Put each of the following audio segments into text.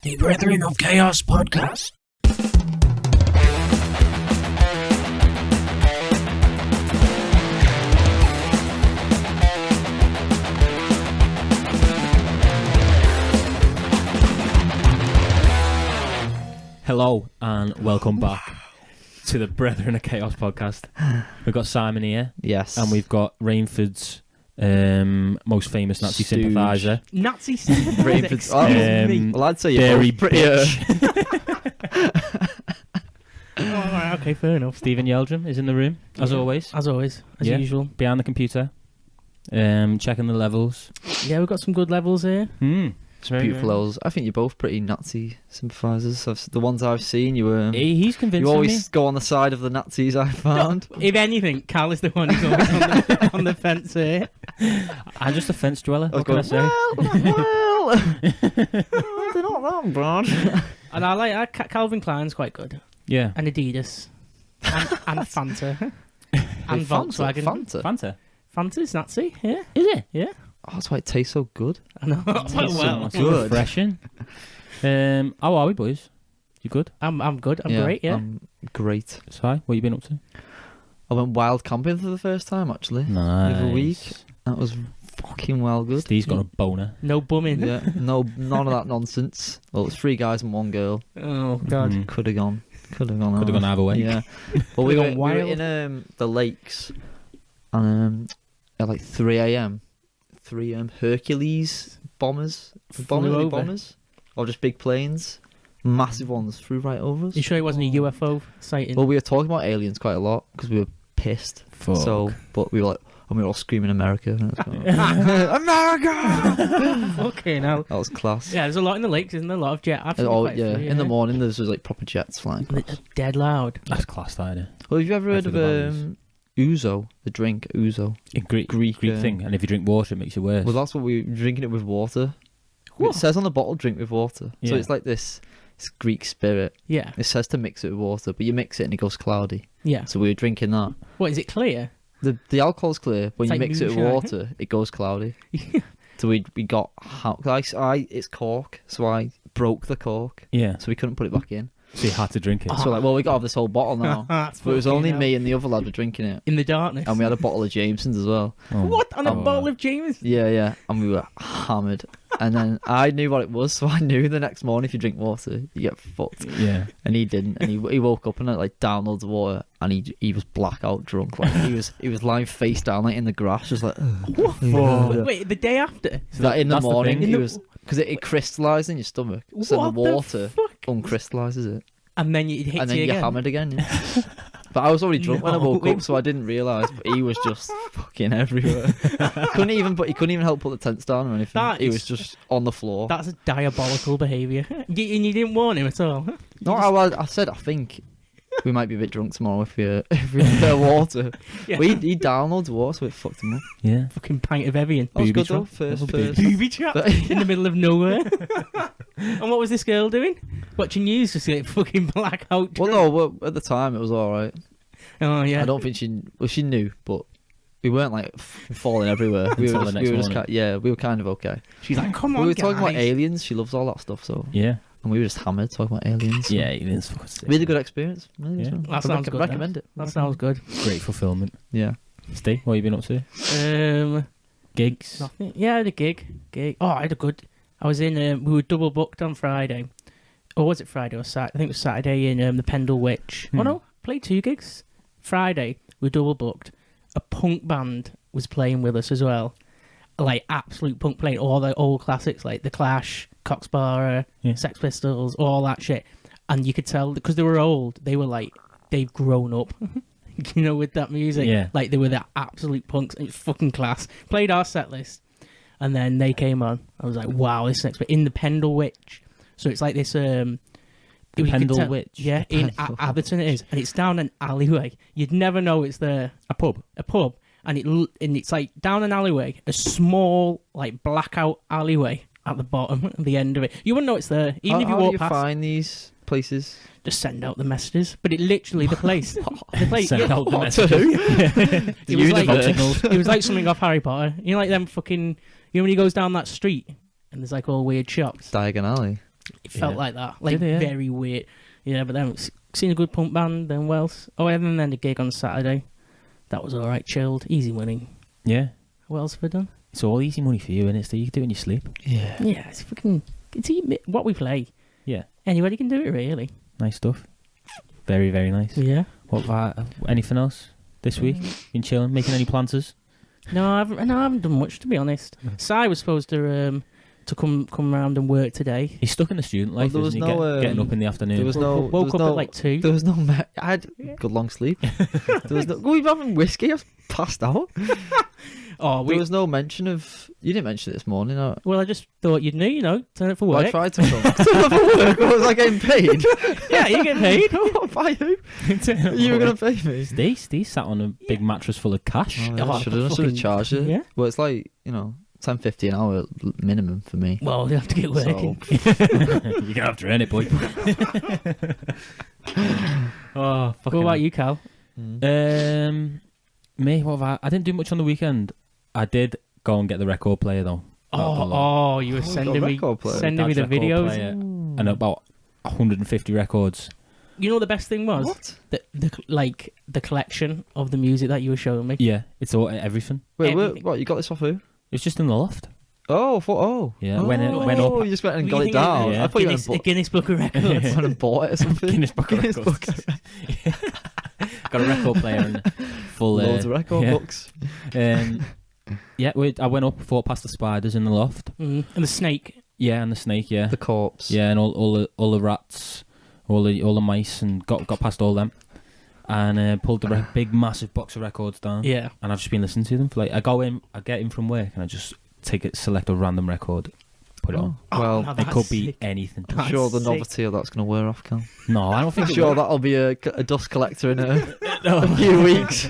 The Brethren of Chaos podcast. Hello and welcome back to the Brethren of Chaos podcast. We've got Simon here. Yes. And we've got Rainford's most famous Nazi Stooge. sympathiser. Nazi sympathiser. Rainford's. Um, I'd say you're Dairy both pretty. bitch. Oh, right, okay, fair enough. Stephen Yeldrum is in the room, as always. As always, as Yeah. usual. Behind the computer. Checking the levels. Yeah, we've got some good levels here. It's very, Beautiful levels. I think you're both pretty Nazi sympathisers. The ones I've seen, you were. He's You convincing always me. go on the side of the Nazis, I found. If anything, Cal is the one who's always on the fence here. I'm just a fence dweller. I was What can I going, say? well, they're not that bad. And I like Calvin Klein's quite good. Yeah. And Adidas. And Fanta. And Volkswagen. Fanta. Fanta's Nazi, yeah. Is it? Yeah. Oh, that's why it tastes so good. I know. Well, It's good. refreshing. How are we, boys? You good? I'm good. I'm great, yeah. I'm great. Si, what you been up to? I went wild camping for the first time, actually. Nice. The other week. That was fucking well good. Steve's got a boner. No bumming. Yeah, none of that nonsense. Well, it's 3 guys and 1 girl. Oh, God. Mm. Could have gone either way. Yeah, but we Could've were gone wild. in the lakes, and at like 3 a.m. 3 a.m. Hercules bombers, Flew over. or just big planes, massive ones flew right over us. You sure it wasn't a UFO sighting? Well, we were talking about aliens quite a lot because we were pissed. Fuck. So, but we were like, and we were all screaming America. And it was kind of America! Fucking hell. That was class. Yeah, there's a lot in the lakes, isn't there? A lot of jet. I've seen Oh quite a yeah, few, in the morning there's just like proper jets flying. And they're dead loud. That's class, that is. Well, have you ever heard Right of through the ouzo, the drink ouzo? A Greek Greek, thing, and if you drink water, it makes it worse. Well, that's what we were drinking it with water. What? It says on the bottle, drink with water. So Yeah. it's like this Greek spirit. Yeah, It says to mix it with water, but you mix it and it goes cloudy. yeah. So we were drinking that. What, is it clear? The alcohol's clear. When It's you like mix it with moonshine. water, it goes cloudy. So we got it's cork, so I broke the cork, Yeah, so we couldn't put it back in. so you had to drink it. So we're like, well, we got to have this whole bottle now. That's But it was fucking only hell. me and the other lad were drinking it, In the darkness. and we had a bottle of Jameson's as well. Oh. What? On a Oh. bottle of James? Yeah, and we were hammered. And then I knew what it was, so I knew the next morning if you drink water, you get fucked. Yeah. And he didn't, and he woke up and had like down loads of water, and he was blackout drunk. Like he was lying face down like in the grass, just like. What? Wait, the day after? So that in the That's the morning thing. he was because it crystallized in your stomach, so What the water fuck? uncrystallizes it, And then it hits and then you you're again. hammered again. Yeah. But I was already drunk when I woke No. up, so I didn't realise. But he was just fucking everywhere. He couldn't even help put the tents down or anything. That He is- was just on the floor. That's a diabolical behaviour. And you didn't warn him at all? No, I said I think we might be a bit drunk tomorrow if we have water. Yeah. Well, he downloads water, so it fucked him up. Yeah. Fucking pint of Evian. That was Booby good though. trap. First. Booby trap But- in the middle of nowhere. And what was this girl doing? Watching news just get fucking blackout. Well, no, well, at the time it was all right. Oh yeah. I don't think she knew, but we weren't like falling everywhere. We Until were the just, next we were just morning. we were kind of okay. She's like, come We on, were talking about guys. aliens. She loves all that stuff, so Yeah. and we were just hammered talking about aliens. so- Yeah, it is fucking sick. really good experience. Really Yeah. good. That sounds good, Recommend it. That sounds good. Great fulfillment. Yeah. Steve, what have you been up to? Gigs? Nothing. Yeah, I had a gig. Oh, I had a good. I was in. We were double booked on Friday, or was it Friday or Saturday? I think it was Saturday in the Pendle Witch. Oh no, played 2 gigs. Friday we were double booked. A punk band was playing with us as well, like absolute punk, playing all the old classics like The Clash, Coxbarra, Yeah. Sex Pistols, all that shit. And you could tell because they were old. They were like they've grown up. You know, with that music. Yeah. Like, they were the absolute punks. It was fucking class. Played our set list. And then they came on. I was like, wow, this next bit. In the Pendle Witch. So it's like this... The you can Pendle tell- Witch? Yeah, in Atherton it is. And it's down an alleyway. You'd never know it's there. A pub? A pub. And it's like down an alleyway. A small, like, blackout alleyway at the bottom, at the end of it. You wouldn't know it's there. Even if you how walk do you past. find these places? Just send out the messages. But it literally, the place... the place Send yeah, out the What, messages. to who? It was like- Universe. it was like something off Harry Potter. You know, like them fucking... You know when he goes down that street and there's like all weird shops? Diagon Alley. It felt Yeah. like that, like Did it, yeah? very weird. Yeah, but then seen a good punk band. Then what else? Oh, and then the gig on Saturday. That was all right, chilled, easy money. Yeah. What else have I done? It's all easy money for you, innit? So you can do it in your sleep. Yeah. Yeah, it's what we play. Yeah. Anybody can do it, really. Nice stuff. Very, very nice. Yeah. What about anything else this week? Been chilling, making any planters? No, I haven't done much, to be honest. Si was supposed to come round and work today. He's stuck in the student life, Well, there isn't he? was no, Getting up in the afternoon. There was no. Woke up at like 2. There was no. I had good long sleep. There was no. We were having whiskey. I was passed out. Oh, There was no mention of. You didn't mention it this morning. well, I just thought you'd know, turn up for Well, work. I tried to come. Turn up for work. Was I getting paid? Yeah, you get paid. By who? You were gonna pay me. Steve sat on a big mattress full of cash. Oh, yeah, Oh, should have fucking- charged it. Yeah. Well, it's like $10.50 an hour minimum for me. Well, you have to get working. You're gonna have to earn it, boy. Oh, fucking. What about you, Cal? Me? What have I didn't do much on the weekend. I did go and get the record player though. You were got a sending me record player. sending me Dad's the record videos. player and about 150 records. You know what the best thing was? What? The collection of the music that you were showing me. Yeah, it's all everything. Wait, Everything. what? You got this off who? It's just in the loft. Oh. Yeah, Oh, went up. You just went and Were got you it thinking down. Yeah. I thought you Guinness, a went Guinness Book of Records. and bought it or something. Guinness Book of Guinness Records. Book. Got a record player and full Loads of record yeah. books. Yeah, I went up, fought past the spiders in the loft. And the snake. Yeah, and the snake. Yeah, The corpse. yeah, and all the rats, all the mice, and got past all them, and pulled the big massive box of records down. Yeah. And I've just been listening to them. I get in from work, and I just select a random record, put it on. Well, now It that's could be sick. anything. I'm That's sure the sick. novelty of that's going to wear off, Cal. No, I don't think. I'm it sure will. that'll be a dust collector in a few weeks.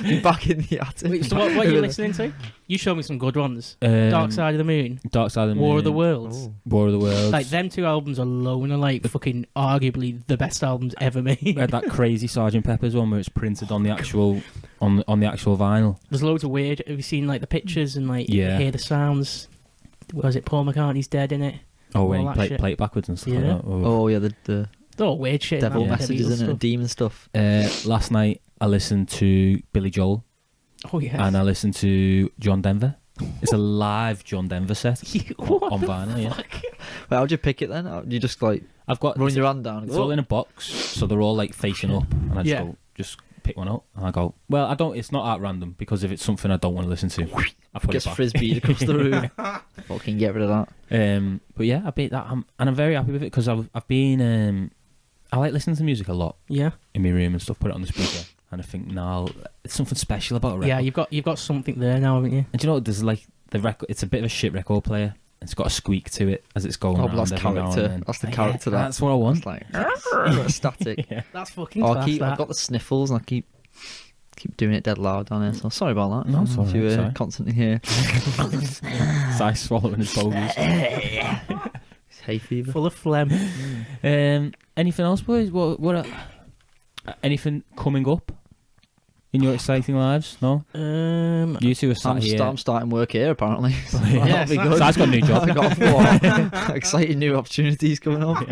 Be back in the attic. Wait, so what are you listening to? You showed me some good ones. Dark Side of the Moon, Dark Side of the Moon, War of the Worlds. Oh. War of the Worlds. Like them two albums alone are like fucking arguably the best albums ever made. We had that crazy Sgt. Pepper's one where it's printed on the actual on the actual vinyl. There's loads of weird. Have you seen like the pictures and like Yeah. hear the sounds? Was it Paul McCartney's dead in it? Oh, when All you that shit. play it backwards and stuff Yeah. like that. Oh. Oh yeah, the It's all weird shit. devil man. messages Devil in it, demon stuff. Last night I listened to Billy Joel Oh yes. and I listened to John Denver. It's a live John Denver set What on the vinyl. Yeah, fuck? Wait, how'd you pick it then? You just like I've got run your hand down. And it's go, all in a box, so they're all like facing up, and I just Yeah. go pick one out, and I go. Well, I don't. It's not at random because if it's something I don't want to listen to, I put gets it back. frisbeed across the room. Fucking get rid of that. But yeah, I beat that, and I'm very happy with it because I've been. I like listening to music a lot Yeah. in my room and stuff. Put it on the speaker, and I think now it's something special about a record. Yeah, you've got something there now, haven't you? And do you know what? There's like the record. It's a bit of a shit record player. It's got a squeak to it as it's going Oh, around but that's every now and character. then. That's the Yeah, character. That's what I want. It's like static. Yeah. That's fucking Oh, class. I've that. got the sniffles and I keep doing it dead loud on it. So sorry about that. No, it's all if you right, were sorry. constantly here. Size swallowing his bogies. It's hay fever. full of phlegm. Anything else, boys? What anything coming up in your exciting lives? No? You two are sat here. I'm starting work here apparently. So Yeah, that'll be good. Si's got a new job. I've got what? Exciting new opportunities coming up.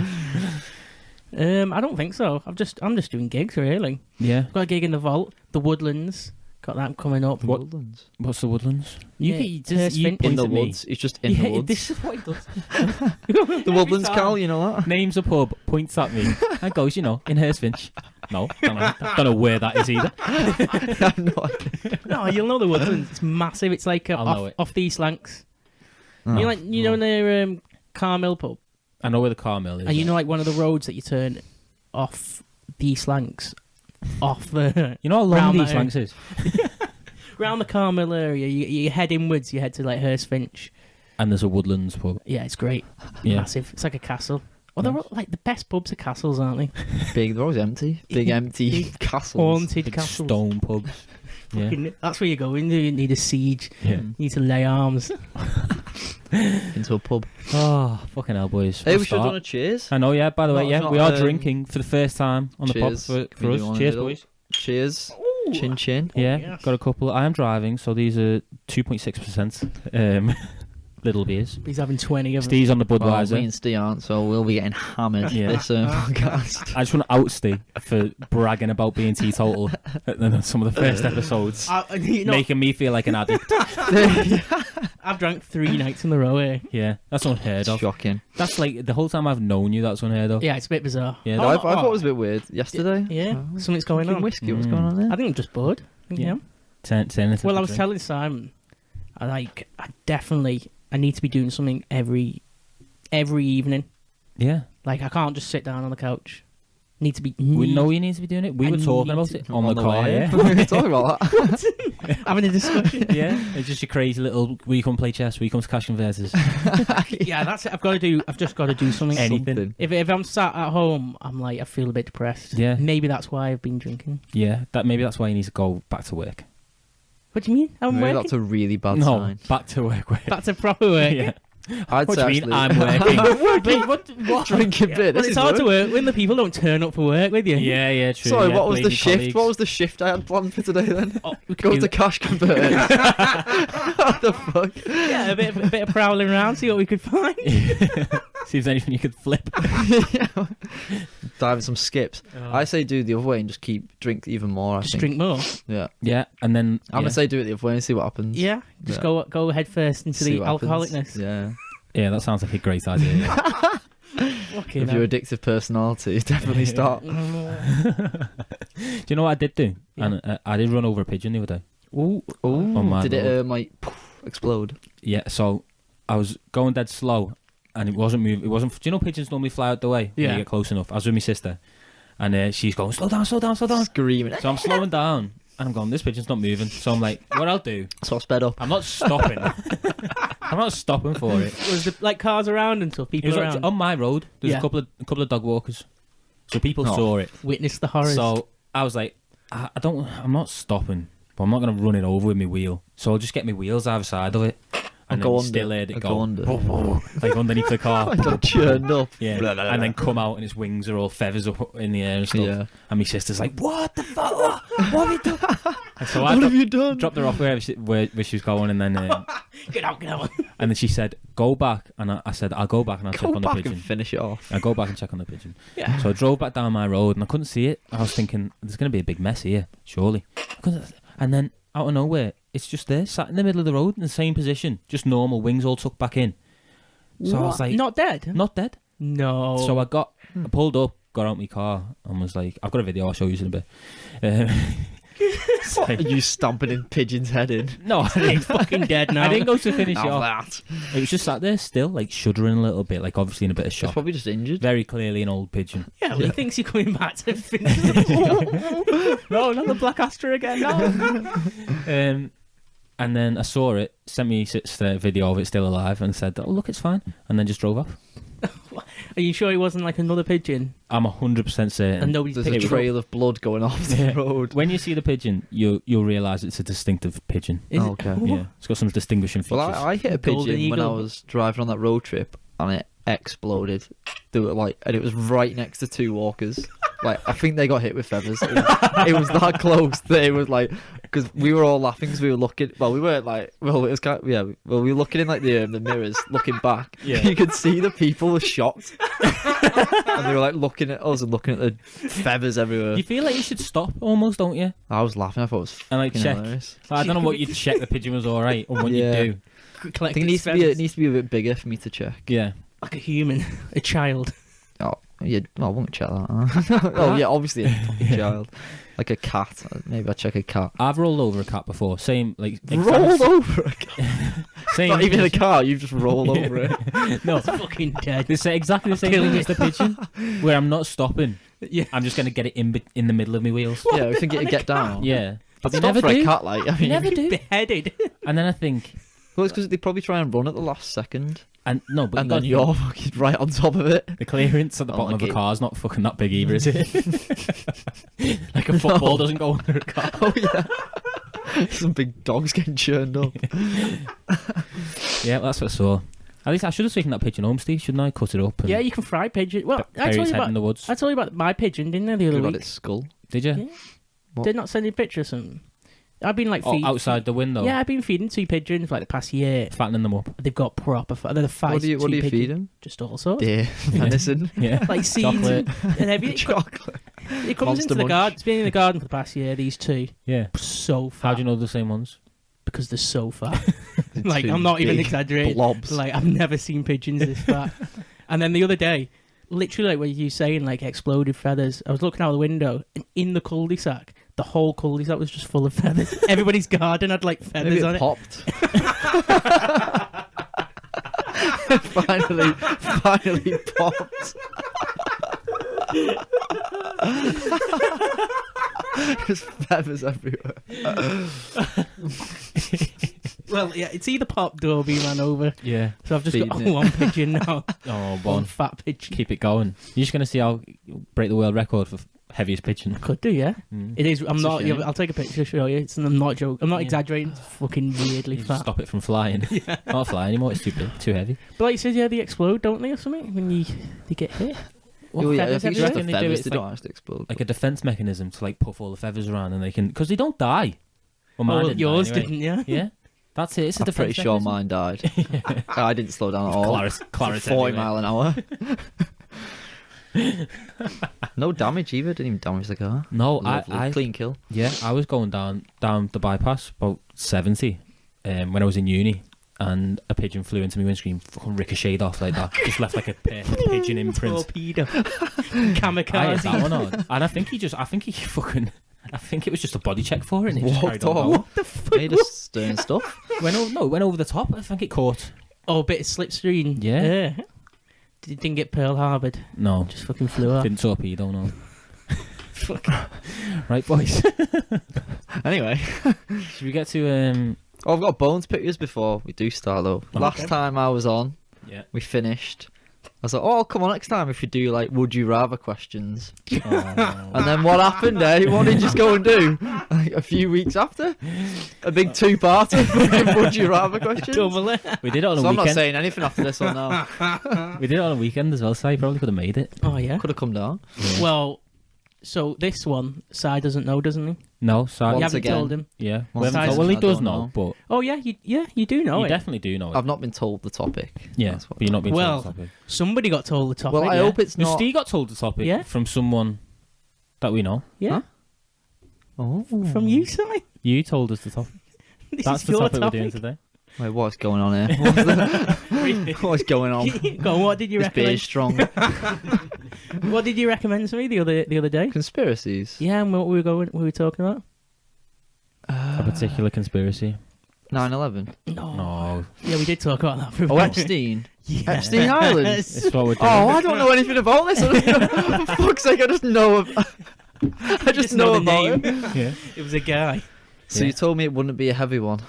I don't think so. I'm just doing gigs really. Yeah. Got a gig in the Vault, the Woodlands. Got that coming up. What? Woodlands. What's the Woodlands? Yeah, You Hurst you Finch. point In the at me. woods. It's just in the woods. This is what he does. The Woodlands, time. Cal, you know that? Names a pub, points at me, and goes, in Hurst Finch. No, don't know where that is either. I have no idea. No, you'll know the Woodlands. It's massive. It's like I'll know it. off the East Lancs. Oh. You know near Carmill pub, I know where the Carmel is. and you know like one of the roads that you turn off the East Lancs, off the You know how long round these that ranks is? round the Carmill area. You head inwards. You head to like Hurst Finch. And there's a Woodlands pub. Yeah, it's great. Yeah. Massive. It's like a castle. Oh, they're all, like the best pubs are castles, aren't they? Big, they're always empty. Big empty Big castles. Haunted Big castles. stone pubs. Yeah. Fucking- That's where you go in. You need a siege. Yeah. You need to lay arms. Into a pub. Oh, fucking hell, boys. Hey, We'll we should have start. done a cheers. I know, yeah, by the way, Not- yeah, not, we are drinking for the first time on the pod cheers. for Can we do us. one Cheers, little- boys. Cheers. Chin chin. Yeah, yes. got a couple. I am driving, so these are 2.6%. little beers. He's having 20 of them. Steve's on the Well, Budweiser. me and Steve aren't, so we'll be getting hammered Yeah. this podcast. I just want to out Steve for bragging about being teetotal at some of the first episodes, making me feel like an addict. I've drank 3 nights in a row, eh? Yeah, that's unheard of. Shocking. That's like the whole time I've known you, that's unheard of. Yeah, it's a bit bizarre. Yeah, I thought it was a bit weird yesterday. Yeah, something's going Drinking on. whiskey, what's going on there? I think I'm just bored. Yeah. Yeah. anything Well, I to was drink. telling Simon, I need to be doing something every evening. Yeah. Like, I can't just sit down on the couch. Need to be. We know you need to be doing it. We I were talking need about to- it on the car. way. Yeah. We were talking about that. having a discussion. Yeah, it's just your crazy little. Will you come play chess? Will you come to cash converters? Yeah, that's it. I've just got to do something. Anything. If I'm sat at home, I'm like, I feel a bit depressed. Yeah. Maybe that's why I've been drinking. Yeah, maybe that's why you need to go back to work. What do you mean? I'm Maybe working. that's a really bad No, sign. back to work. That's a proper work. Yeah. I'd What say do you mean? actually- I'm working. What? Drinking beer. Well, This it's is hard to work. work when the people don't turn up for work with you. Yeah, true. Sorry, yeah, what was the lazy shift? colleagues. What was the shift I had planned for today then? Oh, Go to cash converters. What the fuck? yeah, a bit of prowling around, see what we could find. See if there's anything you could flip. Diving some skips. I say do the other way and just drink even more. I Just think. drink more. Yeah. Yeah, and then I'm gonna say do it the other way and see what happens. Yeah, just Yeah. go head first into See the what happens. alcoholicness. Yeah. yeah, that sounds like a great idea. Yeah. Fucking If you're addictive personality, definitely start. Do you know what I did do? Yeah. And I did run over a pigeon the other day. Ooh. On my Did it road. like explode? Yeah, so I was going dead slow, and it wasn't moving. It wasn't. Do you know pigeons normally fly out the way when Yeah. you get close enough? I was with my sister, and she's going slow down, slow down, slow down. Screaming. So I'm slowing down, and I'm going. This pigeon's not moving. So I'm like, what I'll do? So I sped up. I'm not stopping. I'm not stopping for it. Was there like cars around and stuff? It People was around. on my road. There's Yeah. a couple of dog walkers, so people Oh. saw it. Witness the horrors. So I was like, I'm not stopping, but I'm not gonna run it over with my wheel. So I'll just get my wheels either side of it, and go then under. still heard it I'll go, go under. like underneath the car. I got churned up. Yeah, Blah, blah, blah. and then come out and its wings are all feathers up in the air and stuff. Yeah. And my sister's like, "What the fuck? What have you done?" And so I What have you done? dropped her off where she was going, and then get out. and then she said, "Go back." And I said, "I'll go back and I'll check Go on the back pigeon." and finish it off. I go back and check on the pigeon. Yeah. So I drove back down my road and I couldn't see it. I was thinking, there's going to be a big mess here, surely. And then out of nowhere, it's just there, sat in the middle of the road in the same position, just normal, wings all tucked back in. So I was like, not dead. not dead. No. So I pulled up, got out my car, and was like, I've got a video, I'll show you in a bit. What are you stamping in pigeon's head in? No, I It's didn't. fucking dead now. I didn't go to finish it Have off. that. It was just sat there still, like shuddering a little bit, like obviously in a bit of It's shock. probably just injured. Very clearly an old pigeon. Yeah, well, he thinks you're coming back to finish the No, not the Black Astra again. No. And then I saw it, sent me a video of it still alive, and said, "Oh look, it's fine," and then just drove off. Are you sure it wasn't like another pigeon? I'm 100% certain. And nobody's There's a picked it up? trail of blood going off the Yeah. road. When you see the pigeon, you'll realise it's a distinctive pigeon. Is Oh, it? okay. Yeah, it's got some distinguishing features. Well, I hit a Golden pigeon when I eagle. was driving on that road trip, and it exploded. And it was right next to 2 walkers. Like, I think they got hit with feathers. It was that close that it was like, because we were all laughing because we were looking. Well, we weren't like. Well, it was kind of, yeah. Well, we were looking in like the mirrors, looking back. Yeah. You could see the people were shocked, and they were like looking at us and looking at the feathers everywhere. You feel like you should stop almost, don't you? I was laughing. I thought it was And like fucking check. hilarious. Like, I don't know what you'd check the pigeon was all right, or what Yeah. you do. I think it needs to be a bit bigger for me to check. Yeah. like a human, a child. Oh, yeah, well, I won't check that. Huh? Oh, yeah, obviously a fucking child. Like a cat. Maybe I'll check a cat. I've rolled over a cat before. Same, like Rolled over a cat? Same. Not even in a car, you've just rolled over it. No, It's fucking dead. it's exactly the same thing as the pigeon, where I'm not stopping. Yeah. I'm just gonna get it in the middle of my wheels. Yeah, we think it'd get down. Yeah, but But they stop never for do. a cat, like. I They mean, never do. Beheaded. And then I think, well, it's because they probably try and run at the last second, and no, but and you then gotta you're fucking right on top of it. think the clearance at the Oh, bottom of like a it- car is not fucking that big either, is it? Like a football doesn't go under a car. Oh, yeah. Some big dogs getting churned up. Yeah, well, that's what I saw. At least I should have taken that pigeon home, Steve. Shouldn't I? Cut it up. And Yeah, you can fry pigeon. Well, I bury told his you head in about. the woods. I told you about my pigeon, didn't I, the other About week? its skull. Did you? Yeah. What? Did not send you a picture of something. I've been like outside the window. Yeah, I've been feeding 2 pigeons for like the past year. Fattening them up. They've got proper. They're the five. What do you feed them? Just all sorts. Deer, venison, Yeah. Like seeds Chocolate. and everything. chocolate. It comes Monster into the Munch. garden. It's been in the garden for the past year. These 2 Yeah. so fat. How do you know they're the same ones? Because they're so fat. Like, 2 I'm not even big exaggerating. blobs. Like, I've never seen pigeons this fat. And then the other day, literally, like what you saying, like exploded feathers. I was looking out the window, and in the cul-de-sac, the whole cul-de-sac was just full of feathers. Everybody's garden had like feathers Maybe on it it. popped. finally popped. There's feathers everywhere. Well, yeah, it's either popped or been ran over. Yeah. So I've just got Feeding it. one pigeon now. Oh, One one. fat pigeon. Keep it going. You're just gonna see how break the world record for heaviest pigeon. Could do, yeah. Mm. It is. I'm It's a not. shame. Yeah, I'll take a picture to show you. I'm not joking. I'm not Yeah. exaggerating. It's fucking weirdly You fat. stop it from flying. Not fly anymore. It's too big, too heavy. But like you said, yeah, they explode, don't they, or something when they get hit? Oh, yeah, I feathers think it's just the everywhere? They do feathers. it, They it's don't actually explode. Like a defense mechanism to like puff all the feathers around, and they can because they don't die. Well, mine Oh, didn't yours die anyway. didn't, yeah. Yeah, that's it. It's a I'm pretty defense sure mechanism. mine died. I didn't slow down at all. Clarence 40 mile an hour. No damage either. Didn't even damage the car. No, Lovely. I Clean kill. yeah, I was going down the bypass about 70 when I was in uni, and a pigeon flew into my windscreen, fucking ricocheted off like that. Just left like a perfect pigeon imprint. Torpedo. I had Kamikaze. that one on, and I think it was just a body check for it. And it just Walked carried on off. going. What the fuck? Made us stern stuff. Went over the top. I think it caught. Oh, a bit of slipstream. Yeah. Didn't get Pearl Harbored. No, Just fucking flew off. didn't torpedo. No. Right, boys. Anyway. Should we get to Oh, I've got bones pictures before we do start though. Okay. Last time I was on, yeah? we finished. I was like, oh, I'll come on next time if you do like would you rather questions. Oh. And then what happened there? What did you just go and do? Like, a few weeks after? A big 2-parter would you rather questions? Double it. We did it on a So I'm not weekend. saying anything after this one now. We did it on a weekend as well, so you probably could have made it. Oh, yeah. Could have come down. Yeah. Well, so this one, Si doesn't know, doesn't he? No, sorry. You Once haven't again. told him. Yeah. Once Well, again, he I does don't know, know. but Oh, yeah, you do know you it. definitely do know it. I've not been told the topic. Yeah, That's what- but you're not being Well, told the topic. Somebody got told the topic. Well, I yeah. hope it's No, not. Steve got told the topic Yeah. from someone that we know. Yeah. Huh? Oh. From you, Si. You told us the topic. This That's is the your topic we're doing today. Wait, what's going on here? What's going on? Go on, what did you This beer recommend? is strong. What did you recommend to me the other day? Conspiracies. Yeah, and what we were talking about? A particular conspiracy. 9/11. No, Yeah, we did talk about that for a Oh, bit. Epstein. Yes. Epstein Island. it's what we're doing. Oh, I don't know anything about this. For fuck's sake, I just know. I just know the about name. it. Yeah. It was a guy. So Yeah. you told me it wouldn't be a heavy one,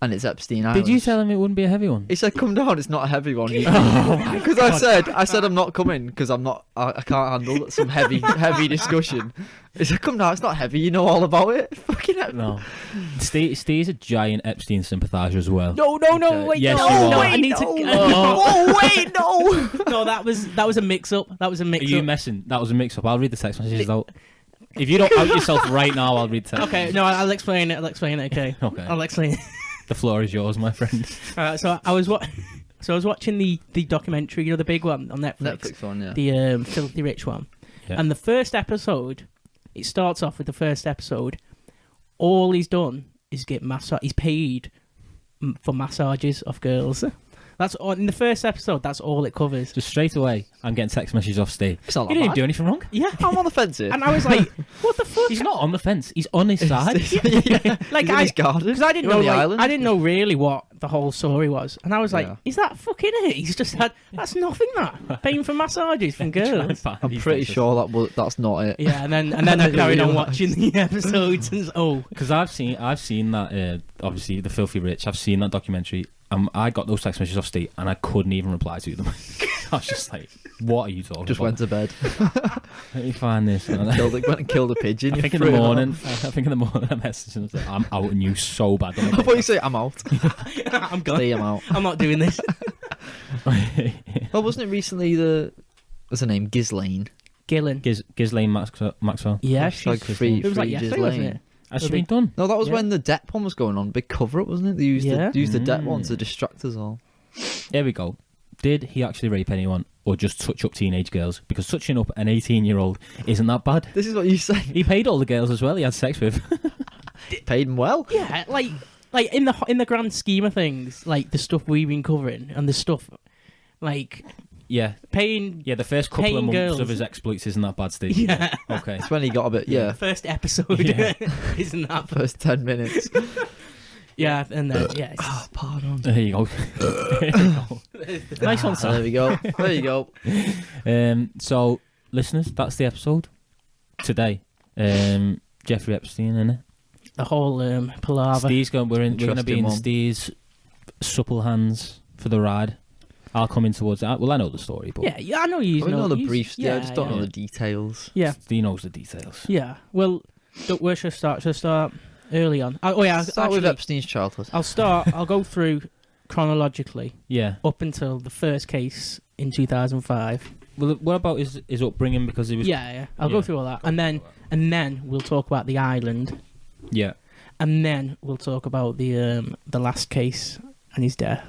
and it's Epstein Island. Did you tell him it wouldn't be a heavy one? He said, "Come down. It's not a heavy one." Oh Because I said I'm not coming because I'm not. I can't handle some heavy discussion. He said, "Come down. It's not heavy. You know all about it." Fucking hell. No. Steve's a giant Epstein sympathiser as well. No, Okay. wait, Yes, no, you no, are. I need to. Oh wait, no. No, that was a mix-up. That was a Are mix-up. you messing? That was a mix-up. I'll read the text messages out. If you don't out yourself right now, I'll read the text. Okay, no, I'll explain it. Okay. Okay. I'll explain it. The floor is yours, my friend. So I was watching the documentary, you know, the big one on Netflix, Netflix one, yeah. the Filthy Rich one, Yeah. and the first episode, it starts off with the first episode. All he's done is get massage. He's paid for massages of girls. That's all, in the first episode. That's all it covers. Just straight away, I'm getting text messages off Steve. It's not You that didn't bad. do anything wrong. Yeah, I'm on the fence here. and I was like, "What the fuck?" He's not on the fence. He's on his side. Like He's in his garden. because I didn't You're know, on the like, island. I didn't know really what the whole story was, and I was like, Yeah. "Is that fucking it?" He's just had that's nothing. That paying for massages from girls. I'm pretty sure that's not it. Yeah, and then I carried on watching the episodes, and Because I've seen that. Obviously, the Filthy Rich. I've seen that documentary. I got those text messages off Steve, and I couldn't even reply to them. I was just like, "What are you talking Just about?" went to bed. Let me find this. And I Went and killed a pigeon. think You in the threw it morning. off. I think in the morning I messaged him. I was like, "I'm outing you so bad." I thought you say I'm out. I'm gone. Stay, I'm out. I'm not doing this. Well, wasn't it recently what's her name? Ghislaine. Gillen. Ghislaine Maxwell. Yeah, Hashtag she's. free It was like Ghislaine. yesterday, wasn't it? Has she been done? No, that was Yeah. when the Depp one was going on. Big cover-up, wasn't it? They used, the Depp one to distract us all. There we go. Did he actually rape anyone or just touch up teenage girls? Because touching up an 18-year-old isn't that bad. This is what you say. He paid all the girls as well he had sex with. Paid him well. Yeah, like in the grand scheme of things, like the stuff we've been covering and the stuff like Yeah. paying. Yeah, the first couple of Paying months girls. of his exploits isn't that bad, Steve. Yeah, Okay. It's when he got a bit, yeah. first episode Yeah. isn't that? First 10 minutes. Yeah, and then yeah, Oh, pardon. There you go. There you go. Nice one, There Sam. we go. There you go. So, listeners, that's the episode today. Jeffrey Epstein, innit? the whole palaver. We're going to be Trust him, in Mum. Steve's supple hands for the ride. I'll come in towards that. Well, I know the story, but Yeah, I know you I know the he's- briefs. Yeah, I just don't yeah. know the details. Yeah, Steve knows the details. yeah. Well, where should I start? Should I start early on? Oh yeah, Start with actually, Epstein's childhood. I'll go through chronologically Yeah. up until the first case in 2005. Well, what about his upbringing? Because he was. Yeah. I'll Yeah. go through all that, and then we'll talk about the island, Yeah. and then we'll talk about the last case and his death.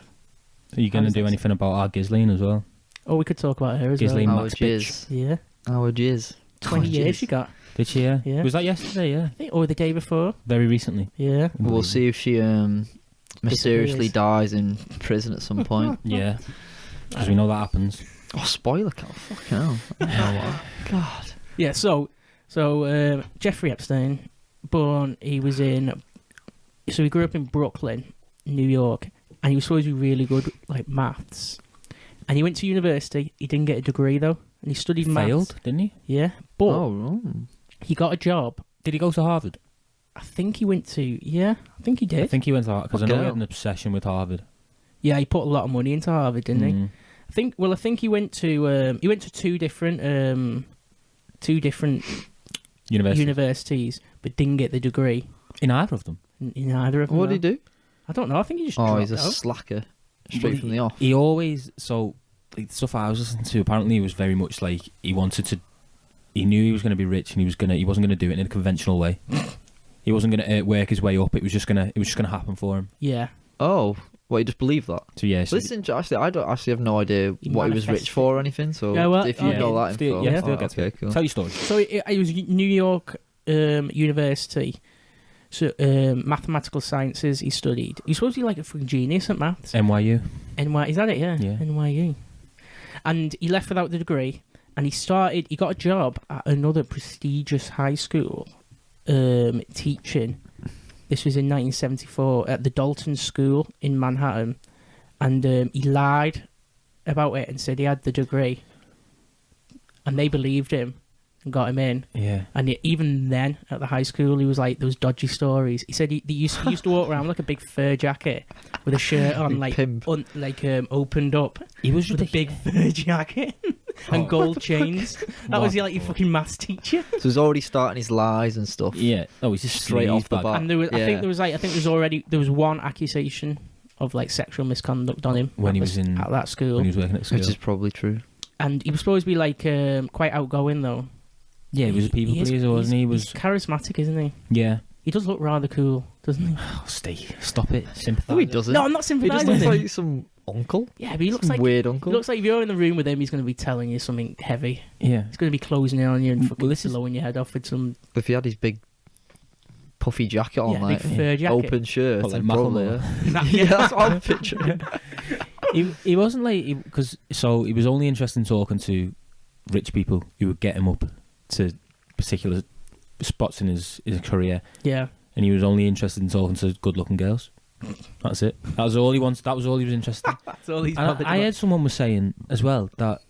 Are you going to do anything about our Ghislaine as well? Oh, we could talk about her as Ghislaine well. Our Max bitch. jizz. Yeah, Our jizz. 20 Our years jizz. she got. Did she? Yeah. Yeah. Was that yesterday? Yeah. I think, or the day before. Very recently. Yeah. We'll see if she mysteriously Disappears. dies in prison at some point. Yeah. Because we know that happens. Oh, spoiler! Fucking hell. God. Yeah. So Jeffrey Epstein, he grew up in Brooklyn, New York, and he was supposed to be really good like maths. And he went to university. He didn't get a degree though, and he studied maths. Failed, didn't he? Yeah, but Oh. he got a job. Did he go to Harvard? I think he went to. Yeah, I think he did. I think he went to Harvard because I know he Okay. had an obsession with Harvard. Yeah, he put a lot of money into Harvard, didn't he? Mm. I think he went to two different universities, but didn't get the degree In either of them. in either of them. What did he do? I don't know. I think he just. Oh, dropped he's a out. slacker. Straight from the off. He always like, the stuff I was listening to. Apparently, he was very much like he wanted to. He knew he was going to be rich, and he wasn't going to do it in a conventional way. He wasn't going to work his way up. It was just going to happen for him. Yeah. Oh, well, you just believe that? So yeah, so Listen, actually, I don't actually have no idea He what he was rich manifested. for or anything. So Yeah, well, if you okay. know that Still- info, yeah, still oh, get to okay, it. cool. Tell your story. So it was New York University. So mathematical sciences he studied. He's supposed to be like a freaking genius at maths. NYU. NY, is that it? Yeah. Yeah. NYU. And he left without the degree, and he got a job at another prestigious high school, teaching. This was in 1974 at the Dalton School in Manhattan, and he lied about it and said he had the degree, and they believed him and got him in. Yeah. And even then, at the high school, he was like, there was dodgy stories. He said he used to walk around like a big fur jacket with a shirt on, Big like pimp. opened up, He was with a big fur jacket and gold chains. That was like your fucking maths teacher. So he's already starting his lies and stuff. Yeah. Oh, he's just Straight off the sleazebag. bat. And there was, I Yeah. think there was one accusation of like sexual misconduct on him When he at was the- in- at that school, When he was working at school. Which is probably true. and he was supposed to be like quite outgoing though. Yeah, he was a people pleaser, wasn't he? He was. He's charismatic, isn't he? Yeah. He does look rather cool, doesn't he? Oh, Steve, stop it. Sympathise. No, he doesn't. No, I'm not He just sympathising looks with him. like some uncle. Yeah, but he looks Some like weird he uncle. looks like if you're in the room with him, he's going to be telling you something heavy. Yeah. He's going to be closing in on you and Well, fucking this is- blowing your head off with some If he had his big puffy jacket on, yeah, like big fur jacket. open shirt, Well, like and probably, Macklemore. yeah, that's what I'm picturing. He wasn't like because he was only interested in talking to rich people who would get him up to particular spots in his career, Yeah, and he was only interested in talking to good-looking girls. That's it. That was all he wanted. That was all he was interested in. that's all he's And bothered I about. heard someone was saying as well that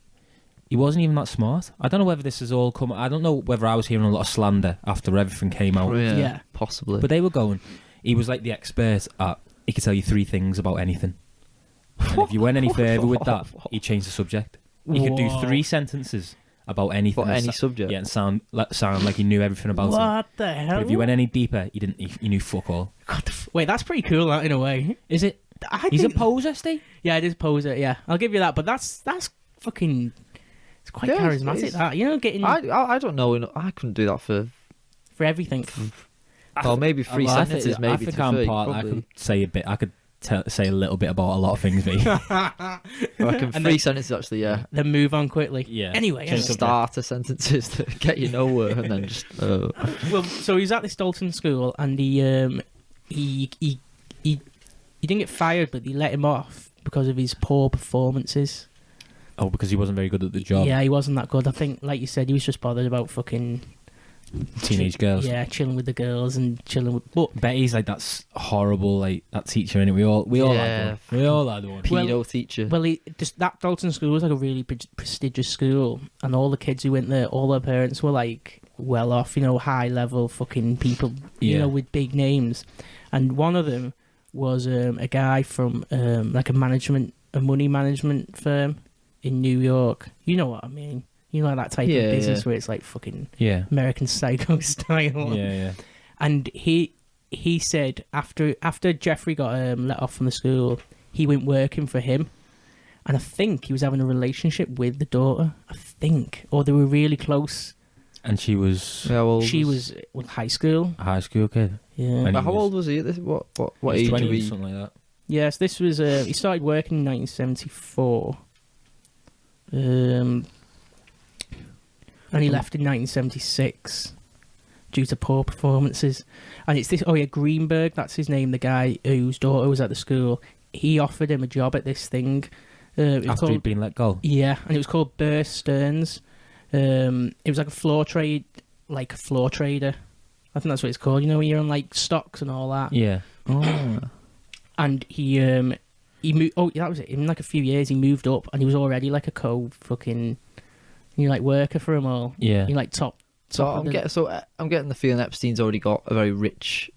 he wasn't even that smart. I don't know whether this has all come. I don't know whether I was hearing a lot of slander after everything came out. Yeah. Possibly. But they were going. He was like the expert at. He could tell you 3 things about anything. And if you went any further with that, he'd change the subject. He could do Whoa. 3 sentences about anything. For and any subject. Yeah, and sound like he knew everything about it. What the hell? But if you went any deeper, he didn't. He knew fuck all. Wait, that's pretty cool, that, in a way. Is it? I He's a think- poser, Steve. Yeah, it is poser. Yeah, I'll give you that. But that's fucking. It's quite Yeah, charismatic. it's- That, you know, getting I don't know. I couldn't do that for. for everything. Or maybe three Well, sentences. Maybe I think to I'm 30, part. I probably. could say a bit. I could say a little bit about a lot of things. Me. I reckon And three then- sentences actually. Yeah. Then move on quickly. Yeah. Anyway, Change anyway. subject. Starter sentences to get you nowhere, and then just. Well, so he was at this Dalton school, and he didn't get fired, but they let him off because of his poor performances. Oh, because he wasn't very good at the job. Yeah, he wasn't that good. I think, like you said, he was just bothered about fucking Teenage girls. Yeah, chilling with the girls and chilling with. But Betty's like that's horrible. Like that teacher, and we all Yeah. had one. We all had one. Pedo teacher. well, that Dalton school was like a really prestigious school, and all the kids who went there, all their parents were like well off, high level fucking people, Yeah. with big names. And one of them was a guy from like a money management firm in New York. You know what I mean? That type Yeah, of business yeah. where it's like fucking Yeah. American Psycho style. Yeah. And he said after Jeffrey got let off from the school, he went working for him, and I think he was having a relationship with the daughter. I think, or they were really close. And she was How old She was high school. a high school kid. Yeah. And But how he was- old was he at this? What He was age 20 were or he? something like that. Yes, this was. He started working in 1974. And he left in 1976 due to poor performances. And it's this. Oh yeah, Greenberg. That's his name. The guy whose daughter was at the school. He offered him a job at this thing. It was After called, he'd been let go. yeah, and it was called Bear Stearns. It was like a floor trader. I think that's what it's called. When you're on like stocks and all that. Yeah. Oh. And he moved. Oh, that was it. In like a few years, he moved up, and he was already like a fucking, worker for them all. Yeah. He like top. So top of I'm getting the feeling Epstein's already got a very rich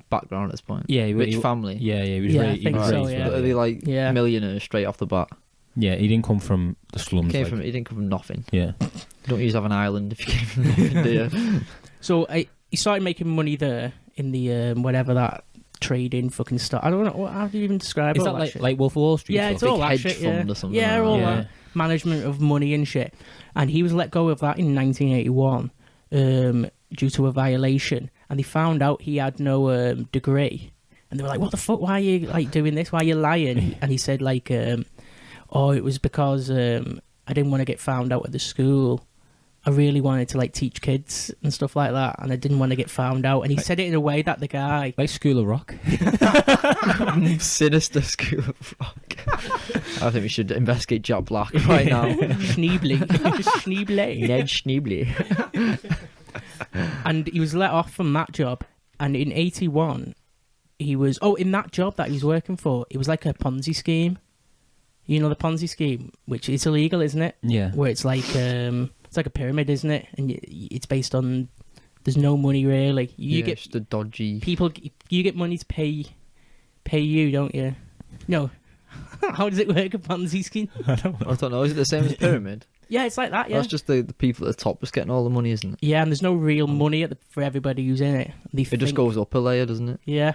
background at this point. Yeah. Rich family. Yeah. He was Yeah, really, I he think was so, raised yeah. well, Are they like Yeah. millionaires straight off the bat? Yeah, he didn't come from the slums. He like- didn't come from nothing. Yeah. You don't usually have an island if you came from nothing, do you? So he started making money there in the whatever that trading fucking stuff. I don't know how do you even describe Is all that like shit? like Wolf of Wall Street? Yeah, stuff? it's all that hedge shit. fund Yeah, or something yeah, like all that. Yeah. that management of money and shit. And he was let go of that in 1981 due to a violation. And they found out he had no degree. And they were like, "What the fuck? Why are you like doing this? Why are you lying?" And he said like, "Oh, it was because I didn't want to get found out at the school. I really wanted to like teach kids and stuff like that, and I didn't want to get found out." And he said it in a way that the guy, Like School of Rock. Sinister School of Rock. I think we should investigate Jack Black right now. Schneebly, Schneebly, Ned Schneebly. and he was let off from that job. And in '81, he was in that job that he was working for. It was like a Ponzi scheme. You know the Ponzi scheme, which is illegal, isn't it? Yeah. Where it's like a pyramid, isn't it? And it's based on there's no money really. You get just a dodgy. people. You get money to pay you, don't you? No. How does it work? A Ponzi scheme? I don't know. Is it the same as pyramid? Yeah, it's like that. Yeah. That's just the people at the top just getting all the money, isn't it? Yeah, and there's no real money for everybody who's in it. It just goes up a layer, doesn't it? Yeah.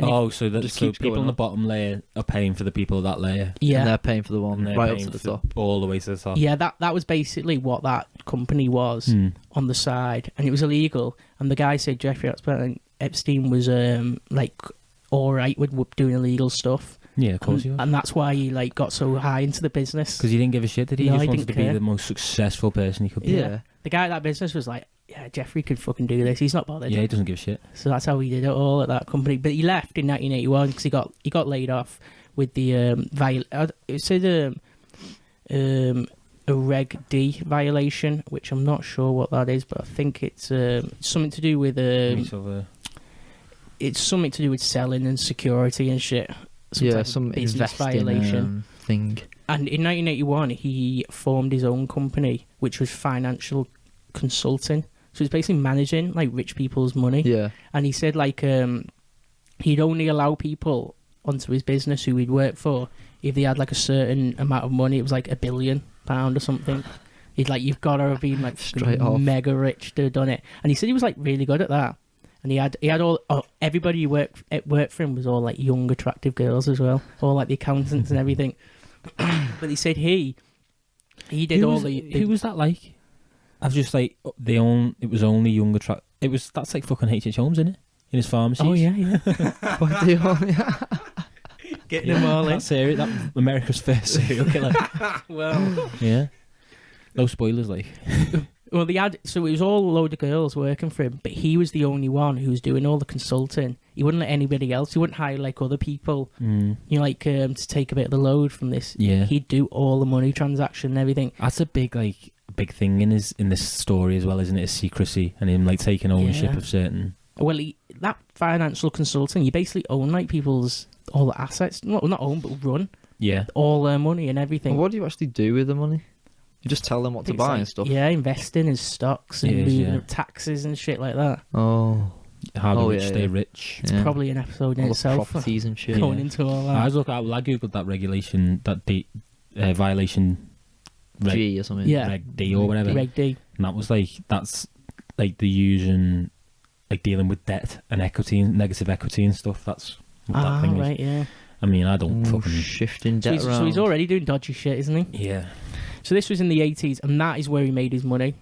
And Oh, so that just so keeps people going on the up. bottom layer are paying for the people of that layer. Yeah. And they're paying for the one And they're right up paying to the for top. all the way to the top. Yeah, that was basically what that company was Hmm. on the side, and it was illegal. And the guy said Jeffrey Epstein was like all right with doing illegal stuff, Yeah, of course he was. and that's why he like got so high into the business. Because he didn't give a shit, did he? No, He he just wanted didn't to be care. the most successful person he could be. Yeah. The guy at that business was like, yeah, Jeffrey could fucking do this. He's not bothered. Yeah, he doesn't give a shit. So that's how he did it all at that company. But he left in 1981 because he got laid off with the it said a Reg D violation, which I'm not sure what that is, but I think it's something to do with Piece of, it's something to do with selling and security and shit. Yeah, type of some business investing violation. thing. And in 1981, he formed his own company, which was financial consulting. So it's basically managing like rich people's money. Yeah. And he said like he'd only allow people onto his business who he'd work for if they had like a certain amount of money. It was like £1 billion or something. He'd like, you've got to have been like Straight off. mega rich to have done it. And he said he was like really good at that. And he had all everybody who worked for him was all like young attractive girls as well, all like the accountants and everything. But he said he did who all was, the who was that like? I've just like it was only younger track. That's like fucking H.H. Holmes, isn't it? in his pharmacy. Oh yeah, yeah. What do you Getting them all in. That serial, that America's first serial killer. Well, Yeah. No spoilers, like. well, they had so it was all a load of girls working for him, but he was the only one who was doing all the consulting. He wouldn't let anybody else. He wouldn't hire like other people. You know, like to take a bit of the load from this. Yeah. He'd do all the money transaction and everything. That's a big thing in this story as well, isn't it? His secrecy and him like taking ownership Yeah. of certain. Well, that financial consulting, you basically own like people's all the assets. Not own, but run Yeah. all their money and everything. What do you actually do with the money? You just tell them what to It's buy like, and stuff. Yeah, investing in stocks and It is, moving yeah. up taxes and shit like that. Oh, How the Oh, rich yeah, stay yeah. rich. It's yeah. probably an episode in all the itself. properties and shit. Going yeah. into all I that. was looking. I googled that regulation, that violation. G or something. Yeah. Reg D or whatever. Reg D. And that was that's like the using, like dealing with debt and equity and negative equity and stuff. That's what that thing Right, is. yeah. I mean, I don't Oh, fucking. shifting So debt he's, around. so he's already doing dodgy shit, isn't he? Yeah. So this was in the 80s, and that is where he made his money.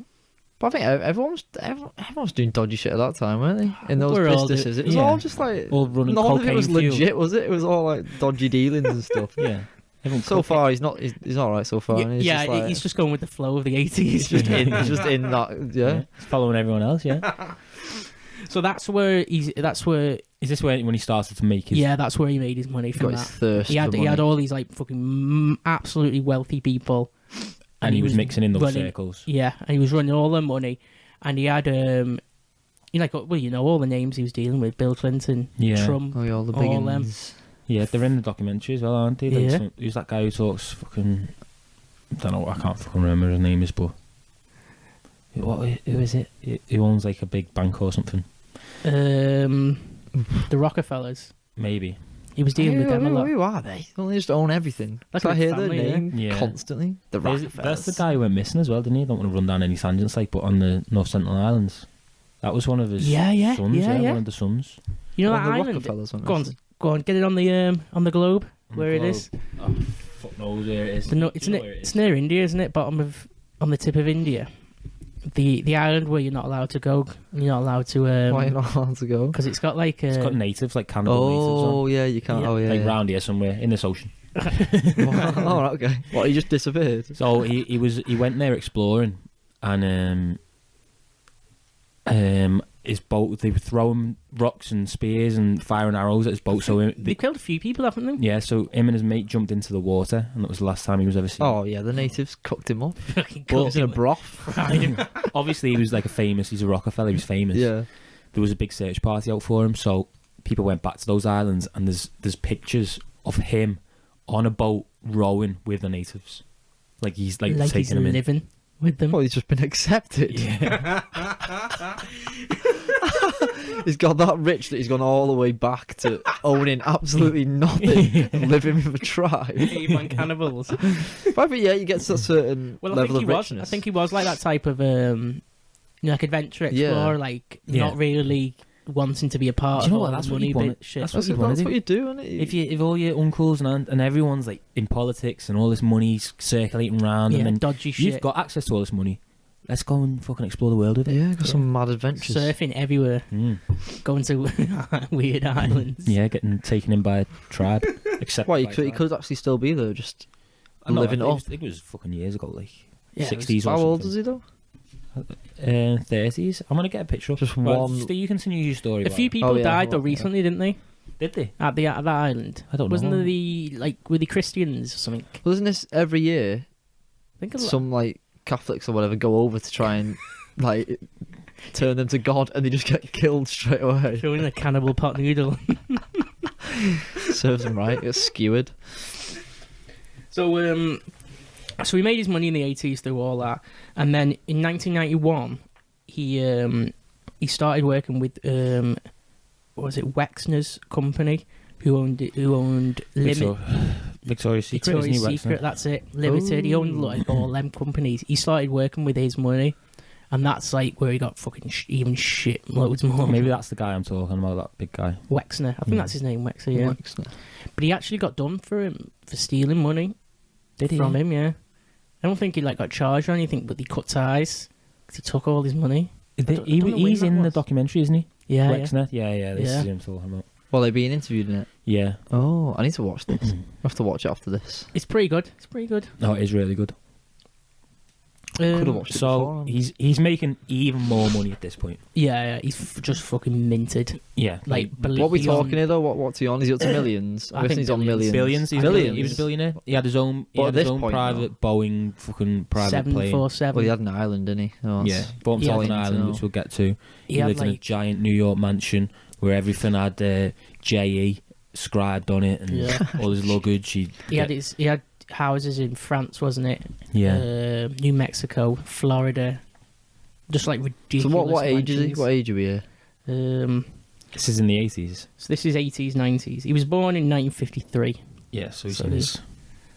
But I think everyone's doing dodgy shit at that time, weren't they? In those We're all businesses, do- it was yeah. all just like All running none of it cocaine was fuel. legit, was it? It was all like dodgy dealings and stuff. Yeah. Everyone So far, he's not. He's all right so far. and Yeah, just like, he's just going with the flow of the 80s. he's just in. He's just in that. Yeah. He's following everyone else. Yeah. So that's where he's. That's where. Is this when he started to make his? Yeah, that's where he made his money He's from got that. his thirst. He had for he had money. all these like fucking absolutely wealthy people, And he was mixing in those running- circles. Yeah, and he was running all their money, and he had you like well, you know all the names he was dealing with: Bill Clinton, Yeah. Trump. Oh, yeah, all the big all them. uns. Yeah, they're in the documentary as well, aren't they? Like Yeah. who's that guy who talks fucking? I don't know. I can't fucking remember his name is, but who is it? Who owns like a big bank or something? The Rockefellers. Maybe. He was dealing with them a lot. Who are they? Well, they just own everything. That's So I like hear family, their yeah. name Yeah. constantly. The Rockefellers. That's the guy who went missing as well, didn't he? I don't want to run down any tangents, like, but on the North Sentinel Islands, that was one of his Yeah, sons. yeah. One of the sons. You know Oh, that the island? Rockefellers on Go on, this. go on, get it on the globe where it is. Oh, fuck knows where it is. It's near India, isn't it? On the tip of India. The island where you're not allowed to go. You're not allowed to. Why are you not allowed to go? Because it's got like. It's got natives, like cannibal natives Oh, yeah, you can't. Yeah. Oh, yeah. on. Like yeah. round here somewhere in this ocean. Oh, right, okay. What, he just disappeared? So he went there exploring, and his boat, they were throwing rocks and spears and firing arrows at his boat. So They killed a few people, haven't they? yeah, so him and his mate jumped into the water, and that was the last time he was ever seen. Oh, yeah, the natives cooked him up. Fucking Well, cooked in a him. broth. Obviously, he was like he's a Rockefeller, he was famous. Yeah. There was a big search party out for him, so people went back to those islands, and there's pictures of him on a boat rowing with the natives, like he's like Like he's taking them in. living with them. Well, he's just been accepted. Yeah. He's got that rich that he's gone all the way back to owning absolutely nothing, living with a tribe. Caveman cannibals. But I think, yeah, you get to a certain Well, I level think of he was. richness. I think he was like that type of like adventure Yeah. explorer, like Yeah. not really wanting to be a part Do you know of what? all That's the what money you'd want. bit shit. That's That's, what you wanna that's do. what you do, isn't it? If all your uncles and everyone's like in politics and all this money's circulating around, Yeah, and then dodgy you've shit. got access to all this money, let's go and fucking explore the world with it. Yeah, got some mad adventures. Surfing everywhere, Mm. going to weird islands. Yeah, getting taken in by a tribe. Except Well, he by a could, he tribe. could actually still be there, just No, living I up. think it was fucking years ago, like Yeah, it was- 60s or How old something. is he though? 30s. I'm gonna get a picture up. Just Well, one- Steve, you continue your story. A few while- people Oh, yeah, died though well, yeah. recently, didn't they? Did they? At that island. I don't Wasn't know. there the like were the Christians or something? Well, isn't this every year? I think a lot. Some like Catholics or whatever go over to try and like turn them to God, and they just get killed straight away. Throwing in a cannibal pot noodle. Serves them right. Gets skewered. So so he made his money in the 80s through all that, and then in 1991 he started working with what was it, Wexner's company, who owned Victoria's Secret. Victoria's isn't he, Secret, Wexner? that's it, Limited. He owned like all them companies. He started working with his money, and that's like where he got fucking even shit loads more. Maybe that's the guy I'm talking about. That big guy. Wexner, I think Mm. that's his name, Wexner. Yeah, Wexner. but he actually got done for him for stealing money. Did he? From him, yeah. I don't think he like got charged or anything, but he cut ties because he took all his money. He's don't know when in that the was. documentary, isn't he? Yeah, yeah. Wexner. Yeah. This Yeah. is him talking about. Well, they're being interviewed in it. Yeah. Oh, I need to watch this. I have to watch it after this. It's pretty good. It's pretty good. No, it is really good. Could have watched it So before. he's making even more money at this point. Yeah, he's just fucking minted. Yeah. Like, What are we he's on- talking here though? What's he on? Is he up to millions? I I guess think he's on billions. millions. Billions. Billions. He was a billionaire. He had his own. He Well, had at his this own point, private Boeing fucking private plane. 747. Well, he had an island, didn't he? Oh, Yeah, bought Yeah. himself an Point to island, know. which we'll get to. He He had lived in a like giant New York mansion where everything had JE scribed on it and Yeah. all his luggage. he had houses in France, wasn't it? Yeah. New Mexico, Florida. Just like So ridiculous. what age is he? mansions. What age are we here? This is in the 80s. So this is 80s, 90s. He was born in 1953. Yeah, so he's So in his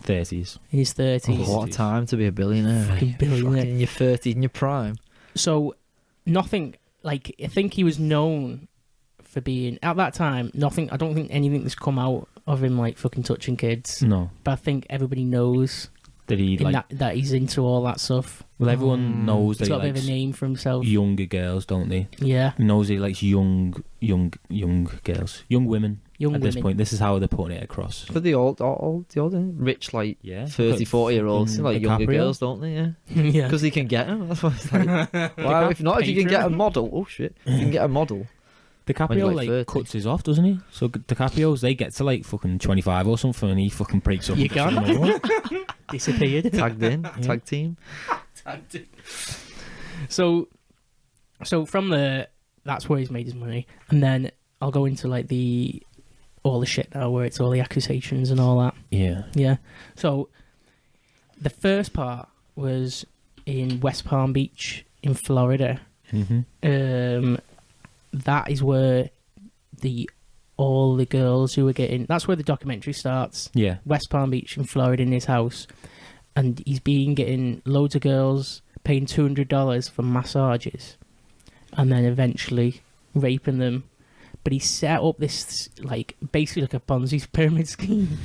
30s. In his 30s. Oh, what a time to be a billionaire. Fucking billionaire. Fucking in your 30s, in your prime. So nothing, like, I think he was known for being, at that time, nothing, I don't think anything that's come out of him, like, fucking touching kids. No. But I think everybody knows Did he, in like... that he's into all that stuff. Well, everyone knows that He's he got a bit of likes a name for himself. younger girls, don't they? Yeah. He knows he likes young girls. Young women. Young At women. this point, this is how they're putting it across. For the old, rich, like, Yeah. 30, 40-year-olds, fucking like younger DiCaprio. girls, don't they? Yeah. Yeah. Because he can get them. That's why it's like, wow, if not, if you pay can for get it. a model, oh shit, you can get a model. DiCaprio, When you're, like, 30. cuts his off, doesn't he? So DiCaprio's, they get to, like, fucking 25 or something, and he fucking breaks up. You and does gone? another one. Disappeared. Tagged in, tag team. So from that's where he's made his money, and then I'll go into like all the shit now, where it's all the accusations and all that. Yeah. Yeah. So the first part was in West Palm Beach in Florida. Mm-hmm. That is where all the girls who were getting. That's where the documentary starts. Yeah. West Palm Beach in Florida in his house, and he's been getting loads of girls paying $200 for massages, and then eventually raping them. But he set up this, like, basically like a Ponzi pyramid scheme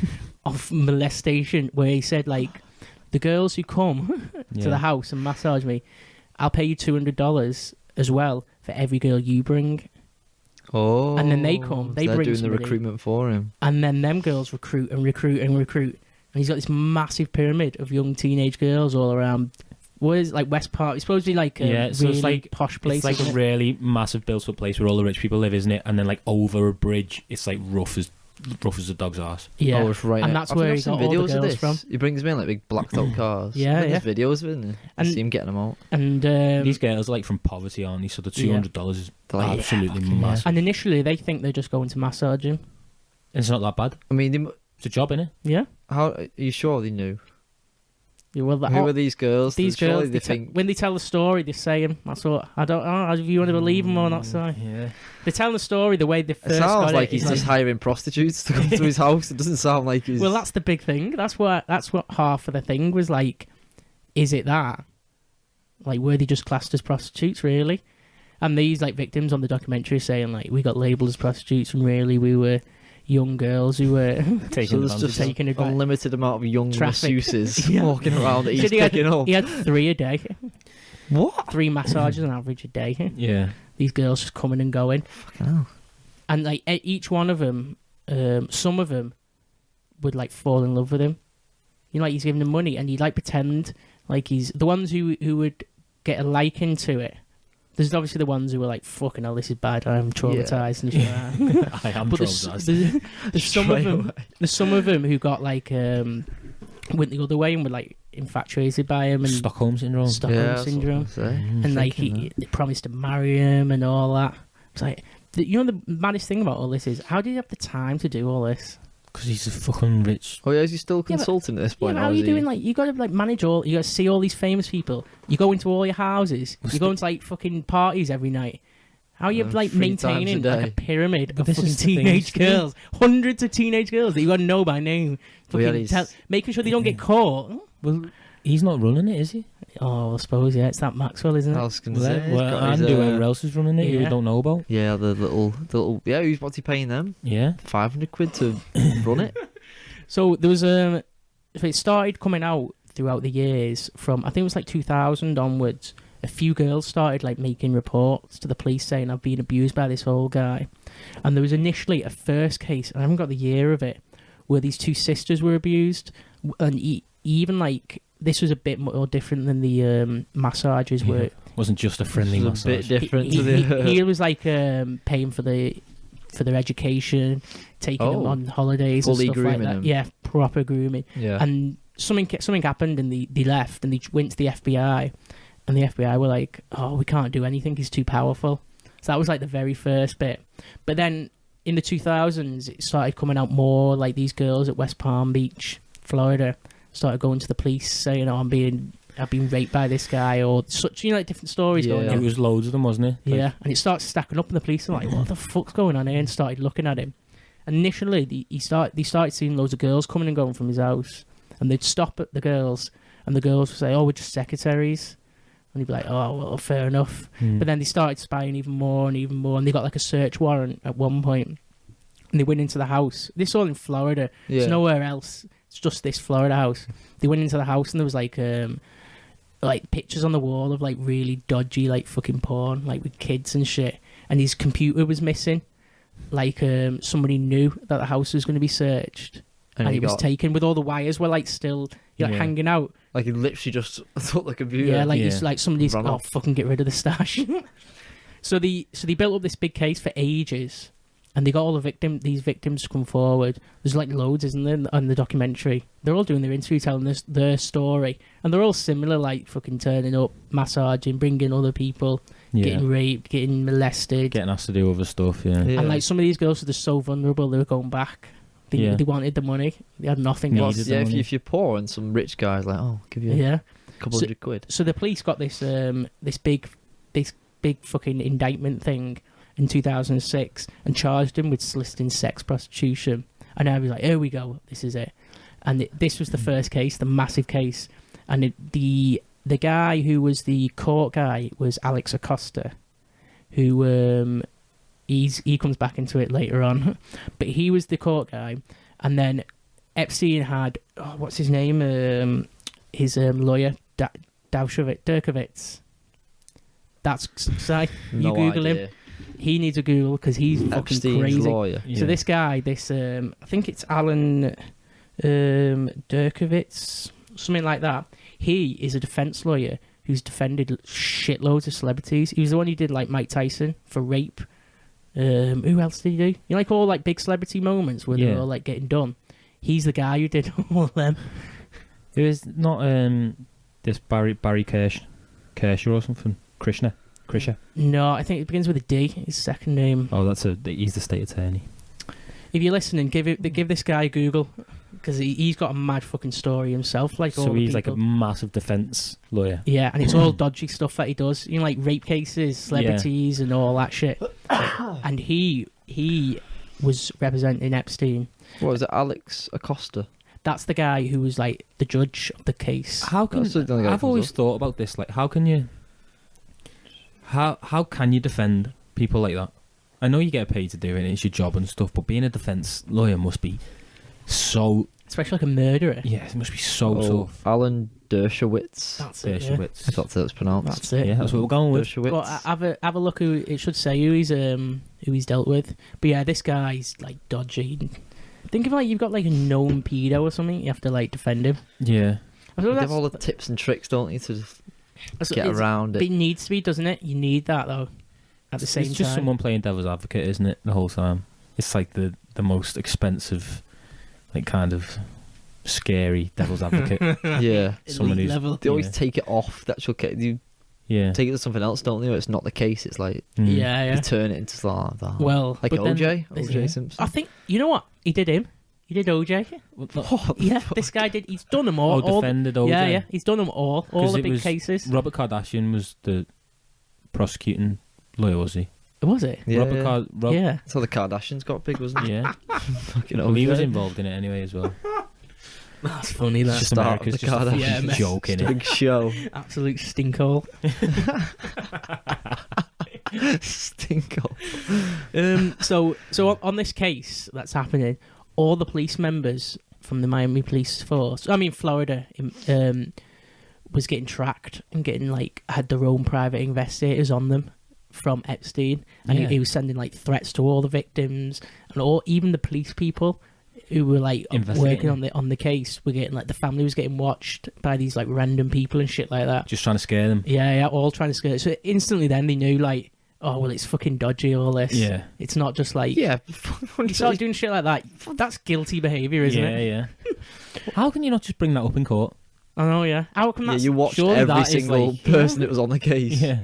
of molestation, where he said, like, the girls who come to the house and massage me, I'll pay you $200 as well for every girl you bring. Oh. And then they come, they they're bring doing the somebody. recruitment for him. And then them girls recruit and recruit and recruit. And he's got this massive pyramid of young teenage girls all around. What is like West Park? It's supposed to be like a Yeah, so really it's like posh place. It's like isn't a it? really massive built-up place where all the rich people live, isn't it? And then, like, over a bridge, it's like rough as a dog's ass. Yeah, Oh, it's right and next- that's I think where I've he seen got all the videos of girls this. from. He brings me in like big blacked out cars. Yeah, I think yeah. There's videos of it. I And- see him getting them out. And These girls are, like, from poverty, aren't they? So the $200 is They're like, absolutely yeah, fucking massive. and initially they think they're just going to massage him. It's not that bad. I mean, It's a job, innit? Yeah. how are you sure they knew? Yeah, well, Who are these girls? these Surely girls, they they think. when they tell the story, they say him. That's what I don't know if you want to believe them or not. Sorry, Yeah. they're telling the story the way they It first sounds got like it. he's It's just hiring prostitutes to come to his house. It doesn't sound like he's. Well, that's the big thing. That's what half of the thing was like. Is it that? Like, were they just classed as prostitutes, really? And these, like, victims on the documentary saying, like, we got labelled as prostitutes and really we were young girls who were so Taking there's advantage. just taking advantage. unlimited amount of young Traffic. masseuses Yeah. walking around that He he's said he had- picking up. He had 3 a day. What? 3 massages on average a day. Yeah. These girls just coming and going. Fucking hell. And, like, each one of them, some of them would, like, fall in love with him. You know, like, he's giving them money and he'd, like, pretend like he's... The ones who would get a liking to it, there's obviously the ones who were like, fucking hell, this is bad, I'm traumatised and shit like that. I am But traumatized. there's some of them. There's some of them who got like went the other way and were like infatuated by him and Stockholm syndrome. Stockholm Yeah, that's what syndrome, I was gonna say. and like thinking he promised to marry him and all that. It's like you know the maddest thing about all this is how did he have the time to do all this? Because he's a fucking rich. Oh yeah, is he still Yeah, but- consulting at this Yeah, point? but or how are is you he- doing? Like, you got to like manage all. You got to see all these famous people. You go into all your houses. You go into like fucking parties every night. How are you like 3 times a maintaining like a day. pyramid of This fucking is the thing, teenage Steve. girls? Hundreds of teenage girls that you got to know by name. Well, yeah, Fucking he's- making sure they don't get caught. Well, he's not running it, is he? Oh, I suppose yeah. It's that Maxwell, isn't I it? was gonna say. he's Well, got and his, whoever else is running it, who we yeah. don't know about. Yeah, the little. Yeah, what's he paying them? Yeah. 500 quid to run it. So there was so it started coming out throughout the years from I think it was like 2000 onwards. a few girls started like making reports to the police saying I've been abused by this old guy. And there was initially a first case, and I haven't got the year of it, where these two sisters were abused, and even like this was a bit more different than the massages Yeah. were. Wasn't just a friendly It was massage. a bit different He, to the. he was like paying for their education, taking them Oh. on holidays, Fully and stuff like grooming that. them. Yeah, proper grooming. Yeah. And something happened, and they left, and they went to the FBI, and the FBI were like, "Oh, we can't do anything. He's too powerful." So that was like the very first bit. But then in the 2000s, it started coming out more. Like these girls at West Palm Beach, Florida, started going to the police saying, "Oh, I've been raped by this guy," or such, like different stories going Yeah. It on. was loads of them, wasn't it? Yeah, and it starts stacking up, and the police are like, "What the fuck's going on here?" And started looking at him. And initially, they started seeing loads of girls coming and going from his house, and they'd stop at the girls, and the girls would say, "Oh, we're just secretaries," and he'd be like, "Oh, well, fair enough." Mm. But then they started spying even more, and they got like a search warrant at one point, and they went into the house. This is all in Florida. Yeah. There's nowhere else. It's just this Florida house. They went into the house, and there was like pictures on the wall of like really dodgy like fucking porn, like with kids and shit. And his computer was missing. Like somebody knew that the house was going to be searched, and he it was got, taken with all the wires were like still Yeah. hanging out. like he literally just took the computer. Yeah, like Yeah. it's like somebody's Run off. fucking get rid of the stash. So they built up this big case for ages, and they got all these victims to come forward. There's like loads, isn't there, on the documentary? They're all doing their interview, telling their story, and they're all similar, like fucking turning up, massaging, bringing other people, Yeah. getting raped, getting molested, Getting asked to do other stuff, yeah. Yeah. and like some of these girls were just so vulnerable they were going back. Yeah. They wanted the money. They had nothing Well, Needed else. the yeah, money. if you're poor and some rich guy's like, oh, give you Yeah. a couple So- hundred quid. So the police got this big fucking indictment thing in 2006 and charged him with soliciting sex prostitution. And I was like, here we go, this is it. And this was the first case, the massive case. And the guy who was the court guy was Alex Acosta, who he comes back into it later on, but he was the court guy. And then Epstein had what's his name? His lawyer Dershowitz. That's you No Google idea. him. He needs a Google because he's fucking Epstein's crazy. lawyer. Yeah. So this guy, I think it's Alan Dershowitz, something like that. He is a defense lawyer who's defended shitloads of celebrities. He was the one who did like Mike Tyson for rape. Who else did he do? You know, like all like big celebrity moments where Yeah. they're all like getting done. He's the guy who did all of them. It was not this Barry Kershaw or something. Krisha. No, I think it begins with a D. His second name. Oh, he's the state attorney. If you're listening, give this guy a Google because he's got a mad fucking story himself. Like all So the he's like a people. massive defense lawyer. Yeah, and it's all dodgy stuff that he does. You know, like rape cases, celebrities, and all that shit. And he was representing Epstein. What was it, Alex Acosta? That's the guy who was like the judge of the case. How can That's the only guy that I've comes always up. thought about this? Like, how can you defend people like that? I know you get paid to do it, and it's your job and stuff, but being a defense lawyer must be so. Especially like a murderer. Yeah, it must be so Oh, tough. Alan Dershowitz. That's it. Yeah. Dershowitz. I thought that's pronounced. That's it. Yeah, that's what we're going with. Dershowitz. But have a look who it should say who he's dealt with. But yeah, this guy's like dodgy. Think of like you've got like a known pedo or something. You have to like defend him. Yeah. I They thought have all the tips and tricks, don't you, to get around But it it. needs to be, doesn't it? You need that though. At the same It's just time. someone playing devil's advocate, isn't it? The whole time. It's like the most expensive, like kind of scary devil's advocate. Yeah. someone Elite who's- level. They always Yeah. take it off the actual case. You Yeah. take it to something else, don't they? It's not the case. It's like Mm. Yeah. you turn it into something like that. Well, like but then OJ? there's- OJ Simpson. I think you know what he did him. He did OJ. What the Yeah, fuck? this guy did. He's done them all. Oh, all defended OJ. Yeah, he's done them all 'Cause the it big was cases. Robert Kardashian was the prosecuting lawyer, was he? Was it? Yeah, Robert yeah. Card. Yeah. That's how the Kardashians got big, wasn't it? Yeah. Fucking Well, he was OJ. involved in it anyway as well. That's funny. It's That just Start of America's the just a Kardashians. fucking Yeah, man. joke, It's a innit? big show. absolute stinkhole. Stinko. So on this case that's happening, all the police members from the Miami police force, I mean Florida, was getting tracked and getting had their own private investigators on them from Epstein, and Yeah. he was sending threats to all the victims and even the police people who were working on the case were getting the family was getting watched by these random people and shit like that. Just trying to scare them. Yeah, all trying to scare. So instantly, then they knew oh well, it's fucking dodgy all this. Yeah. It's not just Yeah. you start doing shit like that. That's guilty behaviour, isn't it? Yeah. How can you not just bring that up in court? I know. Yeah. How come Yeah, that's you watched surely every that is, single person that was on the case. Yeah.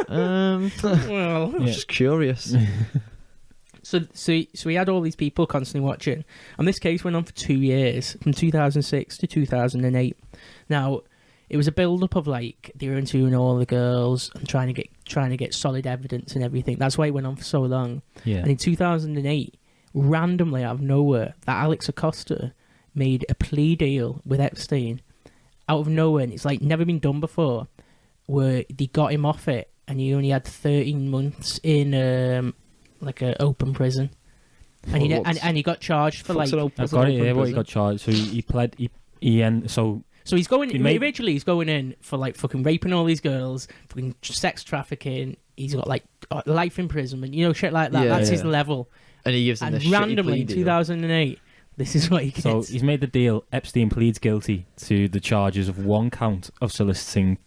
I'm Well, Yeah. just curious. So he had all these people constantly watching, and this case went on for 2 years, from 2006 to 2008. Now, it was a build-up of they were interviewing all the girls and trying to get solid evidence and everything. That's why it went on for so long. Yeah. And in 2008, randomly out of nowhere, that Alex Acosta made a plea deal with Epstein out of nowhere, and it's never been done before, where they got him off it, and he only had 13 months in an open prison, and he got charged for I've got it here. What he got charged? So he pled. So he's going. He made- Originally, he's going in for fucking raping all these girls, fucking sex trafficking. He's got life imprisonment, shit like that. Yeah, That's his yeah. level. And he gives them And this randomly in shitty plea deal. 2008, this is what he gets. So he's made the deal. Epstein pleads guilty to the charges of 1 count of soliciting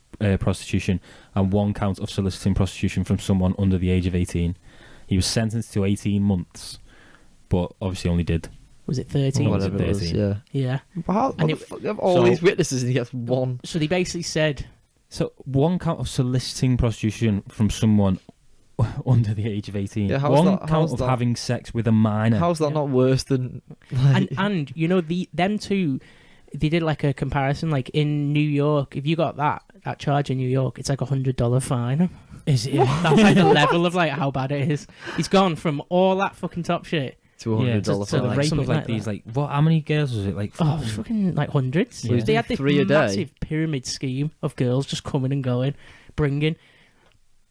prostitution and 1 count of soliciting prostitution from someone under the age of 18. He was sentenced to 18 months, but obviously only did. Was it 13? What was it, Whatever it was, 13? yeah. Yeah. How And the it- fuck, you have all So- these witnesses and he gets one. So they basically said, So 1 count of soliciting prostitution from someone under the age of 18. Yeah, how's 1 that- count how's of that- having sex with a minor. How's that Yeah. not worse than... and them two, they did a comparison. In New York, if you got that charge in New York, it's $100 fine. Is it? That's the level of how bad it is. He's gone from all that fucking top shit. to $100 Yeah, fine. to the rape something of like these that. what? How many girls was it? Oh, it's fucking hundreds. Yeah. They had this 3 a day? massive pyramid scheme of girls just coming and going, bringing.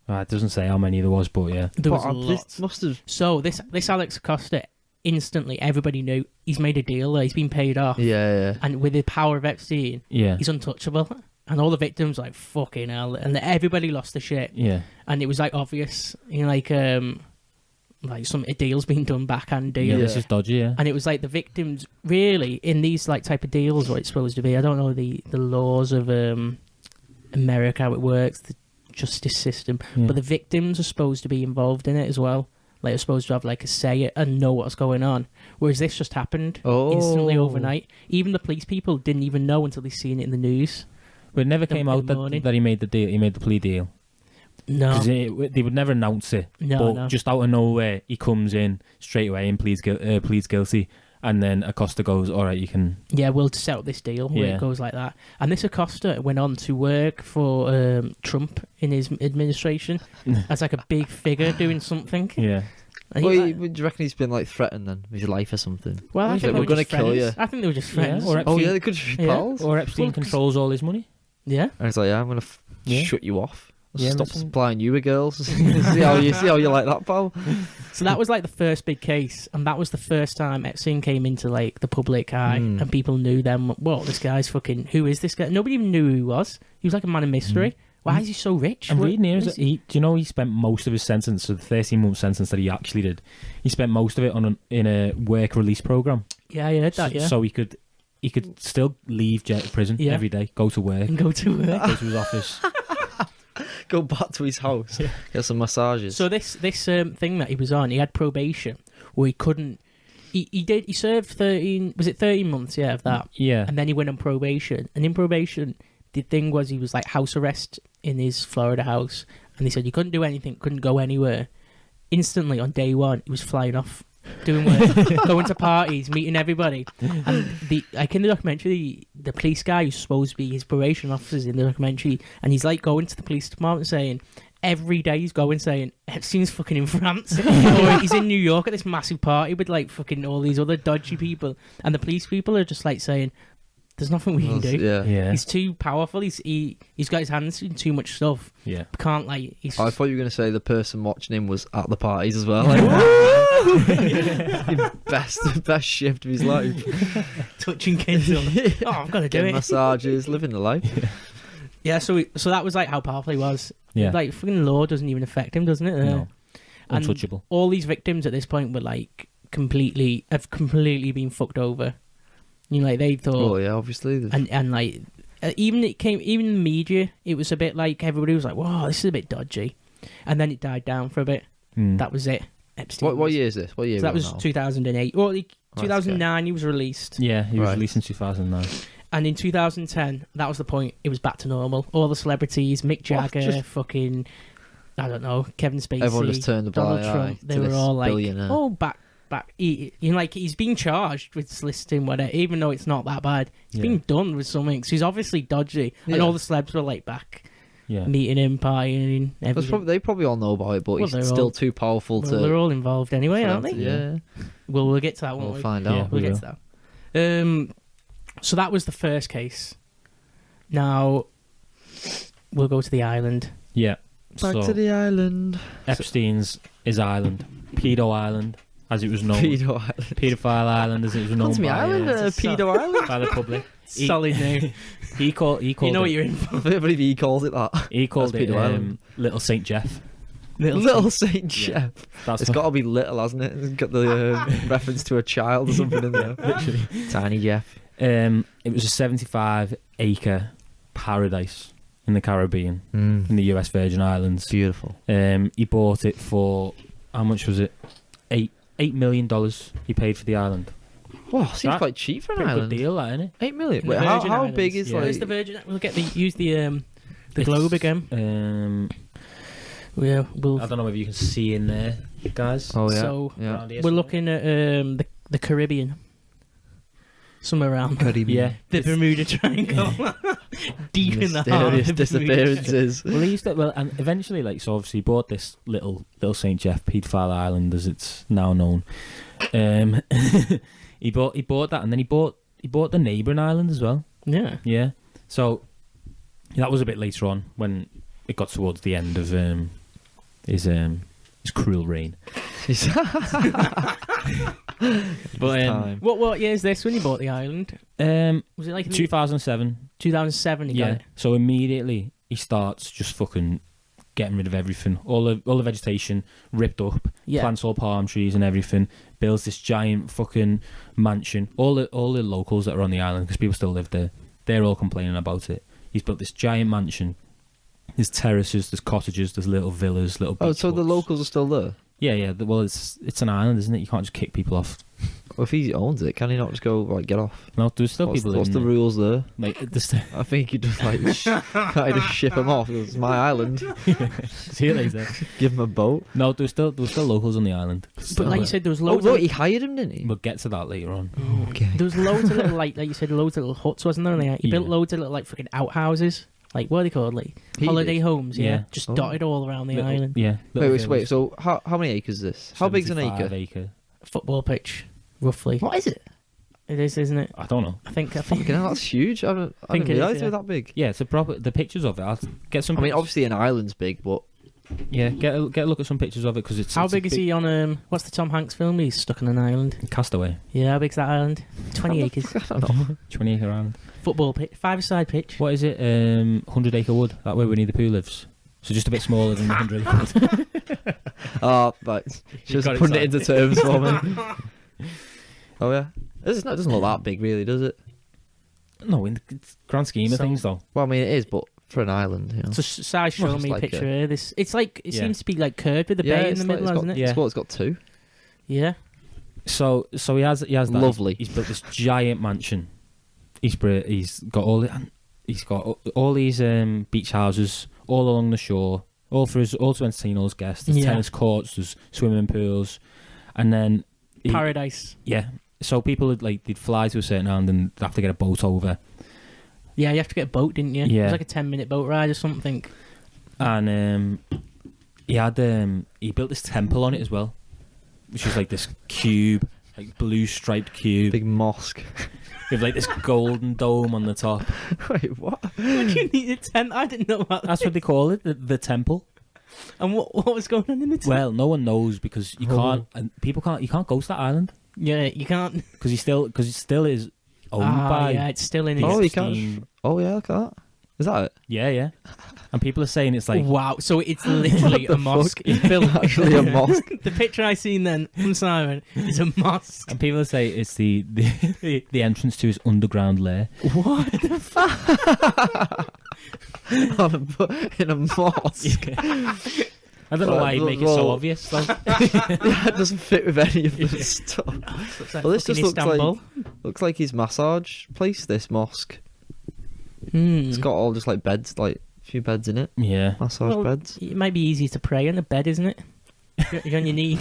It doesn't say how many there was, but yeah. There was But this lots. must have... So this Alex Acosta, instantly everybody knew he's made a deal there. He's been paid off, Yeah. and with the power of Epstein, Yeah. he's untouchable. And all the victims fucking hell, and everybody lost their shit. Yeah. And it was obvious, some a deal's been done, backhand deal. Yeah, this is dodgy, yeah. And it was the victims really in these type of deals, what it's supposed to be. I don't know the laws of America, how it works, the justice system, Yeah. but the victims are supposed to be involved in it as well. They're supposed to have a say and know what's going on. Whereas this just happened instantly Oh. overnight. Even the police people didn't even know until they seen it in the news. But it never The- came the out morning. that he made the deal. He made the plea deal. No, Because they would never announce it. No, but no. just out of nowhere, he comes in straight away and pleads guilty. And then Acosta goes, all right, you can... yeah, we'll set up this deal where Yeah. it goes like that. And this Acosta went on to work for Trump in his administration as a big figure doing something. Yeah. And Well, he, do you reckon he's been threatened then with his life or something? well, I He's think like, they we're were gonna just kill friends. you. I think they were just Yeah, friends. or Oh Epstein, yeah, they could just be Yeah. pals. or Epstein Well, 'cause- controls all his money. Yeah. And he's like, yeah, I'm gonna Yeah. shut you off. Yeah, Stop listen. supplying you with girls. see how you like that, pal. So that was the first big case, and that was the first time Epstein came into the public eye, Mm. and people knew then. Well, this guy's fucking. Who is this guy? Nobody even knew who he was. He was a man of mystery. Why is he so rich? And What- reading here, what is do you know he spent most of his sentence, so the 13-month sentence that he actually did, he spent most of it in a work release program. Yeah, I heard that. Yeah. So he could still leave prison Yeah. every day, go to work, And go to work. go to his office. Go back to his house. Yeah. Get some massages. So this thing that he was on, he had probation where he couldn't. He served 13. Was it 13 months? Yeah, of that. Yeah. And then he went on probation. And in probation, the thing was he was house arrest in his Florida house, and they said you couldn't do anything, couldn't go anywhere. Instantly on day one, he was flying off, doing work, going to parties, meeting everybody. And in the documentary, the police guy who's supposed to be his probation officers in the documentary, and he's going to the police department saying. Every day he's going saying Epstein's fucking in France or he's in New York at this massive party with fucking all these other dodgy people, and the police people are just saying there's nothing we can do. Yeah. Yeah. He's too powerful. He's got his hands in too much stuff. Yeah. Can't he's I thought you were going to say the person watching him was at the parties as well. Best shift of his life. touching kids. Oh, I've got to do Getting it. massages, living the life. Yeah, so that was like how powerful he was. Yeah. Like fucking law doesn't even affect him, doesn't it? No. And Untouchable. all these victims at this point were like completely been fucked over. You know, like they thought. Oh yeah, obviously. And like even the media, it was a bit like everybody was like, "Whoa, this is a bit dodgy," and then it died down for a bit. That was it. Epstein. What year is this? What year? So that was 2008. Well, 2009 he was released. Yeah, he was Right. released in 2009. And in 2010, that was the point. It was back to normal. All the celebrities, Mick Jagger, fucking, I don't know, Kevin Spacey, Everyone just turned a Donald blind eye Trump. They to were this all like, billionaire. "Oh, back." You know, like he's being charged with soliciting whatever, even though it's not that bad. He's being done with something. So he's obviously dodgy, and all the celebs were like back, meeting him, partying, everything. They probably all know about it, but Well, he's still too powerful to. They're all involved anyway, aren't they? Yeah. Well, we'll get to that. Won't We'll we? find out. We'll get to that. So that was the first case. Now we'll go to the island. Yeah. Back so to the island. Epstein's his island. Pedo Island, as it was known. Pedo Island. Paedophile Island, as it was known What's my by, island? Pedo Island. by the public. Solid name. He called You know what it, you're in for. I believe he calls it that. he called That's it Pedo Island. Little Saint Jeff. Little Saint Jeff. That's It's got to be little, hasn't it? It's got the reference to a child or something in there. Literally. Tiny Jeff. It was a 75-acre paradise in the Caribbean, in the US Virgin Islands. Beautiful. He bought it for, how much was it? $8 million he paid for the island. Wow, seems That- quite cheap for an Pretty island. good deal, that, isn't it? 8 million. In the Wait, how Virgin big Islands. is Yeah. Where's like? the Virgin? We'll use the globe again. I We'll. don't know if you can see in there, guys. Oh yeah. So yeah. Around here we're somewhere. looking at the Caribbean, somewhere around there. Yeah. The Bermuda Triangle, deep in the heart. Mysterious of the Bermuda disappearances. Well, he used to, and eventually, like, so obviously he bought this little St. Jeff Pedophile Island, as it's now known. He bought that, and then he bought the neighbouring island as well. Yeah. Yeah. So that was a bit later on when it got towards the end of his cruel reign. But Time. What year is this when you bought the island? Was it like 2007. 2007? You got it. So immediately he starts just fucking getting rid of everything. All the vegetation ripped up. Yeah. Plants all palm trees and everything. Builds this giant fucking mansion. All the locals that are on the island, because people still live there, they're all complaining about it. He's built this giant mansion. There's terraces, there's cottages, there's little villas, little. Oh, beach so the huts. locals are still there. Yeah. Well, it's an island, isn't it? You can't just kick people off. Well, if he owns it, can he not just go like get off? No, there's still What's, people what's the living there. rules there? Like, I think you just like can't you just ship him off. It's my island. see you later. Give him a boat. No, there was still locals on the island. But like you said, there was Oh, loads. no, of, he hired him, didn't he? We'll get to that later on. Okay. there was loads of little like you said, loads of little huts, wasn't there? And he built Yeah. loads of little like freaking outhouses. Like what are they called? Like He holiday did? homes. Yeah. Yeah. Just Oh. dotted all around the Little- island. Yeah. Wait. So how many acres is this? How big's an acre? 75 Football pitch, roughly. What is it? It is, isn't it? I don't know. I think. Fucking hell, that's huge. I think didn't it is, realise yeah. they were that big. Yeah, it's a proper. The pictures of it. I'll get some. I mean, pictures. obviously an island's big, but Yeah, get a look at some pictures of it because it's. How it's a big is he on? What's the Tom Hanks film? He's stuck on an island. Castaway, Yeah, how big's that island? 20 acres. I don't know. 20-acre island. Football pitch, 5-a-side pitch. What is it? 100-acre wood. That way Winnie the Pooh lives. So just a bit smaller than the 100-acre wood. Oh, right. Just got it putting it into terms for me. Oh yeah, it doesn't look that big, really, does it? No, in the grand scheme of So- things, though. Well, I mean, it is, but for an island, you know. So size show Well, it's me a like picture a- here. This it's like it Yeah. seems to be like curved with the Yeah, bay in it's the like- middle, hasn't it? Yeah. It's got two. Yeah. So he has that. Lovely. He's built this giant mansion. He's got all these beach houses all along the shore, all to entertain all his guests. There's Yeah. tennis courts, there's swimming pools, and then Paradise. yeah. So people they'd fly to a certain island and they'd have to get a boat over, Yeah, you have to get a boat, didn't you? It Yeah. was like a 10-minute boat ride or something. and he built this temple on it as well, which is like this cube, like blue striped cube Big mosque. with like this golden dome on the top. Wait, what? What do you need a tent? I didn't know about That's that. what they call it, the temple. And what was going on in the tent? Well, no one knows because you can't, and people can't. You can't go to that island Yeah, you can't. because it still is owned by. Yeah, it's still in Oh, you his. can't. Oh yeah, look at that. Is that it? Yeah. And people are saying it's like Wow, so it's literally What a the mosque. fuck? Built- Actually a mosque. The picture I seen then from Simon is a mosque. and people say it's the entrance to his underground lair. What the fuck? In a mosque. I don't know why he'd make it so Well- obvious. Like, Yeah, it doesn't fit with any of the stuff. Looks like Well, this fucking just Istanbul. looks like his massage place. This mosque. Hmm. It's got all just like beds, like a few beds in it. yeah. Massage Well, beds. It might be easy to pray on a bed, isn't it? You're on your knee.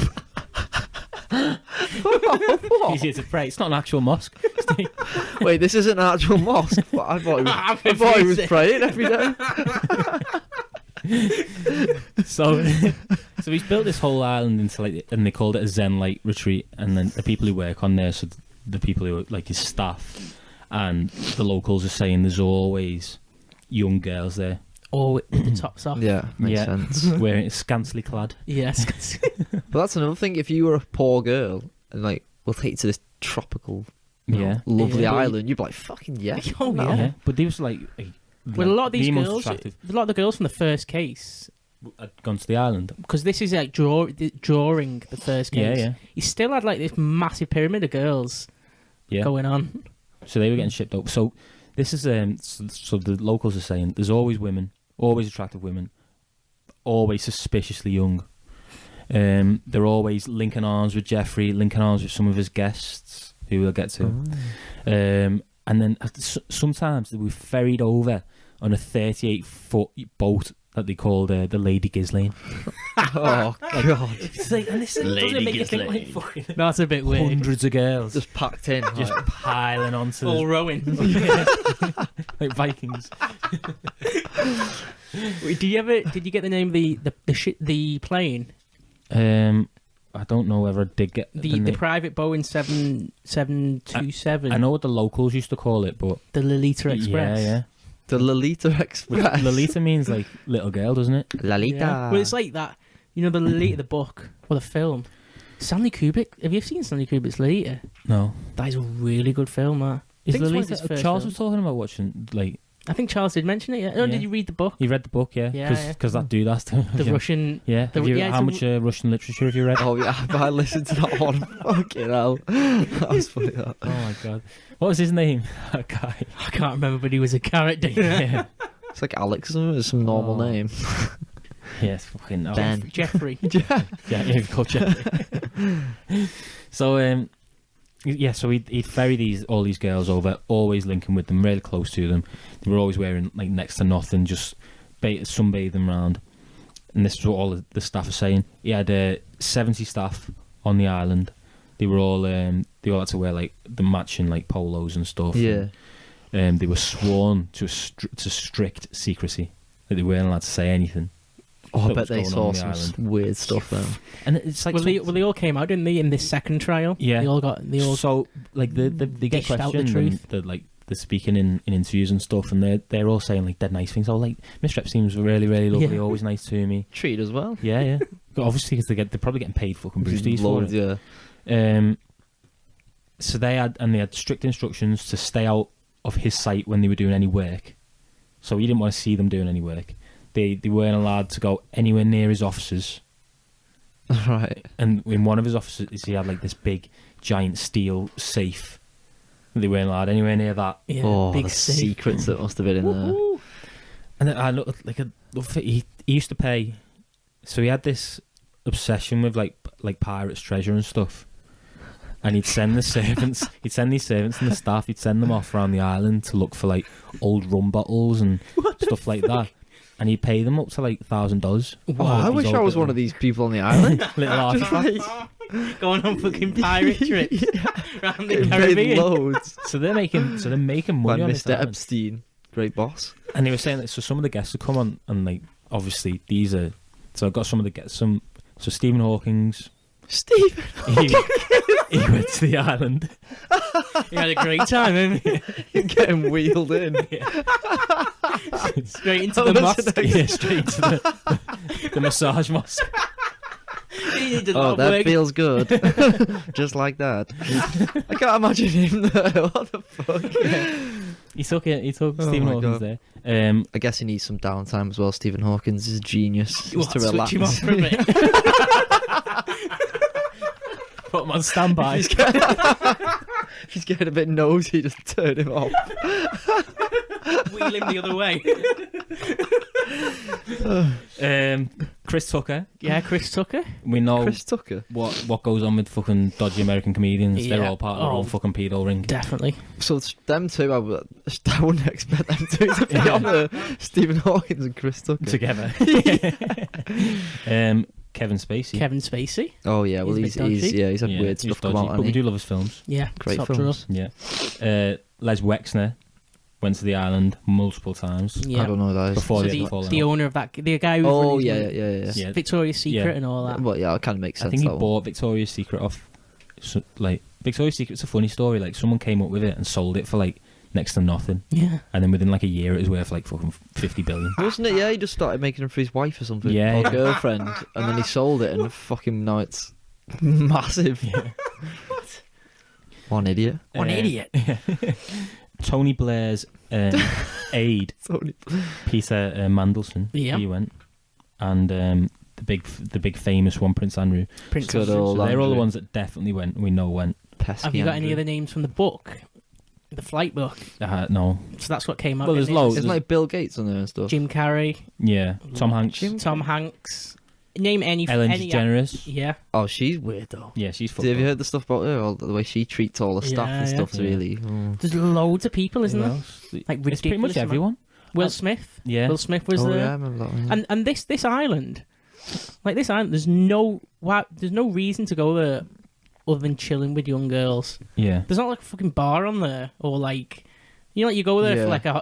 Easier to pray. It's not an actual mosque. Wait, this isn't an actual mosque. But I thought he was praying every day. So he's built this whole island into like, and they called it a Zen light retreat. And then the people who work on there, so the people who are like his staff and the locals are saying there's always young girls there. Or with the tops off. Yeah, makes Yeah. sense. Wearing scantily clad. Yes. But that's another thing. If you were a poor girl and like, we'll take you to this tropical, Yeah. lovely Yeah. island, you'd be like, fucking yeah. Oh, no. yeah. Yeah. But these were like Well, a lot of these the most girls, attractive a lot of the girls from the first case, had gone to the island. because this is like drawing the first case. Yeah. He still had like this massive pyramid of girls Yeah. going on. So they were getting shipped up. So this is so the locals are saying there's always women, always attractive women, always suspiciously young. They're always linking arms with Jeffrey, linking arms with some of his guests, who we'll get to. And then sometimes they were ferried over on a 38-foot boat that they called the Lady Ghislaine. Oh god, It's like, and this doesn't make you think like fucking That's a bit weird. hundreds of girls just packed in. just like, piling onto All rowing. like Vikings. Wait, did you get the name of the plane? I don't know whether I did get The name. private Boeing 727. I know what the locals used to call it, but The Lolita Express. Yeah. the Lolita Express. Lolita means like little girl, doesn't it? Lolita. Yeah. Well, it's like that. You know, the Lolita, the book or the film. Stanley Kubrick. Have you seen Stanley Kubrick's Lolita? No. That is a really good film. That. I Is think it's one of Lolita? his first Charles films. was talking about watching like I think Charles did mention it. Yeah. Oh, Yeah. did you read the book? he read the book, yeah, Yeah, because that dude asked him. The Russian. Yeah. the- Have you, yeah, how it's a- much Russian literature have you read? Oh yeah, but I listened to that one. Fucking hell, that was funny. That. Oh my god, what was his name? That guy. I can't remember, but he was a character. Yeah. It's like Alex, isn't it? It's some normal Oh. name. Yes, fucking Ben. Jeffrey. Yeah, called Jeffrey. So yeah, so he'd ferry all these girls over, always linking with them, really close to them. They were always wearing like next to nothing, just sunbathe them round. And this is what all the staff are saying. He had 70 staff on the island. They were all they all had to wear like the matching like polos and stuff. Yeah. And, they were sworn to strict secrecy. That they weren't allowed to say anything. Oh, I that bet was they going on saw on the some island. weird stuff then. And it's like Well, they all came out, didn't they, in this second trial? Yeah. They all. So like they get dished out the questioned truth. and they're speaking in interviews and stuff, and they're all saying like dead nice things. Oh, like Mr. Epstein was really lovely, Yeah. always nice to me. Treat as well. Yeah. But obviously, because they're probably getting paid fucking boosties for Loads, it. yeah. So they had strict instructions to stay out of his sight when they were doing any work. So he didn't want to see them doing any work. They weren't allowed to go anywhere near his offices. Right. And in one of his offices, he had like this big, giant steel safe. They weren't allowed anywhere near that. Yeah, Oh, big the safe. secrets that must have been in there. Woohoo. And then I look like he used to pay. So he had this obsession with like pirates' treasure and stuff. And he'd send the servants. He'd send these servants and the staff. He'd send them off around the island to look for like old rum bottles and stuff like that. And he'd pay them up to like $1,000. Oh, I wish I was one of these people on the island. Little Just artifacts. like, Going on fucking pirate trips around the getting paid Caribbean. loads So they're making by money on this Mr. island. Epstein, great boss. And they were saying that so some of the guests would come on and like obviously these are so I got some of the guests so Stephen Hawking's Stephen, he went to the island. He had a great time, didn't he? getting wheeled in. Straight into That the was mosque. an Yeah, straight to the massage mosque. He did a lot Oh, of that work. feels good. Just like that. I can't imagine him there. What the fuck? He took it. He took Oh Stephen my Hawking's God. there. I guess he needs some downtime as well. Stephen Hawkins is a genius. What, Just to relax. switch him off for a bit. Put him on standby. If he's getting a bit nosy, just turn him off. Wheel him the other way. Chris Tucker. Yeah, Chris Tucker. We know Chris Tucker. what goes on with fucking dodgy American comedians. They're Yeah. all part of their own fucking pedo ring. Definitely. So it's them two, I wouldn't expect them two to be on Stephen Hawkins and Chris Tucker. Together. Kevin Spacey. Kevin Spacey. Oh yeah, well He's a bit he's had Yeah, weird he's stuff come dodgy, out. but we hasn't do love his films. Yeah, Great top films. Yeah. Les Wexner went to the island multiple times. he? Yeah. I don't know that. Before So they the, fallen the out. owner of that, the guy who Oh yeah. Yeah. Victoria's Secret Yeah. and all that. Well, yeah, it kind of makes sense. I think he that one. bought Victoria's Secret off. Like Victoria's Secret's a funny story. Like someone came up with it and sold it for like next to nothing, Yeah. and then within like a year it was worth like fucking 50 billion. Wasn't it? Yeah, he just started making them for his wife or something. Yeah, Or yeah. girlfriend, and then he sold it, and fucking now it's massive. Yeah. One idiot. One idiot. Tony Blair's aide, Peter Mandelson. Yeah. He went, and the big famous one, Prince Andrew. Prince Good Andrew. old So they're all the Andrew. ones that definitely went. We know went. Pesky Have you got any Andrew. other names from the book? The flight book. No. So that's what came out. Well, there's didn't it? loads. Isn't like Bill Gates on there and stuff? Jim Carrey, Yeah. Tom Hanks. Tom Hanks. Name any. Ellen any DeGeneres. Yeah. Oh, she's weird though. Yeah, she's fucked Have you up. heard the stuff about her? All the way she treats all the staff Yeah, and yeah. stuff's Yeah. really. There's loads of people, isn't Who there? else? Like It's pretty ridiculous much amount. everyone. Will Smith. Yeah. Will Smith was Oh there. yeah, I remember that one. Yeah. And this island, like this island, there's no reason to go there other than chilling with young girls. Yeah. There's not like a fucking bar on there or like, you know, like you go there for Yeah.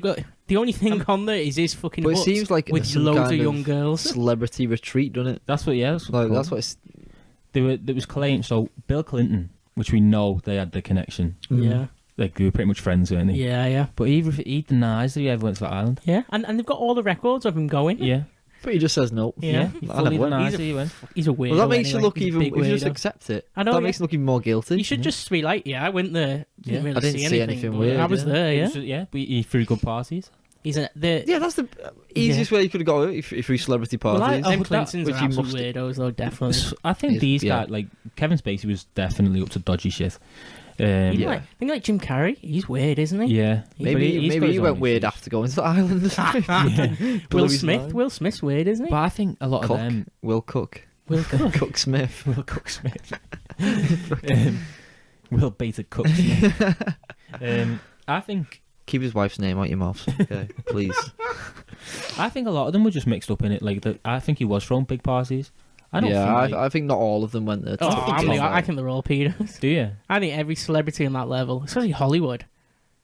like the only thing on there is his fucking But it hut seems like with some loads kind of young girls. celebrity retreat, doesn't it? That's what. Yeah. That's what. Like it's that's called. what it's. There was claimed. So Bill Clinton, which we know they had the connection. Yeah, Like they were pretty much friends, weren't they? yeah, yeah, But he denies that he ever went to that island. yeah. And they've got all the records of him going. Yeah. But he just says no. Yeah. He I fully never went. denies He's that a- he went. He's a weirdo. Well, that makes anyway. you look He's a even. big If you just weirdo. accept it, I know, that yeah. makes you look even more guilty. You should just be like, yeah, I went there. Didn't Yeah. really I didn't see anything but weird, I was yeah. there. It Yeah. was just- yeah. But he threw good parties. He's the. Yeah, that's the easiest way you could have got it if you celebrity Well, parties. Them would that- Clintons which are you absolute must- weirdos, though. Definitely. I think these Yeah. guys, like Kevin Spacey, was definitely up to dodgy shit. Yeah. I think like Jim Carrey. He's weird, isn't he? Yeah. But maybe he's got maybe his he own went weird issues. after going to the island. Yeah. Will Smith. Will Smith's weird, isn't he? But I think a lot Cook. of them. Will Cook. Will Cook. Cook Smith. Will Cook Smith. Will Beta Cook Smith. I think Keep his wife's name out your mouth, okay? Please. a lot of them were just mixed up in it. Like I think he was throwing big parties. I don't Yeah, think. Like, I think not all of them went there. Oh, to I think they're all pedos. do you? I think every celebrity on that level, especially Hollywood,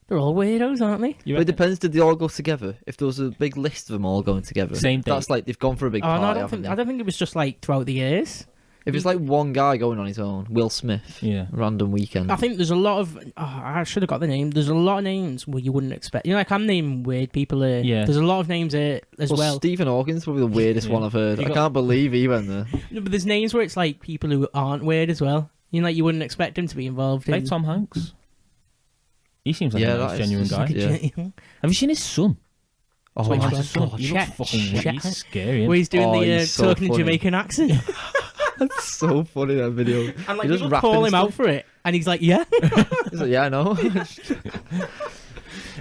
they're all weirdos, aren't they? You But it reckon? depends. Did they all go together? If there was a big list of them all going together, Same day. that's like they've gone for a big Oh party. no, I don't haven't think. I they? don't think it was just like throughout the years. If it's like one guy going on his own, Will Smith, Yeah. random weekend. I think there's a lot of. Oh, I should have got the name. There's a lot of names where you wouldn't expect. You know, like I'm naming weird people here. Yeah. There's a lot of names here as well. Stephen Hawking's probably the weirdest Yeah. one I've heard. You I got- can't believe he went there. No, but there's names where it's like people who aren't weird as well. You know, like you wouldn't expect him to be involved in. Like Tom Hanks. He seems like Yeah, a nice, that is genuine just guy. like Yeah. Have you seen his son? Oh Which my one? His son, god, he Chet- looks fucking weird. Chet- He's scary. Where he's doing Oh, the he's so talking funny. Jamaican accent. that's so funny that video. And like He just people rapping call and him out stuff. for it, and he's like, "Yeah." He's like, yeah, I know.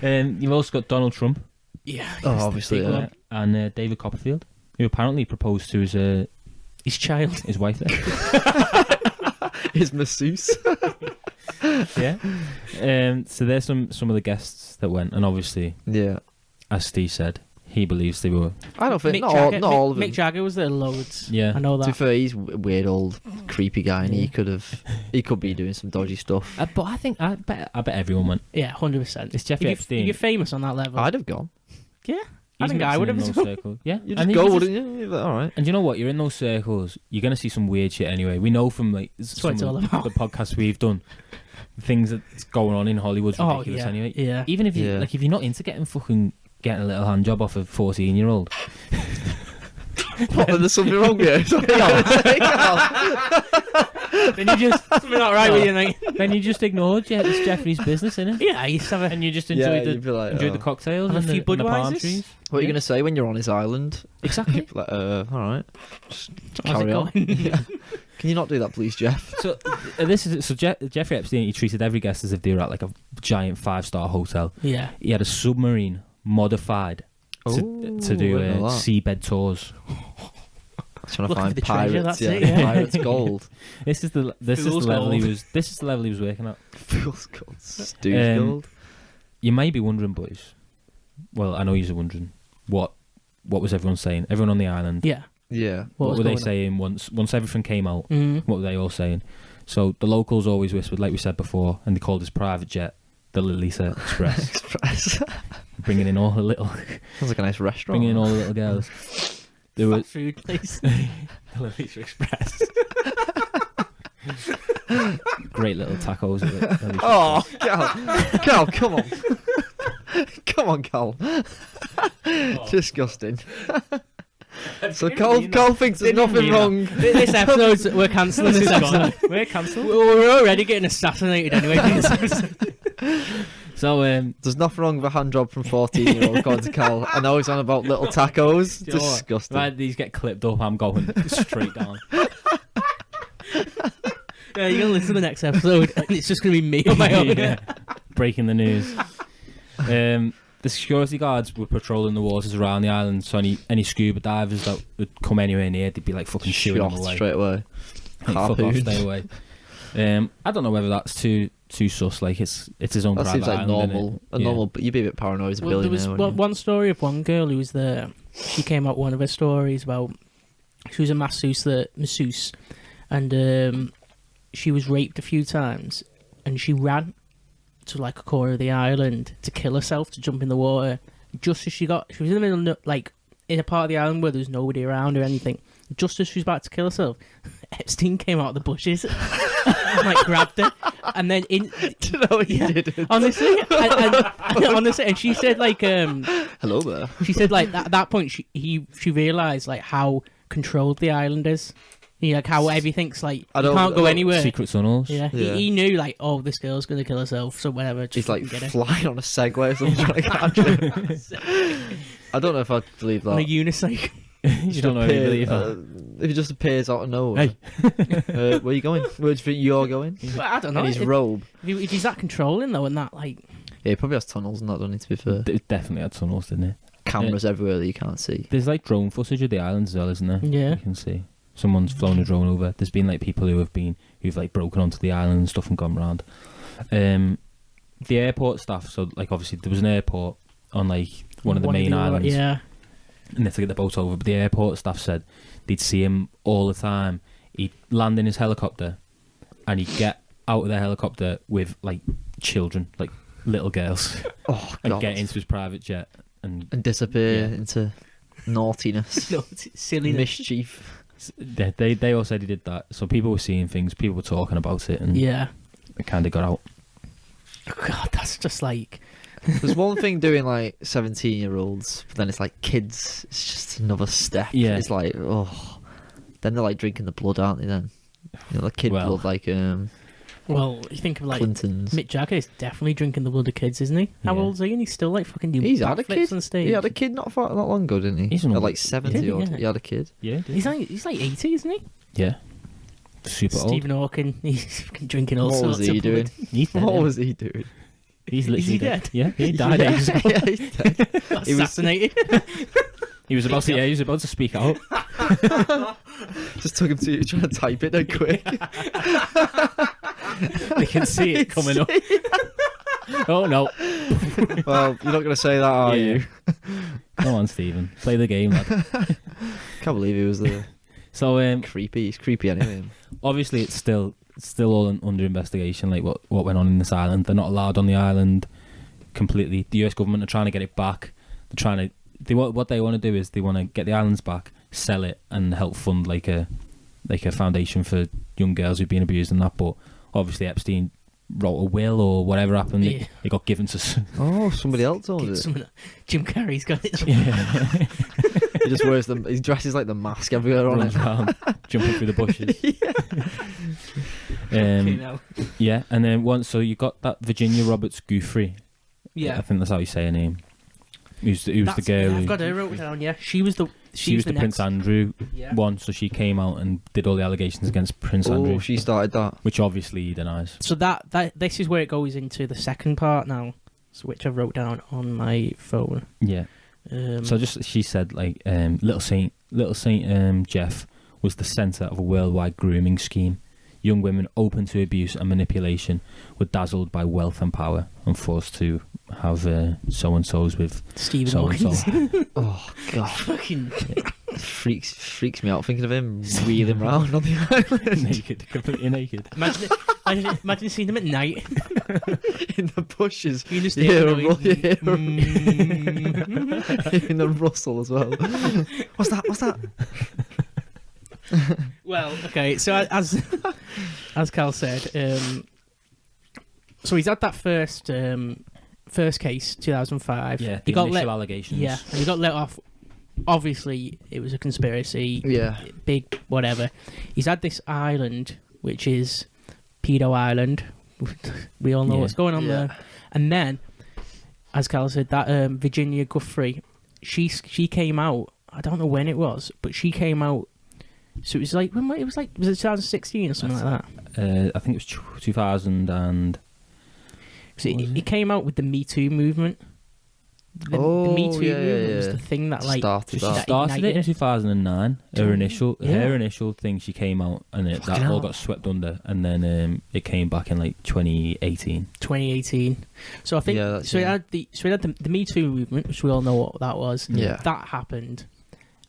You've also got Donald Trump Yeah. Oh, obviously, big yeah. one. and David Copperfield, who apparently proposed to His child. his wife there. His masseuse. Yeah. So there's some of the guests that went, and obviously, Yeah. as Steve said, he believes they were. I don't think Mick not Jagger, all of them. Mick Jagger was there loads. Yeah. I know To be that. fair, he's a weird old creepy guy, and Yeah. he could be doing some dodgy stuff. But I bet everyone went. Yeah, 100%. It's Jeffrey If Epstein. you're famous on that level. I'd have gone. Yeah. I He's think I mixing would in have those as well. circles. Yeah. You And just if go, you wouldn't you? You're like, all right. And you know what? You're in those circles. You're gonna see some weird shit anyway. We know from like some what it's all of about. the podcasts we've done, things that's going on in Hollywood's Oh, ridiculous yeah. anyway. Yeah. Even if you Yeah. like, if you're not into getting a little hand job off a 14-year-old, What, there's something wrong with it? Sorry, Then you just something not right with you, mate. Then you just ignored it's Jeffrey's business, innit? Yeah, I used to have a. And you just Yeah, enjoyed you'd be like, the oh. cocktails Have and a few the palm Budweisers? trees. What are you Yeah. going to say when you're on his island? Exactly. Like, all right. Just How's carry it on. going? Yeah. Can you not do that, please, Jeff? So Jeffrey Epstein, he treated every guest as if they were at like a giant 5-star hotel. Yeah. He had a submarine modified to do I know that. seabed tours. Trying to Look for find the treasure, pirates. that's Yeah, it, yeah. pirates gold. This is the Fool's level he gold. was. This is the level he was working at. Fool's gold. Stooge gold. You may be wondering, boys. Well, I know you're wondering what was everyone saying? Everyone on the island. Yeah. Yeah. What was were they going on? saying once everything came out? Mm. What were they all saying? So the locals always whispered, like we said before, and they called his private jet the Lisa Express, Express. bringing in all the little, Sounds like a nice restaurant. bringing in all the little girls. There was Fast food place. the Lisa Express. Great little tacos. At the Lisa Oh, Cal, come on. Come on, Cal. Disgusting. So Cal thinks there's nothing wrong. This episode, we're cancelling this episode. We're cancelled. We're already getting assassinated anyway. for this episode. So There's nothing wrong with a hand job from 14-year-old according to Cal. I know he's on about little tacos. you know what? Disgusting. Right, these get clipped up. I'm going straight down. Yeah, you're gonna listen to the next episode, and it's just gonna be me on my own. Yeah. Breaking the news. The security guards were patrolling the waters around the island, so any scuba divers that would come anywhere near, they'd be like fucking shooing them Shot away. straight away. Like, fuck off, Harpooned. stay away. I don't know whether that's too sus. Like it's his own That private seems like island, normal. innit? Normal, but you'd be a bit paranoid as a Well, there billionaire. was wouldn't you? one story of one girl who was there. She came out one of her stories about she was a masseuse, and she was raped a few times, and she ran to like a corner of the island to kill herself, to jump in the water. Just as she was in the middle, like in a part of the island where there was nobody around or anything. Just as she was about to kill herself, Epstein came out of the bushes and like grabbed her, and then Do you know what he did? honestly, honestly, and she said like Hello there. she said like at that point she realised like how controlled the island is. You know, like how everything's like I you don't- can't go I don't- anywhere. Secret tunnels. Yeah, Yeah. He knew like, oh, this girl's gonna kill herself, so whatever. Just He's like fucking get her. flying on a Segway or something trying to catch her. I don't know if I believe On a that. unicycle. You don't know if you believe that. If he just appears out of nowhere. Hey. Where are you going? Where do you think you're going? Well, I don't know. In his If, robe. if he's that controlling though, and that like, Yeah, he probably has tunnels and that, don't he, to be fair? It definitely had tunnels, didn't it? Cameras everywhere that you can't see. There's like drone footage of the island as well, isn't there? Yeah. You can see. Someone's flown a drone over. There's been like people who've like broken onto the island and stuff and gone round. The airport staff, so like obviously there was an airport on like one of the main islands. Yeah. And they had to get the boat over. But the airport staff said they'd see him all the time. He'd land in his helicopter and he'd get out of the helicopter with like children, like little girls, Oh, and God. get into his private jet and And disappear Yeah. into naughtiness, No, it's silly. mischief. they all said he did that. So people were seeing things, people were talking about it, and Yeah. it kind of got out. God, that's just like. There's one thing doing like 17-year-olds, but then it's like kids. It's just another step. Yeah. It's like, oh. Then they're like drinking the blood, aren't they? Then, you know, the kid Well. blood, like Well, you think of like Clinton's. Mick Jagger is definitely drinking the blood of kids, isn't he? How Yeah. old is he? And he's still like fucking doing He's had a backflips kid. on stage. He had a kid not long ago, didn't he? He's an At old- like 70 Did he? old. Yeah. He had a kid. Yeah, He's like 80, isn't he? yeah, super Stephen Hawking. He's fucking drinking all What sorts was he of doing? blood. old. He's dead. What yeah. was he doing? He's Is literally he dead. dead? Yeah, he died ages ago. Yeah, he's dead. He was- Assassinated. He was about to speak out. Just took him to trying to type it dead quick. They can see it coming up. Oh no! Well, you're not going to say that, are Yeah. you? Come on, Stephen, play the game, lad. Can't believe he was there. So Creepy. He's creepy anyway. obviously it's still all under investigation, like what went on in this island. They're not allowed on the island completely. The US government are trying to get it back. What they want to do is they want to get the islands back, sell it, and help fund like a foundation for young girls who've been abused and that. But obviously Epstein wrote a will or whatever happened. Yeah. It got given to Oh, somebody else owned it. Jim Carrey's got it. yeah. He just wears them. He dresses like the mask everywhere on Runs it. around, jumping through the bushes. Fucking hell. Yeah, and then so you got that Virginia Roberts Guthrie. Yeah. I think that's how you say her name. Who's the girl? Yeah, I've who- got her wrote down. Yeah, she was the Prince next. Andrew Yeah. one, so she came out and did all the allegations against Prince Oh, Andrew, she started that. which obviously he denies. So that this is where it goes into the second part now, so which I wrote down on my phone. Yeah. So she said like Little Saint Jeff was the centre of a worldwide grooming scheme. Young women open to abuse and manipulation were dazzled by wealth and power and forced to have so-and-sos with Stephen so-and-so. Hawking. Oh god, Fucking freaks me out thinking of him wheeling round on the island naked, completely naked. imagine seeing them at night. in the bushes. You just You hear hear the him, noise. you hear Mm. in the rustle as well. What's that? Well, okay. So as Cal said, so he's had that first case, 2005. Yeah, he the got initial let. allegations. Yeah, and he got let off. Obviously, it was a conspiracy. Yeah. Big whatever. He's had this island, which is Pedo Island. We all know Yeah. what's going on Yeah. there. And then, as Cal said, that Virginia Guthrie, she came out. I don't know when it was, but she came out. So it was like was it 2016 or something like that? I think it was 2000 and... So What was it came out with the Me Too movement. The Me Too movement was the thing that like Started She that. started it in ignited 2009. Her initial thing, she came out and that Fucking all hell. got swept under, and then it came back in like 2018. 2018. So I think Yeah, that's- so. It yeah. had the Me Too movement, which we all know what that was. Yeah. That happened,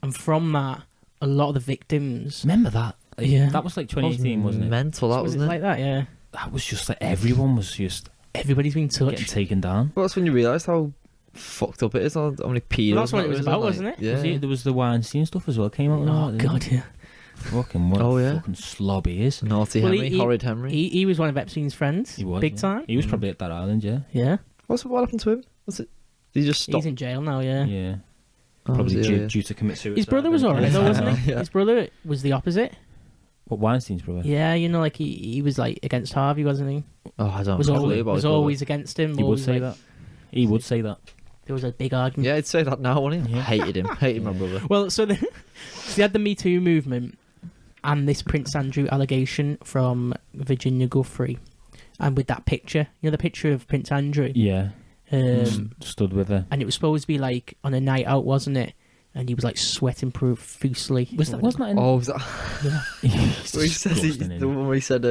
and from that, a lot of the victims. Remember that? Yeah. That was like 2018, wasn't it? Mental, that was it wasn't it? like that? Yeah. That was just like everyone was just Everybody's been getting touched. taken down. Well, that's when you realise how fucked up it is. How many pedos. Well, that's what it was there is, about, like- wasn't it? Yeah. There was the Weinstein stuff as well. Came out. and all Oh that, didn't God, it? yeah. Fucking what? Oh, a yeah. Fucking slob he is. Naughty Well, Henry, horrid Henry. He was one of Epstein's friends. He was big yeah. time. He was probably at that island, yeah. Yeah. What happened to him? Was it? Did he just stop? He's in jail now. Yeah. Yeah. Oh, Probably was he? due, Yeah. due to commit suicide. His brother was didn't alright though, wasn't he? Yeah. His brother was the opposite. What, Weinstein's brother? Yeah, you know, like he was like against Harvey, wasn't he? Oh, I don't Was know always, about was his brother. always against him. He would always, say like, that. He would say that. There was a big argument. Yeah, I'd say that now, wouldn't he? Yeah. Hated him. Hated my brother. Well, so so you had the Me Too movement and this Prince Andrew allegation from Virginia Guthrie, and with that picture, you know, the picture of Prince Andrew, Yeah. Stood with her. and it was supposed to be like on a night out, wasn't it? And he was like sweating profusely. Wasn't that in... Oh, was that? He's Where he says disgusting, the isn't one where he said,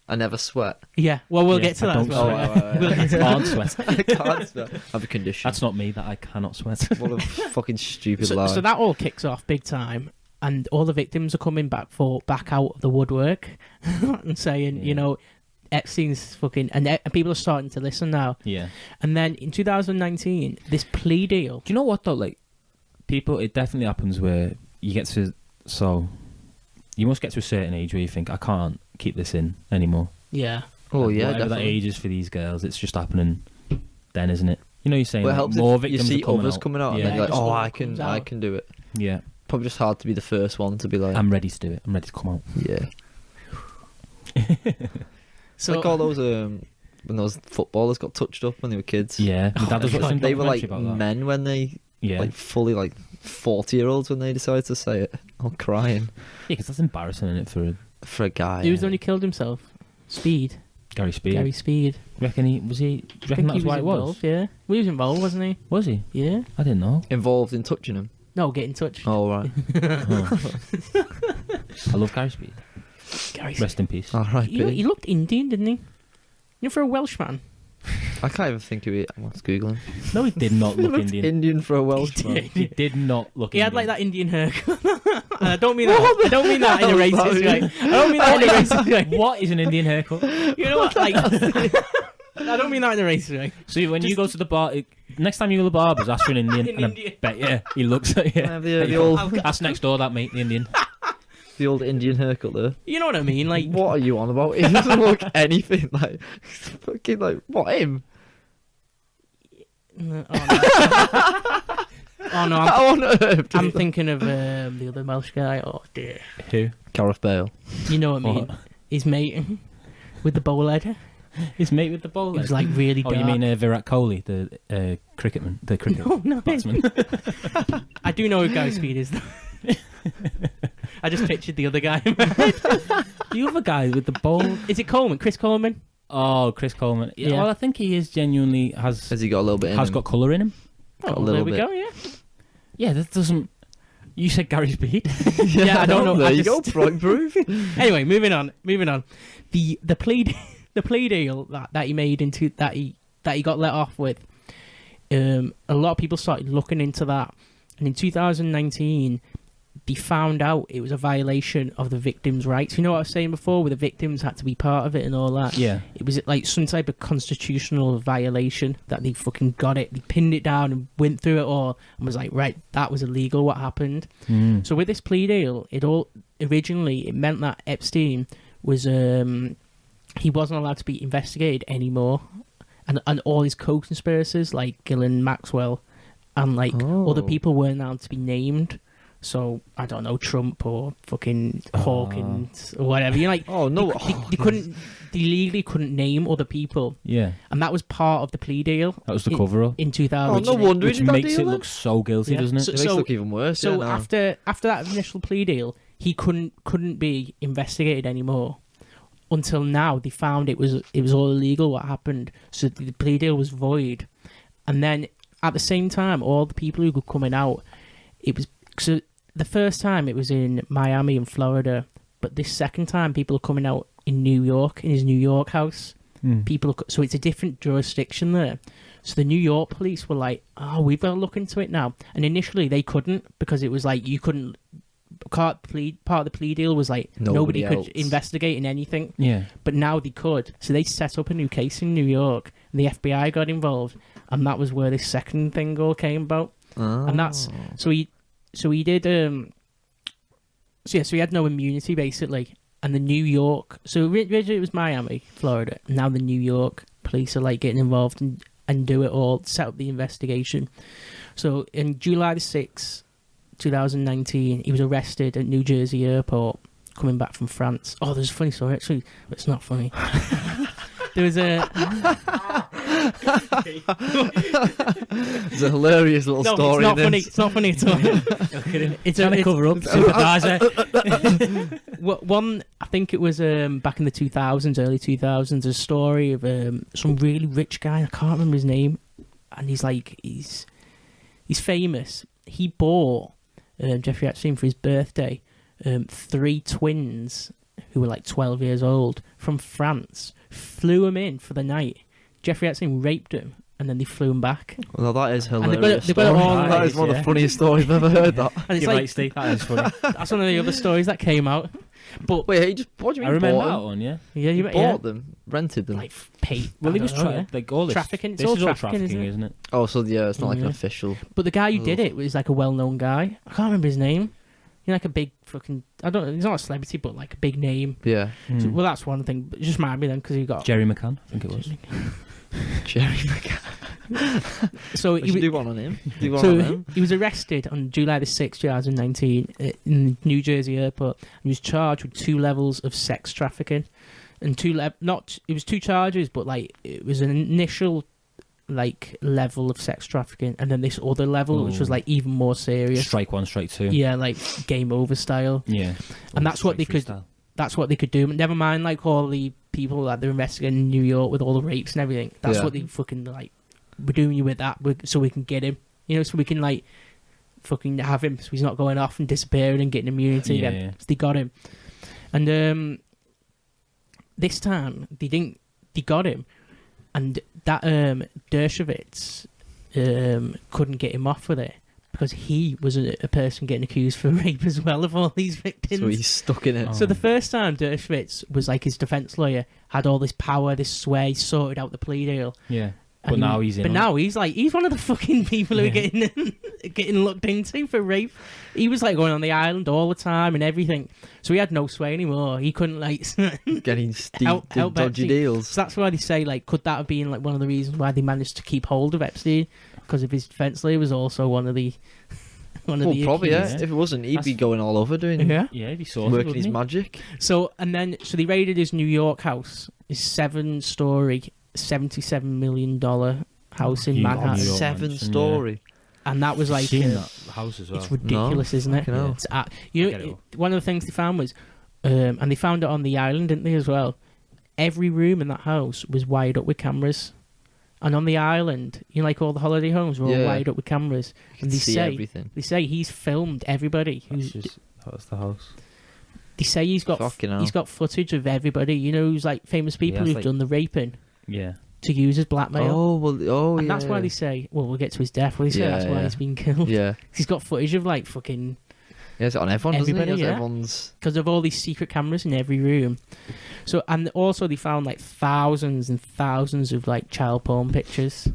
"I never sweat." Yeah. Well, we'll Yeah, get to I that as don't well. sweat. right? We'll get to he? that. Can't sweat. I can't sweat. I have a condition. That's not me, that I cannot sweat. What a fucking stupid So, lie. so that all kicks off big time, and all the victims are coming back out of the woodwork and saying, Yeah. you know, Epstein's fucking, and people are starting to listen now. Yeah. And then in 2019, this plea deal. Do you know what though? Like, people, it definitely happens where you get to... So, you must get to a certain age where you think, I can't keep this in anymore. Yeah. Oh And yeah, whatever that definitely. age is for these girls, it's just happening then, isn't it? You know, you're saying Well, it like, helps more if you victims see are coming others out. coming out, and Yeah. then you're like, Just "Oh, all I comes can out. do it." Yeah. Probably just hard to be the first one to be like, I'm ready to do it. I'm ready to come out. yeah. So Like all those when those footballers got touched up when they were kids. Yeah. My dad was my watching God. They were like documentary about that. men when they Yeah. like fully like 40-year-olds when they decided to say it. All crying Yeah, because that's embarrassing, isn't it, for a guy. he was the one who killed himself. Speed. Gary Speed? Gary Speed. Reckon he was he? Do you I reckon think that's he was why it was? involved. Yeah. Well, he was involved, wasn't he? Was he? Yeah. I didn't know. involved in touching him. No, get in touch. Oh right. Oh. I love Gary Speed. Gary. Rest in peace. All right. He looked Indian, didn't he? You know, for a Welshman. I can't even think of it. Let's Google him. No, he did not look Looked Indian. Indian for a Welshman. He did not look He Indian. had like that Indian haircut. And I don't mean that. I don't mean that in a What the hell racist is way. that? I don't mean that in a racist way. What is an Indian haircut? You know what? Like, I don't mean that in a racist way. So when you go to the bar, next time you go to the barber's, ask for an Indian. An and Indian. I bet yeah, he looks at you. The old That's next door, that mate, the Indian. the old Indian haircut there. You know what I mean? Like, What are you on about? He doesn't look anything like fucking like what him. oh, no. Oh no, How on earth? I'm thinking of the other Welsh guy. Oh dear. Who? Gareth Bale. You know what I mean? What? His mate with the bowl head. His mate with the bowler. It was like really Oh, dark. you mean Virat Kohli, the cricketman, the cricket No, batsman? I do know who Gary Speed is. Though. I just pictured the other guy. The other guy with the bowl. Is it Coleman? Chris Coleman? Oh, Chris Coleman. Yeah. Yeah. Well, I think he is genuinely has Has he got a little bit in him? got colour in him. Got a Oh, little there we bit. go. Yeah. Yeah, that doesn't. You said Gary Speed. Yeah, I don't know. There I you go. just- Point proof. Anyway, moving on. The plea deal that he made into that he got let off with. A lot of people started looking into that, and in 2019, they found out it was a violation of the victims' rights. You know what I was saying before, where the victims had to be part of it and all that. Yeah. It was like some type of constitutional violation that they fucking got it. They pinned it down and went through it all and was like, right, that was illegal. What happened? Mm. So with this plea deal, it meant that Epstein was he wasn't allowed to be investigated anymore, and all his co-conspirators like Ghislaine Maxwell and like other people weren't allowed to be named. So I don't know, Trump or fucking Hawkins or whatever. You're like, Oh no. they couldn't, they legally couldn't name other people, Yeah. and that was part of the plea deal. That was the cover-up. In 2000. Oh, no wonder he Which did that makes deal it then. look so guilty, Yeah. doesn't it? So- It makes it look even worse. So yeah, no. after that initial plea deal, he couldn't be investigated anymore. Until now, they found it was all illegal what happened. So the plea deal was void. And then at the same time, all the people who were coming out, it was so the first time it was in Miami and Florida, but this second time people are coming out in New York, in his New York house. So it's a different jurisdiction there. So the New York police were like, "Oh, we've got to look into it now." And initially they couldn't, because it was like you couldn't. Part of the plea deal was like nobody Nobody else. could investigate in anything, Yeah. but now they could. So they set up a new case in New York, and the FBI got involved, and that was where this second thing all came about. And that's so he did so he had no immunity basically. And the New York, so originally it was Miami, Florida. Now the New York police are like getting involved and do it all, set up the investigation. So in July the 6th, 2019, he was arrested at New Jersey airport coming back from France. Oh, there's a funny story actually, but it's not funny. There was a It's a hilarious little story. It's not in funny. this. It's not funny at all. It's Trying to cover up, sympathiser. One, I think it was back in the 2000s, early 2000s, a story of some really rich guy. I can't remember his name, and he's famous. He bought Jeffrey Epstein for his birthday 3 twins who were like 12 years old from France. Flew him in for the night. Jeffrey Epstein raped him, and then they flew him back. Well, that is And they've got it- hilarious. they've got it story. all That is one of yeah. the funniest stories I've ever heard. That. And it's You're like right, Steve. That is funny. that's one of the other stories that came out. But Wait, he just what do you I mean? remember bought that them? one, yeah. yeah, He you bought yeah. them, rented them. Like paid. Well, he I was don't know, yeah. like all this. Trafficking. It's This all is all trafficking, trafficking, isn't it? isn't it? Oh, so yeah, it's not like an Yeah. official. But the guy who did Ugh. it was like a well-known guy. I can't remember his name. He's like a big fucking. I don't. He's not a celebrity, but like a big name. Yeah, So, well, that's one thing. But it just reminded me then because he got. Jerry McCann, I think it was. Jerry McCann. So We he should was. do one on him. Do one on So him. he was arrested on July the 6th, 2019, in New Jersey airport. He was charged with 2 levels of sex trafficking, and it was 2 charges, but like it was an initial like level of sex trafficking, and then this other level which was Ooh. like even more serious. Strike 1, strike 2. Yeah, like game over style. Yeah. And that's what they Strike 3 could- style. That's what they could do. Never mind like all the people that they're investigating in New York with all the rapes and everything. That's Yeah. what they fucking like. We're doing you with that so we can get him. You know, so we can like fucking have him so he's not going off and disappearing and getting immunity Yeah, again. yeah. So they got him. And this time they got him, and that Dershowitz couldn't get him off with it because he was a person getting accused for rape as well of all these victims. So he's stuck in it. Oh. So the first time Dershowitz was like his defense lawyer, had all this power, this sway, sorted out the plea deal, Yeah. But now he's in. But on now he's one of the fucking people who are getting looked into for rape. He was like going on the island all the time and everything. So he had no sway anymore. He couldn't Getting steeped help in dodgy Epstein. deals. So that's why they say could that have been one of the reasons why they managed to keep hold of Epstein, because if his defence lawyer was also one of the Probably, yeah. accused. If it wasn't, he'd be going all over doing Yeah. Yeah, if he saw working his magic. So they raided his New York house, his 7-story, $77 million house in New Manhattan. York. 7-story. And that was like seen that house as well. it's ridiculous, isn't it? fucking hell. It's Get it up. one of the things they found was, and they found it on the island, didn't they, as well? Every room in that house was wired up with cameras, and on the island, all the holiday homes were all Yeah. wired up with cameras. And they See say everything. he's filmed everybody. That was the house. They say he's got Fucking hell. he's got footage of everybody. Who's famous people has, who've done the raping Yeah. to use as blackmail. And and that's why they say, well, we'll get to his death. Well, they say Yeah, that's why yeah. he's been killed. Yeah. He's got footage of fucking, He has it on everyone, doesn't he? Everybody, He has yeah. everyone's... because of all these secret cameras in every room. So, and also they found thousands and thousands of child porn pictures.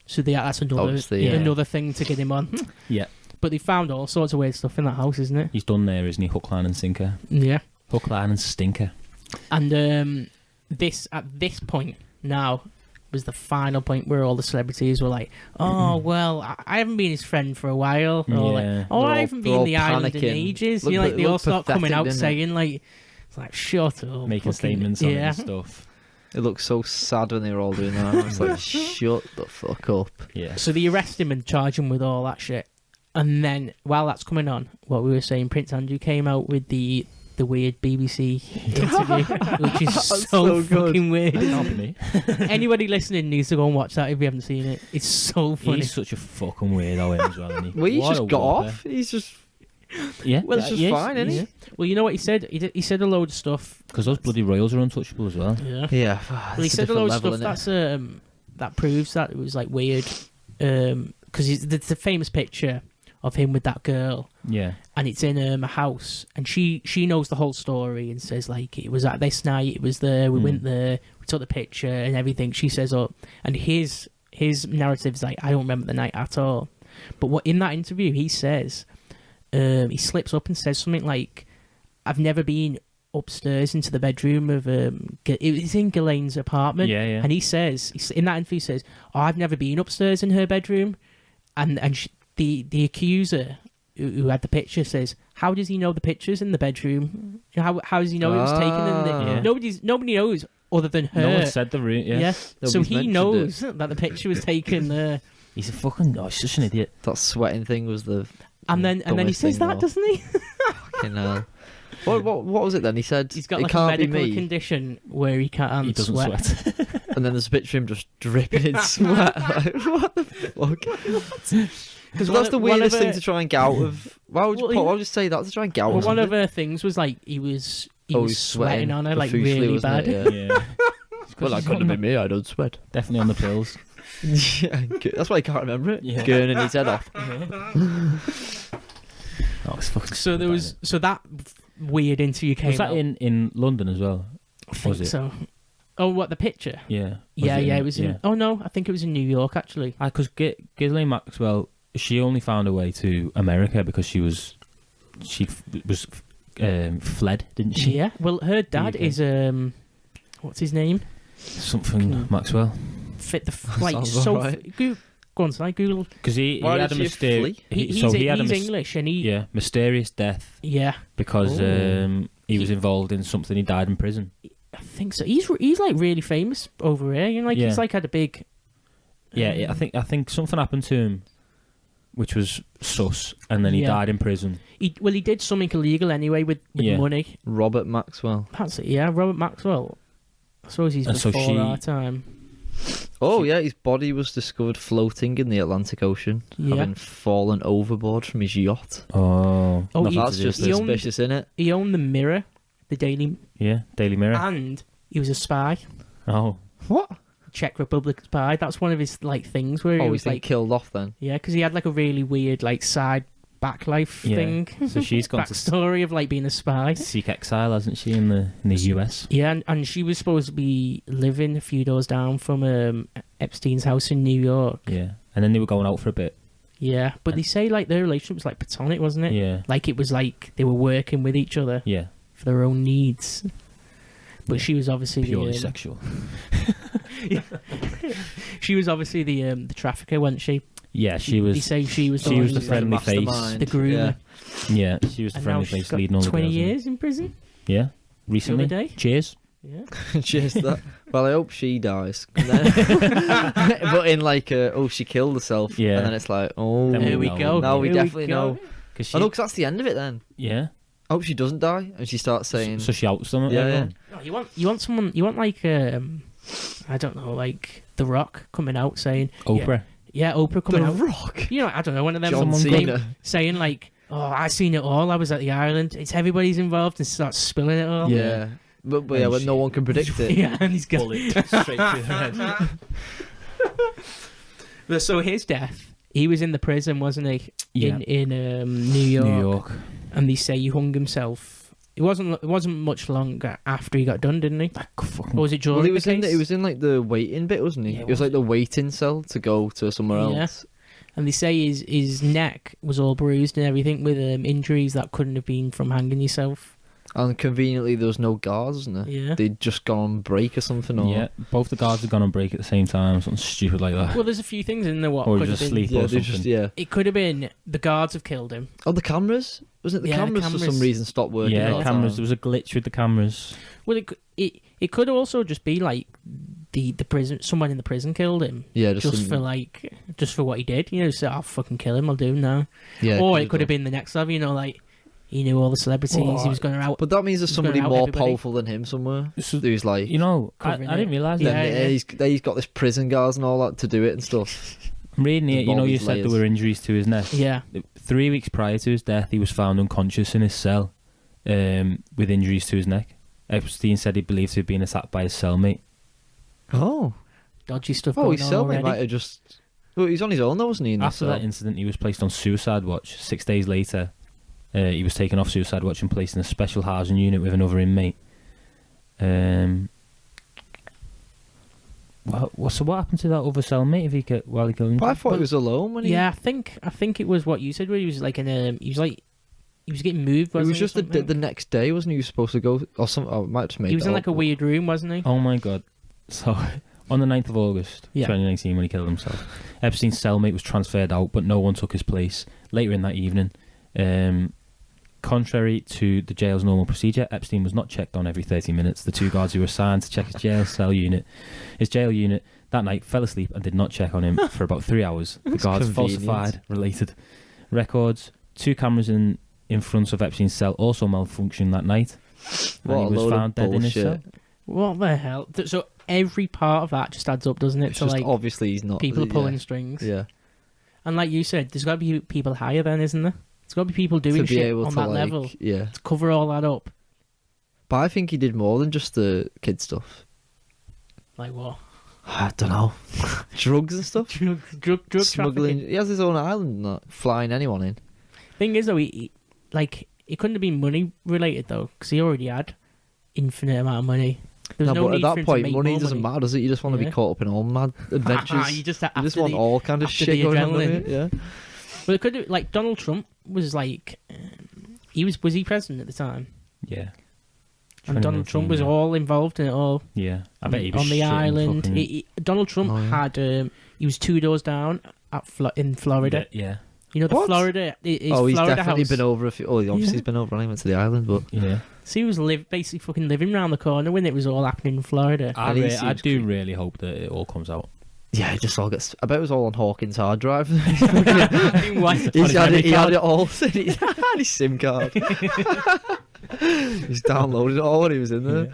So that's Obviously, yeah. another thing to get him on. Yeah. But they found all sorts of weird stuff in that house, isn't it? He's done there, isn't he? Hook, line, and sinker. Yeah. Hook, line, and stinker. And at this point now was the final point where all the celebrities were like, oh, well, I haven't been his friend for a while. Or Yeah. I haven't they're been all the island in panicking. ages. Look, they all look start coming pathetic, out didn't saying, it's shut up. Making fucking-" statements on it yeah. and stuff. It looked so sad when they were all doing that. It's shut the fuck up. Yeah. So they arrest him and charge him with all that shit. And then, while that's coming on, what we were saying, Prince Andrew came out with the weird BBC interview, which is so so good. fucking weird. Not me. Anybody listening needs to go and watch that if you haven't seen it. It's so funny. He's such a fucking weirdo him as well, isn't he? Well, he's What just a got whopper. off. He's just... Yeah. Well, It's just he is, fine, isn't he? yeah. Well, you know what he said? He said a load of stuff. Because those bloody royals are untouchable as well. Yeah. Yeah. Well, he said a load of stuff that proves that it was weird. Because there's a famous picture of him with that girl, Yeah. and it's in a house, and she knows the whole story and says it was at this night, it was there, we went there, we took the picture and everything. She says, and his narrative is I don't remember the night at all. But what in that interview he says, he slips up and says something like, I've never been upstairs into the bedroom of it's in Ghislaine's apartment. Yeah, yeah. And he says in that interview, he says, I've never been upstairs in her bedroom. And the accuser who had the picture says, how does he know the picture's in the bedroom? How does he know it was taken in the... Yeah. Nobody knows other than her. No one said the room. Yeah. Yeah. So Nobody's he mentioned knows that the picture was taken there. He's a fucking... Oh, he's such an idiot. That sweating thing was the... And then he dumbest says thing that, though. doesn't he? Fucking hell. What was it then? He said He's got it a can't be medical me. condition where he can't He doesn't sweat. And then there's a picture of him just dripping in sweat. What the fuck? Because that's the weirdest thing to try and get out of. Why would you say that to try and get out Well, of one of something? her things was he was he's sweating on her profusely, really wasn't bad. it? Yeah. Yeah. Well, that couldn't have been me. I don't sweat. Definitely on the pills. Yeah, that's why I can't remember it. Yeah. Gurning his head off. Oh, it's fucking... So there was that weird interview came Was that out. in London as well? I think was it? so. Oh, what, the picture? Yeah. It was in... Oh, no, I think it was in New York, actually. Because Ghislaine Maxwell, she only found her way to America because she was fled, didn't she? Yeah. Well, her dad UK. is... what's his name? Something Maxwell. Fit the... Sounds so... alright. Go on, sorry, Google. Because he Why had did a she mysterious... flee? He's English, and he... Yeah, mysterious death Yeah, because he was involved in something. He died in prison. I think so. He's really famous over here. Yeah. He's had a big... Yeah, I think something happened to him, which was sus, and then he Yeah. died in prison. He did something illegal anyway with Yeah. money. Robert Maxwell. That's it, yeah. Robert Maxwell. I suppose he's And so before our time. Oh yeah, his body was discovered floating in the Atlantic Ocean, Yeah. having fallen overboard from his yacht. Oh, Oh, nothing That's to do just with it. suspicious, innit? He owned the Mirror, the Daily... Daily Mirror. And he was a spy. Oh, What? Czech Republic spy. That's one of his things where he Oh, was he's been killed off then. yeah, because he had a really weird side back life Yeah. thing. So she's gone to backstory of being a spy. seek exile, hasn't she, in the US? Yeah, and she was supposed to be living a few doors down from Epstein's house in New York. Yeah, and then they were going out for a bit. Yeah, but they say like their relationship was like platonic, wasn't it? Yeah, Like it was like they were working with each other yeah, for their own needs. But she was obviously purely the, sexual. she was obviously the trafficker, wasn't she? Yeah, she They was. say she was She was the She's friendly like face. mastermind. the groomer. Yeah, she was the And friendly now she's face got leading all the 20 girls in. years in prison. Yeah, recently. The other day. Cheers. Yeah. Cheers to that. Well, I hope she dies. And then- but in like, she killed herself. Yeah. And then it's like, oh, Then Here we know. go. now we Here definitely go. know. Cause I know, because that's the end of it then. yeah. I hope she doesn't die. And she starts saying, So she outs them. Yeah, everyone. No, you want someone. You want like I don't know, like The Rock coming out saying Oprah. Yeah, Oprah The coming out. Rock. You know, I don't know, one of them John someone Cena. saying like, "Oh, I seen it all. I was at the island. It's everybody's involved," and starts spilling it all. Yeah. But yeah, And but no one can predict it. Yeah, and he's got Bullet straight through the head. So his death, he was in the prison, wasn't he? Yeah. In New York. New York. And they say he hung himself. It wasn't much longer after he got done, didn't he? Or was it during Well, he the was in case? he was in like the waiting bit, wasn't he? Yeah, it was like the waiting cell to go to somewhere Yeah. else. And they say his neck was all bruised and everything with injuries that couldn't have been from hanging yourself. And conveniently, there was no guards, wasn't there? Yeah. They'd just gone on break or something. Or... Yeah, both the guards had gone on break at the same time, something stupid like that. Well, there's a few things in there. What Or could have just been. sleep Yeah, or they something. just yeah. It could have been the guards have killed him. Oh, the cameras? Wasn't it the Yeah, the cameras for some cameras. reason stopped working? Yeah, all the cameras. time? There was a glitch with the cameras. Well, it could also just be like the prison. Someone in the prison killed him. Yeah, Just for what he did, you know. So I'll fucking kill him. I'll do him now. Yeah, Or it could have been the next level, you know, like he knew all the celebrities. He was going to out. But that means there's He's gonna somebody out more everybody. powerful than him somewhere. So, Who's like, you know, I Covering didn't it. realise Yeah, that. yeah. he's got this prison guards and all that to do it and stuff. I'm reading it. You know, All you these said layers. there were injuries to his neck. Yeah. 3 weeks prior to his death, he was found unconscious in his cell with injuries to his neck. Epstein said he believed to have been attacked by his cellmate. Oh, Dodgy stuff oh, going his on cellmate already. might have just. Well, he's on his own though, wasn't he? In the After cell? that incident, he was placed on suicide watch. 6 days later, he was taken off suicide watch and placed in a special housing unit with another inmate. So what happened to that other cellmate if he while he killed him? But I thought he was alone when he. Yeah, I think it was what you said, where he was like he was getting moved. It Wasn't was just he, or something? the next day, wasn't he? He was supposed to go or something. Oh, I might have just made. He was that in like up, a weird room, wasn't he? Oh my god. So, on the 9th of August, Yeah. 2019, when he killed himself, Epstein's cellmate was transferred out, but no one took his place. Later in that evening, contrary to the jail's normal procedure, Epstein was not checked on every 30 minutes. The 2 guards who were assigned to check his jail unit, that night fell asleep and did not check on him for about 3 hours. The guards convenient. falsified related records. 2 cameras in front of Epstein's cell also malfunctioned that night. What a And he was load of found dead in his cell. bullshit. What the hell? So every part of that just adds up, doesn't it? It's To just like obviously he's not. people are pulling yeah. strings. Yeah. And like you said, there's got to be people higher then, isn't there? There's got to be people doing To be shit able on to that like, level yeah. to cover all that up. But I think he did more than just the kid stuff. Like what? I don't know. Drugs and stuff. Drug Smuggling. trafficking. He has his own island, and that flying anyone in. Thing is though, he it couldn't have been money related though, because he already had infinite amount of money. There was no but need at for that him to point, make money more doesn't matter, does it? You just want to Yeah. be caught up in all mad adventures. You just You just after want the- all kind of after shit the going on. adrenaline. With it, yeah. Well, it could have, like Donald Trump was like, was he president at the time? Yeah. And Donald 2019, Trump was yeah. all involved in it all. Yeah, I bet he was on the shitting island. fucking- Donald Trump Oh, yeah. had he was 2 doors down in Florida. Yeah, You know the What? Florida. His Oh, he's Florida definitely house. been over a few. Oh, obviously Yeah. he's been over. I went to the island, but yeah. So he was basically fucking living round the corner when it was all happening in Florida. I And he do seems creepy. really hope that it all comes out. yeah, it just all gets. I bet it was all on Hawkins hard drive. He's He had it all. He had his SIM card. He's downloaded it all when he was in there.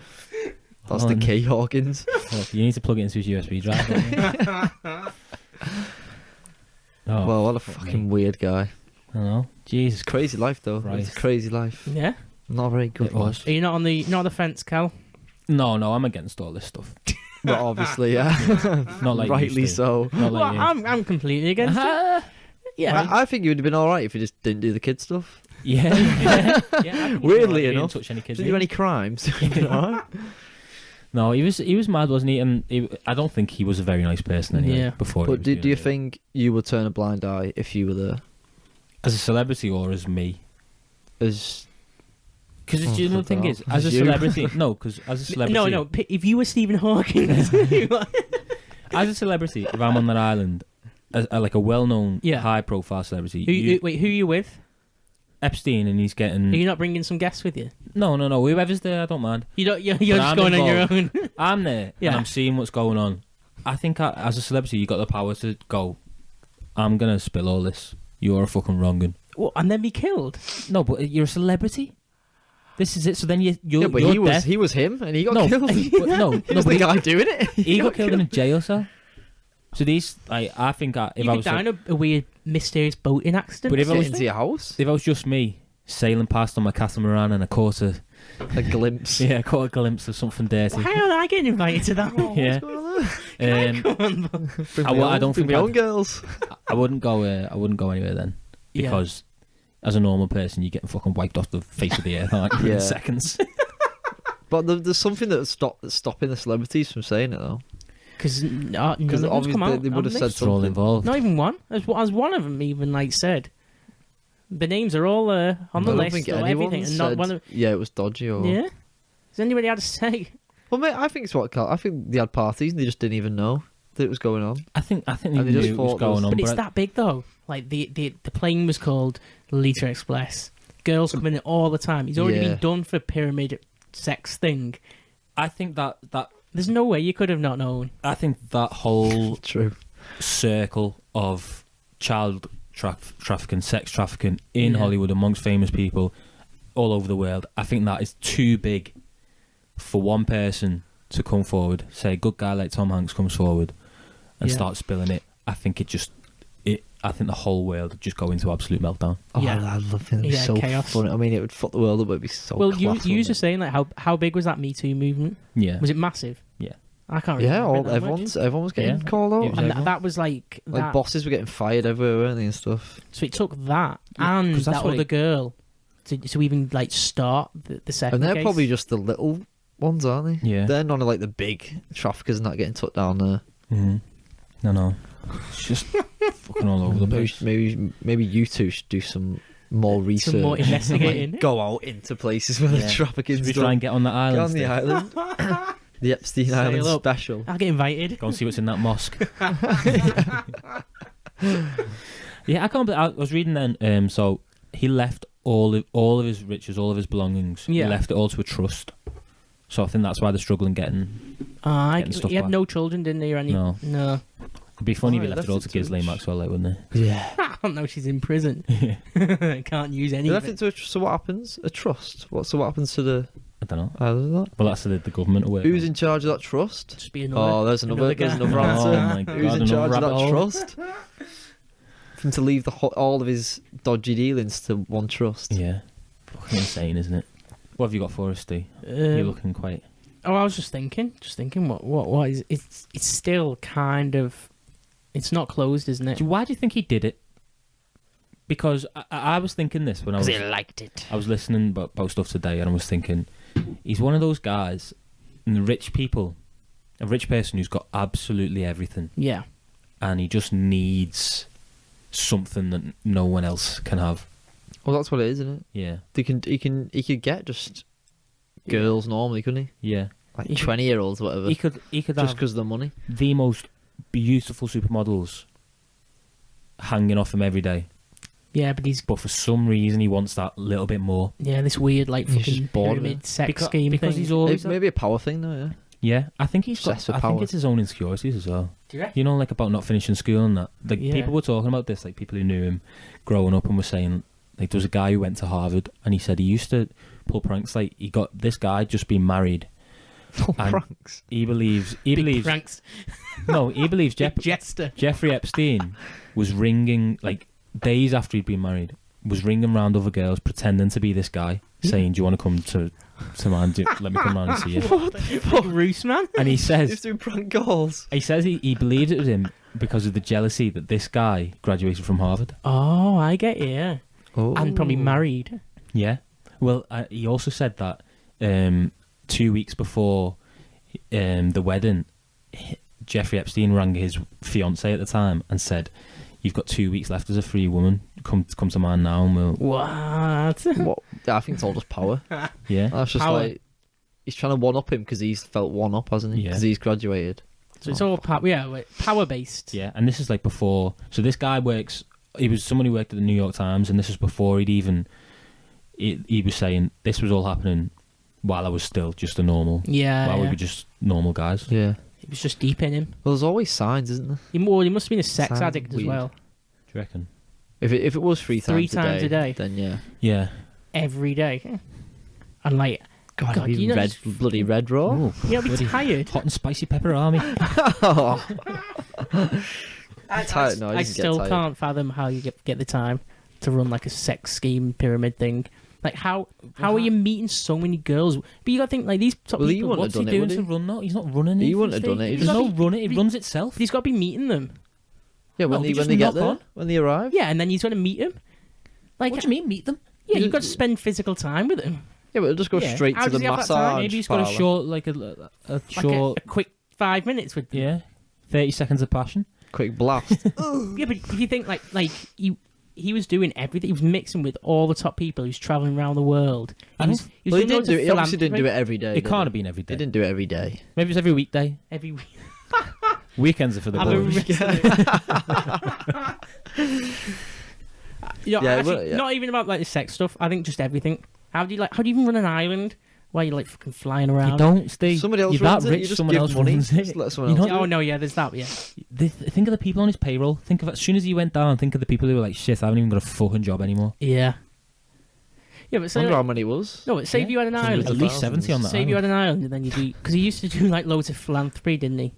That's the key, Hawkins. Well, you need to plug it into his USB drive. don't you? Oh, Well, what a fuck fucking me. weird guy. I don't know. Jesus Crazy life, though. It's Christ. a crazy life. Yeah. Not very good. It was. Are you not on the fence, Cal? No, I'm against all this stuff. But obviously, yeah. Not like you Rightly used to. so. Not Well, like you. I'm completely against it. Yeah. I think you would have been alright if you just didn't do the kid stuff. Yeah. I think Weirdly you didn't enough, touch any kids. Didn't do any crimes. You know? No, he was mad, wasn't he? And I don't think he was a very nice person anyway. Yeah. Before. But do you think you would turn a blind eye if you were there? as a celebrity or as me? As Because you know the thing is, as a You? celebrity, no, because as a celebrity, No. If you were Stephen Hawking, as a celebrity, if I'm on that island, like a well-known, Yeah. high-profile celebrity, who are you with? Epstein, and he's getting Are you not bringing some guests with you? no, whoever's there, I don't mind. You're But just I'm going on your involved. own. I'm there, Yeah. and I'm seeing what's going on. I think as a celebrity, you got the power to go. I'm gonna spill all this. You're a fucking wrong'un. What, and then be killed? No, but you're a celebrity. This is it. So then you're yeah, but you're death. he was him, and he got No, killed. but no, He was the guy doing it. He got killed in a jail cell. So these, I think, if You I could was, die in a weird, mysterious boating accident. But if I Get was- into your house, if I was just me sailing past on my catamaran and I caught a glimpse. glimpse of something dirty. Why am I getting invited to that? Yeah. Come on, bro. I don't bring think my I'd- own girls. I wouldn't go. I wouldn't go anywhere then Yeah. because as a normal person, you're getting fucking wiped off the face of the earth like, Yeah. in seconds. But there's something that's stopping the celebrities from saying it though. Because Because obviously they would have said They're all something. involved. Not even one. As one of them even said, the names are all on the I don't list think or anyone everything, and said, not one of. yeah, it was dodgy or. Yeah. Has anybody had a say? Well, mate, I think it's what. I think they had parties and they just didn't even know that it was going on. I think they And they knew just it was thought there going was- on. But it's I- that big though. Like the plane was called Lolita Express. Girls come in it all the time. He's already Yeah. been done for pyramid sex thing. I think that There's no way you could have not known. I think that whole True. circle of child trafficking, sex trafficking in Yeah. Hollywood amongst famous people all over the world, I think that is too big for one person to come forward, say a good guy like Tom Hanks comes forward and Yeah. start spilling it. I think I think the whole world would just go into absolute meltdown. Oh, Yeah. I love it. It'd be Yeah, so chaos. funny. I mean, it would fuck the world up, but it'd be so Well, class, you wouldn't were it? saying like how big was that Me Too movement? Yeah. Was it massive? Yeah. I can't remember. Yeah, it that much. everyone was getting Yeah. called It out. was And everyone. that was like that. Bosses were getting fired everywhere, weren't they, and stuff. So it took that Yeah, and 'cause that's that what other girl to even like start the second And they're case. probably just the little ones, aren't they? Yeah. They're none of like the big traffickers not getting took down there. Mm-hmm. No. It's just fucking all over the place. Maybe you two should do some more research. Some more investigating. Go out into places where Yeah. the trafficking's Should we done. try and get on that Get island? on the Steve? island. The Epstein Sail Island up. special. I'll get invited. Go and see what's in that mosque. Yeah, I can't believe I was reading then. So he left all of his riches, all of his belongings. Yeah. He left it all to a trust. So I think that's why they're struggling getting. Getting stuff He had back. no children, didn't he? Or any? No. No. It'd be funny if Oh, he left it left all it to to Ghislaine a Maxwell, like, wouldn't Yeah. I don't know. She's in prison. Can't use any They of left it. it to so what happens? A trust. So what happens to the I don't know. island? Of that? Well, that's the government away. Who's in charge of that trust? Just be another. Oh, there's another guy. answer. Oh my God, Who's in another charge of rabbit that hole. trust? For him to leave all of his dodgy dealings to one trust. Yeah. Fucking insane, isn't it? What have you got for us, Steve? You're looking quite. Oh, I was just thinking what is it's still kind of, it's not closed, isn't it? Why do you think he did it? Because I was thinking this when I was. liked it. I was listening about stuff today, and I was thinking, he's one of those guys, and the rich people, a rich person who's got absolutely everything, Yeah. and he just needs something that no one else can have. Well, that's what it is, isn't it? Yeah, He could get just girls normally, couldn't he? yeah. Like He could- 20-year-olds, whatever. He could just have because of the money. the most beautiful supermodels hanging off him every day, Yeah, but he's but for some reason he wants that little bit more. this weird like He's fucking just bored of pyramid it. sex scheme because thing. he's always Maybe a power thing, though. Yeah. yeah. I think he's got. Obsessed with I think power. it's his own insecurities as well. Do you reckon? You know, like about not finishing school and that. Like Yeah. people were talking about this, like people who knew him growing up, and were saying like there was a guy who went to Harvard, and he said he used to pull pranks. Like he got this guy just been married. And Pranks. He believes Big pranks. no, he believes Big jester. Jeffrey Epstein was ringing like days after he'd been married, was ringing round other girls pretending to be this guy, saying, "Do you want to come to mine? Let me come round and see you." Like Roos, man. And he He's says doing prank calls. he believes it was him because of the jealousy that this guy graduated from Harvard. Oh, I get you. Yeah. Oh. And probably married. Yeah. Well, he also said that 2 weeks before the wedding, Jeffrey Epstein rang his fiance at the time and said, "You've got 2 weeks left as a free woman. Come to mine now, and we'll." What? What? I think it's all just power. Yeah. That's just Power. like he's trying to one up him because he's felt one up, hasn't he? Yeah. Because he's graduated. So it's all power based. Yeah, and this is like before. So this guy works. He was someone who worked at the New York Times, and this was before he'd even. He was saying this was all happening while I was still just a normal. Yeah. While we yeah. were just normal guys. Yeah. It was just deep in him. Well, there's always signs, isn't there? He must have been a sex Sounds addict as weird. well. Do you reckon? If it was three times a day. then yeah. Yeah. Every day. And like, God, God, it'd be you know, red, just- bloody red raw. Oh, you'll be bloody tired. hot and spicy pepperami. Tired, no, he I doesn't get still tired. can't fathom how you get the time to run like a sex scheme pyramid thing. Like how are you meeting so many girls? But you gotta think like these top Well, he people. wouldn't What's have he done it, doing would to he? run? No, he's not running. He it wouldn't for have done stage. it, he There's just- no run it. It runs itself. He's got to be meeting them. Yeah, No, when they they just get knock there, on. when they arrive. Yeah, and then he's gonna meet him. Like, What do you mean meet them? yeah, you've got to spend physical time with him. Yeah, but it'll just go Yeah. straight How to does the he have that time? massage. Maybe he's got a parlour. short, like a Like short, a quick 5 minutes with them. yeah, 30 seconds of passion. quick blast. Yeah, but if you think like he was doing everything, he was mixing with all the top people. He was traveling around the world. He was Well, he, doing didn't do it. He obviously didn't do it philanthropy every day. It did can't he? have been every He day. didn't do it every day. Maybe it's every weekday. every week. Weekends are for the Have a boys. rest of it. You know, Yeah, actually, well, yeah. not even about like the sex stuff. I think just everything. How do you even run an island while you're like fucking flying around? You don't, Steve. Somebody else You're that runs it, rich. you just Someone give else money, runs it. just let someone You else know- Oh no, yeah, there's that. Yeah, Think of the people on his payroll. Think of as soon as he went down. Think of the people who were like, "Shit, I haven't even got a fucking job anymore." yeah, but I say wonder how like, many it was. no, but say if you had an Hundreds island, At of least thousands. 70 on that. say if you island. had an island, and then you do because he used to do like loads of philanthropy, didn't he?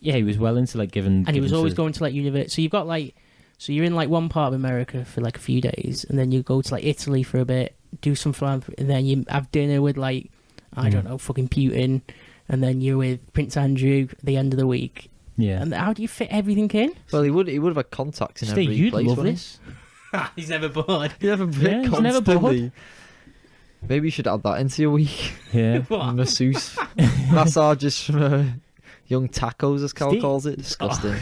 Yeah, he was well into like giving. And he was giving always to- going to like university. So you've got like, so you're in like one part of America for like a few days, and then you go to like Italy for a bit, do some philanthropy, and then you have dinner with like, I don't know, fucking Putin, and then you're with Prince Andrew at the end of the week. Yeah. And how do you fit everything in? Well, he would have had contacts in Steve, every you'd place. love wouldn't this. He's never bored. he? He'd have a Yeah, bit he's never constantly. Maybe you should add that into your week. Yeah. What? Masseuse. Massages from young tacos, as Cal Steve- calls it. Disgusting.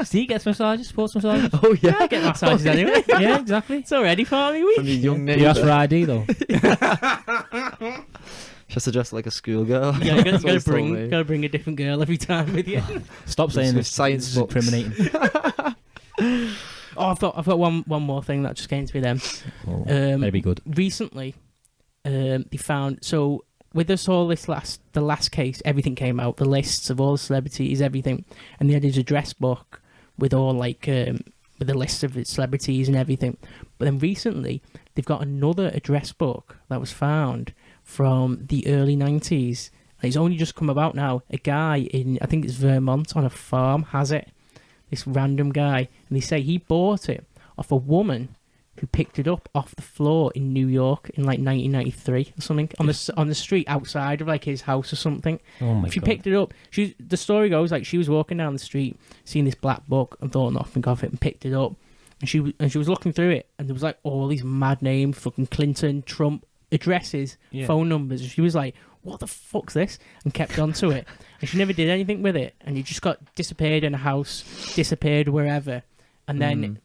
Steve gets massages, sports massages. Oh, yeah. I get massages anyway. Yeah, exactly. It's already for me From week. your young You ask for neighbour. ID though. Just dressed like a schoolgirl. Yeah, you That's what he's told gotta me. bring a different girl every time with you. Stop saying with this. science This is books. incriminating. Oh, I've got one more thing that just came to me then. Oh, Um, very good. Recently, they found with us all the last case, everything came out, the lists of all the celebrities, everything, and they had his address book with all like with a list of celebrities and everything. But then recently, they've got another address book that was found from the early 90s. And it's only just come about now. A guy in, I think it's Vermont, on a farm has it. This random guy, and they say he bought it off a woman who picked it up off the floor in New York in like 1993 or something on the street outside of like his house or something. Oh my She god. picked it up. The story goes like she was walking down the street, seeing this black book and thought nothing of it, and picked it up. And she was looking through it, and there was like all these mad names, fucking Clinton, Trump, addresses, Yeah. phone numbers. And she was like, "What the fuck's this?" And kept onto it. And she never did anything with it. And it just got disappeared in a house, disappeared wherever. And then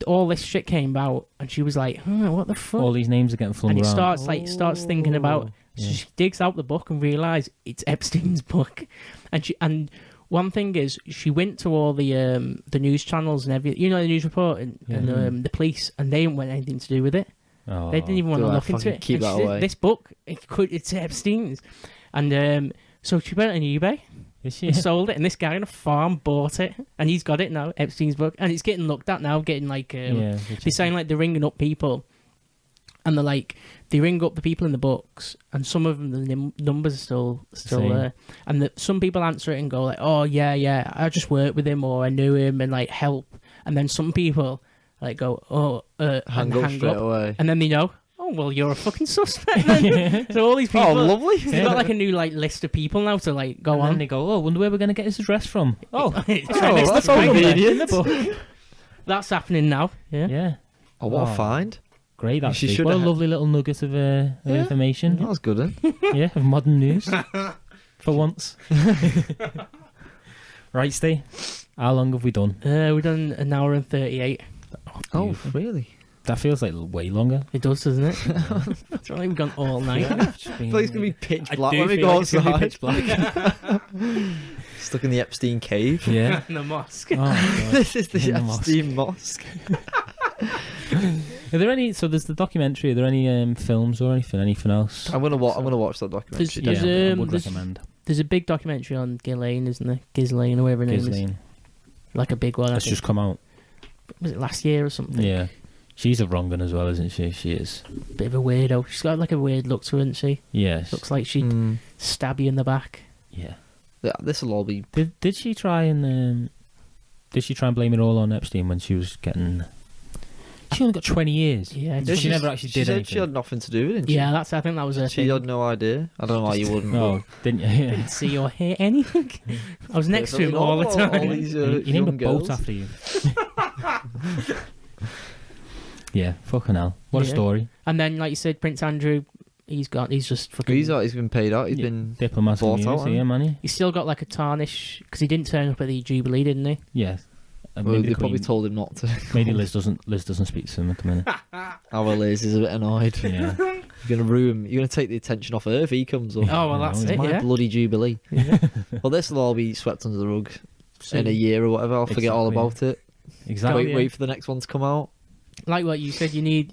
all this shit came out, and she was like, "What the fuck?" All these names are getting flung And it around. starts thinking about. So Yeah. she digs out the book and realizes it's Epstein's book. And one thing is, she went to all the news channels and everything, the news report and the police, and they didn't want anything to do with it. Oh. They didn't even want to God, look into fucking it. keep And that she said, away. This book, it's Epstein's. And so she went on eBay Is she? and sold it, and this guy on a farm bought it, and he's got it now, Epstein's book, and it's getting looked at now, getting like, Yeah. they're saying like they're ringing up people, and they're like, they ring up the people in the books, and some of them, the numbers are still Same. there, and some people answer it and go like, "Oh yeah, I just worked with him, or I knew him," and like help, and then some people like go, "Oh," Hang up straight away. and then they know, "Oh well, you're a fucking suspect." Then. So all these people, Oh, lovely. they've got like a new like list of people now to like go And then on. they go, "Oh, wonder where we're going to get his address from." Oh, It's Oh, right next to that's the phone number convenient. in the book. That's happening now. Yeah. yeah. Oh, what Oh. a find. great. That She Steve. should What a have- lovely little nugget of information. That was good, eh? Yeah, of modern news. For once. Right, Steve. How long have we done? We've done an hour and 38. Oh, Beautiful. really? That feels like way longer. It does, doesn't it? It's like we've gone all night. It's going to be pitch I black do when we feel go like it's gonna be outside. pitch black. Stuck in the Epstein cave. Yeah. In the mosque. Oh, my God. This is the In the mosque. Epstein mosque. Are there any? So there's the documentary. Are there any films or anything else? I'm gonna watch that documentary. There's, I would there's- recommend. There's a big documentary on Ghislaine, isn't there? Ghislaine or whatever her name is. Ghislaine. Like a big one. I That's think. just come out. Was it last year or something? Yeah. She's a wrong one as well, isn't she? She is. Bit of a weirdo. She's got like a weird look to her, isn't she? Yes. Looks like she'd Mm. stab you in the back. Yeah. Yeah, this will all be. Did she try and blame it all on Epstein when she was getting? She only got 20 years. Yeah, She just- never actually She did said anything. she had nothing to do with it. Didn't she? Yeah, I think that was her She thing. had no idea. I don't know why you wouldn't. Oh, didn't you? Yeah. Didn't see or hear anything. I was next to him all the All time. these, You named a young boat girls. after you. Yeah, fucking hell. What a Yeah. story. And then, like you said, Prince Andrew, he's just fucking. He's been paid out. He's been Diplomatic bought news out, hasn't he? here, man. He's still got like a tarnish because he didn't turn up at the Jubilee, didn't he? Yeah. Well, they probably told him not to. Maybe Liz doesn't speak to him at the minute. Our Liz is a bit annoyed. Yeah. You're gonna ruin. You're gonna take the attention off her if he comes up. Oh well, that's It's it. My Yeah. bloody jubilee. Well, this will all be swept under the rug in a year or whatever. I'll forget all Exactly. about it. Exactly. Wait for the next one to come out. Like what you said, you need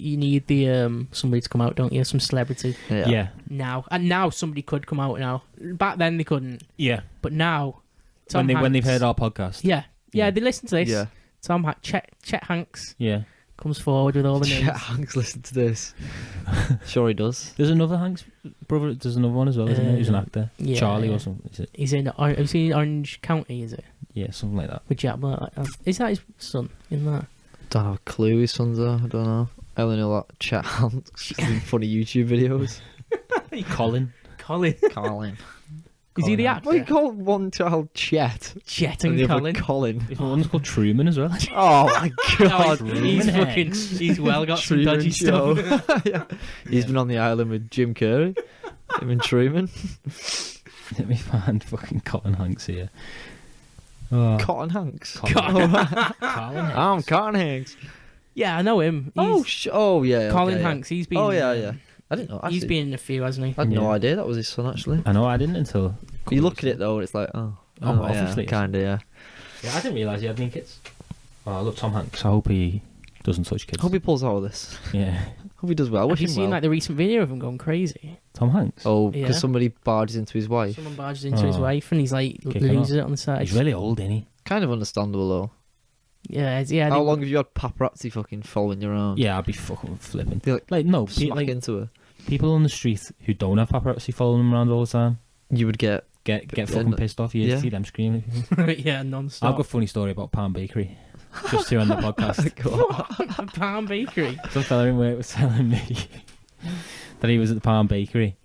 the somebody to come out, don't you? Some celebrity Yeah. now, and now somebody could come out now. Back then they couldn't, Yeah. but now Tom When they've Hanks- heard our podcast. yeah, Yeah. they listen to this. Yeah. Chet Hanks Yeah. comes forward with all the names. Chet Hanks, listen to this. Sure, he does. There's another Hanks brother. There's another one as well, isn't there? Who's an actor? yeah. Charlie or something. Is it? He's in. Have you seen Orange County? Is it Yeah, something like that. with Jack Black? Is that his son in that? Don't have a clue. His son's there. I don't know. I only know that Chet Hanks in funny YouTube videos. Colin. Colin. Colin. Is he the Colin actor? Why you call one child Chet Chet and and the other Colin. Colin? There's one's called Truman as well. Oh my god. Oh, he's Truman fucking. Hanks. He's well got some Truman dodgy Show. stuff. Yeah. He's been on the island with Jim Carrey. Him and Truman. Let me find fucking Colin Hanks here. Oh, Cotton Hanks. Colin Oh, Colin Hanks. I'm Cotton Hanks. Yeah, I know him. He's Yeah. Colin okay, yeah. Hanks. He's been. Oh yeah. I didn't know. He's Actually, been in a few, hasn't he? I had no Yeah. idea that was his son. Actually, I know, I didn't until. you look at it though, and it's like, Oh, obviously it's- kind of, yeah. Yeah, I didn't realise he had any kids. Oh, I love Tom Hanks. I hope he doesn't touch kids. Hope he pulls out of this. Yeah. Hope he does well. I Have wish you him seen well. like the recent video of him going crazy? Tom Hanks. Oh, because Yeah. somebody barges into his wife. Someone barges into his Oh. wife and he's like Kick him loses it on the side. He's really old, isn't he? Kind of understandable though. Yeah. How long have you had paparazzi fucking following you around? Yeah, I'd be fucking flipping. They, like, Like, no, smack like, into her. people on the street who don't have paparazzi following them around all the time You would get. get Yeah, fucking pissed off. You yeah. see them screaming. Yeah, I've non-stop. got a funny story about Palm Bakery. Just here on the podcast. Palm Bakery. Some fella in work was telling me that he was at the Palm Bakery.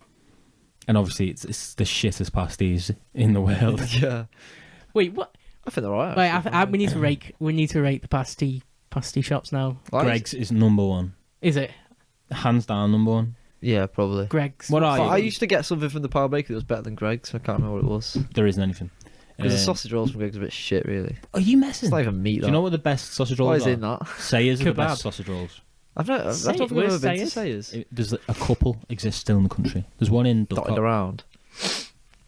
And obviously it's the shittest pasties in the world. Yeah. Wait, what? I think they're alright. Wait, actually. we need to rate. We need to rate the pasty shops now. Like- Greg's is number one. Is it Hands down number one. Yeah, probably. Greg's? What are But you? I used to get something from the Power Bakery that was better than Greg's. I can't remember what it was. There isn't anything. Because the sausage rolls from Greg's are a bit shit, really. Are you messing? It's not even meat, Do though. you know what the best sausage rolls What is are? in that? Sayers are the Kebab. best sausage rolls. I don't think I've Where's ever been to Sayers? Sayers. There's a couple exist still in the country. There's one in Dotted Dutcott. around.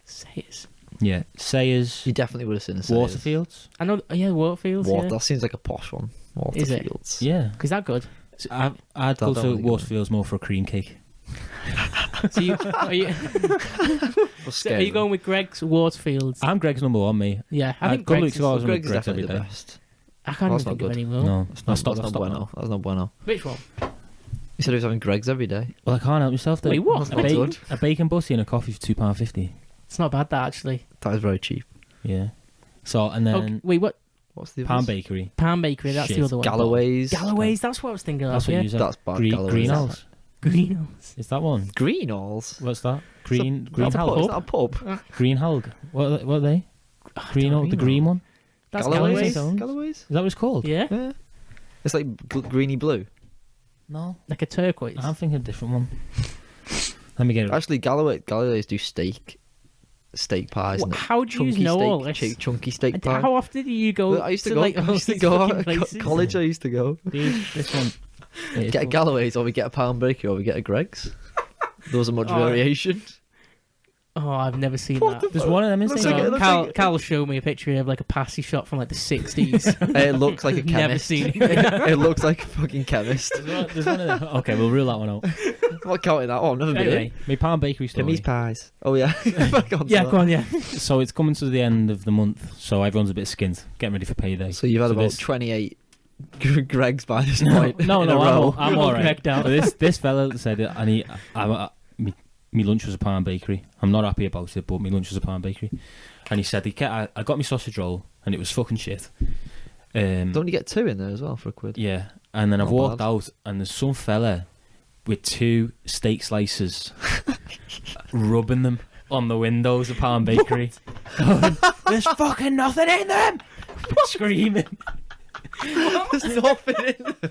Sayers. Yeah, Sayers, You definitely would have seen a Sayers. Waterfields. I know. Yeah, Waterfields. Water. That seems like a posh one. Is it? Waterfields. Yeah, Is that good? I'd That go don't to really go. Waterfields more for a cream cake. So are you going with Greg's Waterfields? I'm Greg's number one, mate. Yeah, I a think couple of Greg's. weeks ago I was with Greg's is Greg's every definitely the day. best. I can't That's even not think of good. any more. No, That's I not, stopped. that's I not stopped bueno. now. That's not bueno. Which one? You said he was having Greg's every day. Well, I can't help myself. Though. Wait, what? That's not good. A bacon butty and a coffee for £2.50. It's not bad, that actually. That is very cheap. Yeah. So and then Okay, wait, what? What's the Palm others? Bakery. Palm Bakery. That's Shit. the other one. Galloway's. Galloway's. That's what I was thinking of. That's what yeah. you said. That's bad. Galloway's. Greenhalls. Greenhalls. Is that one? Greenhalls? What's that? That's a pub. Is Greenhalg. that a pub? Greenhalg. What are they? Greenhalg, the green one. That's Galloway's. Galloway's. Sounds- Galloway's? Is that what it's called? Yeah. Yeah. It's like greeny blue. No, Like a turquoise. I'm thinking a different one. Let me get it. Actually, Galloway's do steak pies. And How do you chunky know steak, all this? chunky steak pie. How often do you go? Well, I used to go. like, I all Oh, used to these go fucking at places? college. I used to go. Dude, this one. Yeah, it's Get a cool. Galloway's, or we get a pound bakery, or we get a Greg's. There wasn't much Oh. variation. Oh, I've never seen What that. There's one of them, isn't Looks there? like it So looks Cal, like- Cal showed me a picture of like a pasty shop from like the 60s. It looks like a chemist. Never seen it. It looks like a fucking chemist. There's one of them. Okay, we'll rule that one out. I'm not counting that. Oh, I've never been Anyway, my pound bakery in. story. Timmy's pies. Oh yeah. Yeah, go on, yeah. So it's coming to the end of the month, so everyone's a bit skinned, getting ready for payday. So you've had So about this- 28 Greg's by this No, point. no, in a I'm row. I'm all right. Cracked out. But this fella said it, and my lunch was a pound bakery. I'm not happy about it, but my lunch was a pound bakery. And he said I got my sausage roll, and it was fucking shit. Don't you get 2 in there as well for a quid? Yeah, and then I've Not walked bad. out, and there's some fella with 2 steak slices, rubbing them on the windows of Pound Bakery. Going, there's fucking nothing in them! Screaming. There's nothing in them.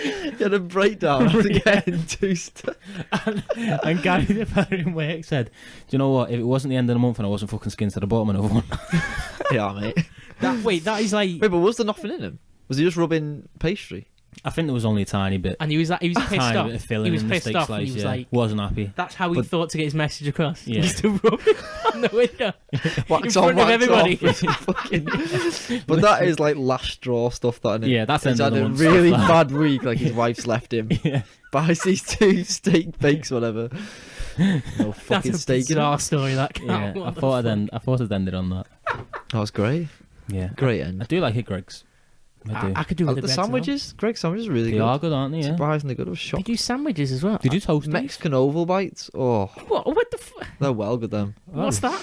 You had a breakdown after getting 2 And Gary, the fella in work, said, do you know what? If it wasn't the end of the month and I wasn't fucking skinned, I'd have bought him another one. Yeah, mate. Wait, that is like. Wait, but was there nothing in him? Was he just rubbing pastry? I think there was only a tiny bit. And he was pissed Tiny off. bit of filling He was in the pissed steak off, slice, and he was yeah. like, Wasn't happy. that's how he But- thought to get his message across. Yeah. Just to rub it on the window. Wax In on, front of wax everybody. off. Fucking- But that is like last straw stuff. That Yeah, that's he's end of had the a month really stuff, bad week. Like his wife's left him. Yeah. Buys these 2 steak bakes, whatever. No fucking That's a steak in bizarre it. story, that Yeah, Cal. I thought I'd ended on that. That was great. Yeah. Great I end. do like it, Greg's. I do. I could do with The a bread, though. sandwiches, Greg's sandwiches are really They good. are good, aren't they? Yeah. Surprisingly good. I was They shocked. do sandwiches as well. Did you toast these? Mexican oval bites. Oh, What the they're well good. Them. What's that?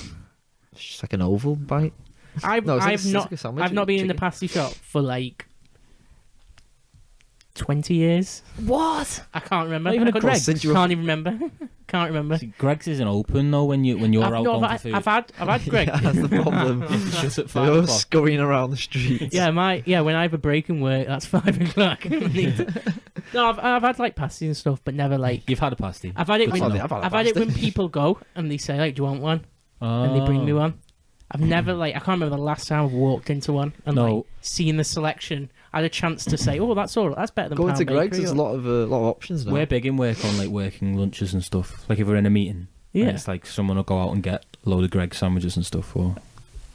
It's just like an oval bite. I've No, it's like I've it's not like a sandwich I've not with been in the chicken. pasty shop for like 20 years. What? I can't remember. Not even I a couldn't- Greg's? Since you were- Can't even remember. Can't remember. See, Greg's isn't open though when you're out No, going I've, for food. I've had Greg. Yeah, that's the problem. Shut at 5 They're all o'clock. scurrying around the streets. Yeah, when I have a break in work, that's 5 o'clock. No, I've had like pasties and stuff, but never like. You've had a pasty. I've had it Good when to know. I've I've had it when people go and they say like, "Do you want one?" and they bring me Oh. one. I've never I can't remember the last time I've walked into one and No. like seen the selection. I had a chance to say, "Oh, that's all. That's better than Going Pound to Greg's, Bakery," there's a or- lot of options now. We're big in work on like working lunches and stuff. Like if we're in a meeting, and Yeah. it's like someone will go out and get a load of Greg's sandwiches and stuff. Or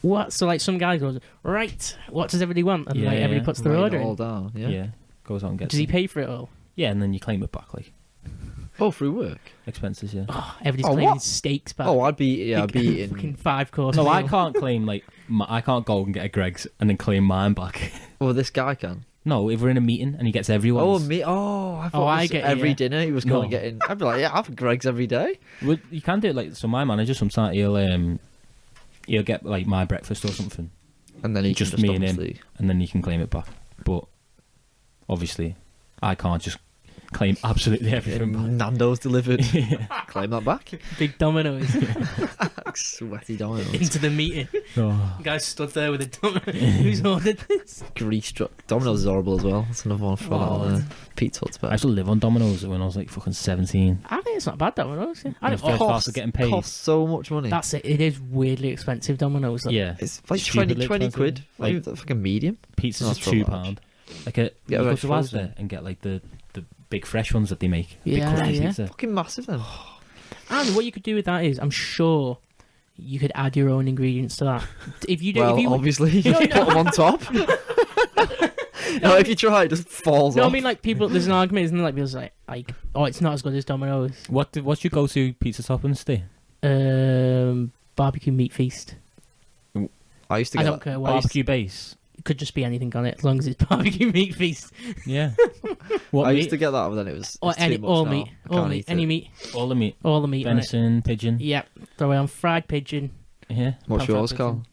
What? So like some guy goes, "Right, what does everybody want?" And Yeah, like everybody yeah. puts their Write order it all in. down. yeah. Yeah. Goes out and gets. Does he them. pay for it all? Yeah, and then you claim it back like Oh, through work. expenses. Yeah. Oh, everybody's Oh, claiming what? steaks back. Oh, I'd be fucking eating. 5-course. No, I meal. can't claim like I can't go and get a Greg's and then claim mine back. Well, this guy can. No, if we're in a meeting and he gets everyone. Oh, me. Oh, I thought I this get it, every yeah. dinner he was No. going getting. I'd be like, yeah, I've Greg's every day. Well, you can do it like so. My manager sometimes he'll get like my breakfast or something, And then he Just can me and him. obviously- and then you can claim it back. But obviously, I can't just claim absolutely everything back. Nando's delivered. Yeah. Claim that back. Big dominoes Sweaty Domino's. into the meeting. Oh. The guy stood there with a domino. Who's ordered this? Grease truck. Domino's is horrible as well. That's another one for Oh, that. Pizza Hut's I better. used to live on Domino's when I was like fucking 17. I think it's not bad, Domino's. Yeah. I When I don't, first oh, started getting paid. Costs so much money. that's it. It is weirdly expensive, Domino's. Though. Yeah, It's like Stupidly 20 expensive. quid. Like- Like, that's like a medium. pizzas That's are for £2. large. Like you Yeah, go like to frozen. Asda and get like the big fresh ones that they make. Big Yeah, cookie yeah. pizza. Fucking massive then. And what you could do with that is, I'm sure you could add your own ingredients to that. If you do, Well, if you, obviously, you No, put no. them on top. No, if you try, it just falls no, I off. mean like people. There's an argument, isn't there? Like people's like, oh, it's not as good as Domino's. What's your go-to pizza topping, Steve? Barbecue meat feast. I used to I get don't that. care what. Barbecue base. It could just be anything on it, as long as it's barbecue meat feast Yeah. What I meat? used to get that, but then it was or it's any too much all now. meat, I all can't meat, eat any it. meat, All the meat. all the meat on it. Venison, pigeon. Yep, throw it on fried pigeon. Yeah. What's Pan-fried yours, pigeon.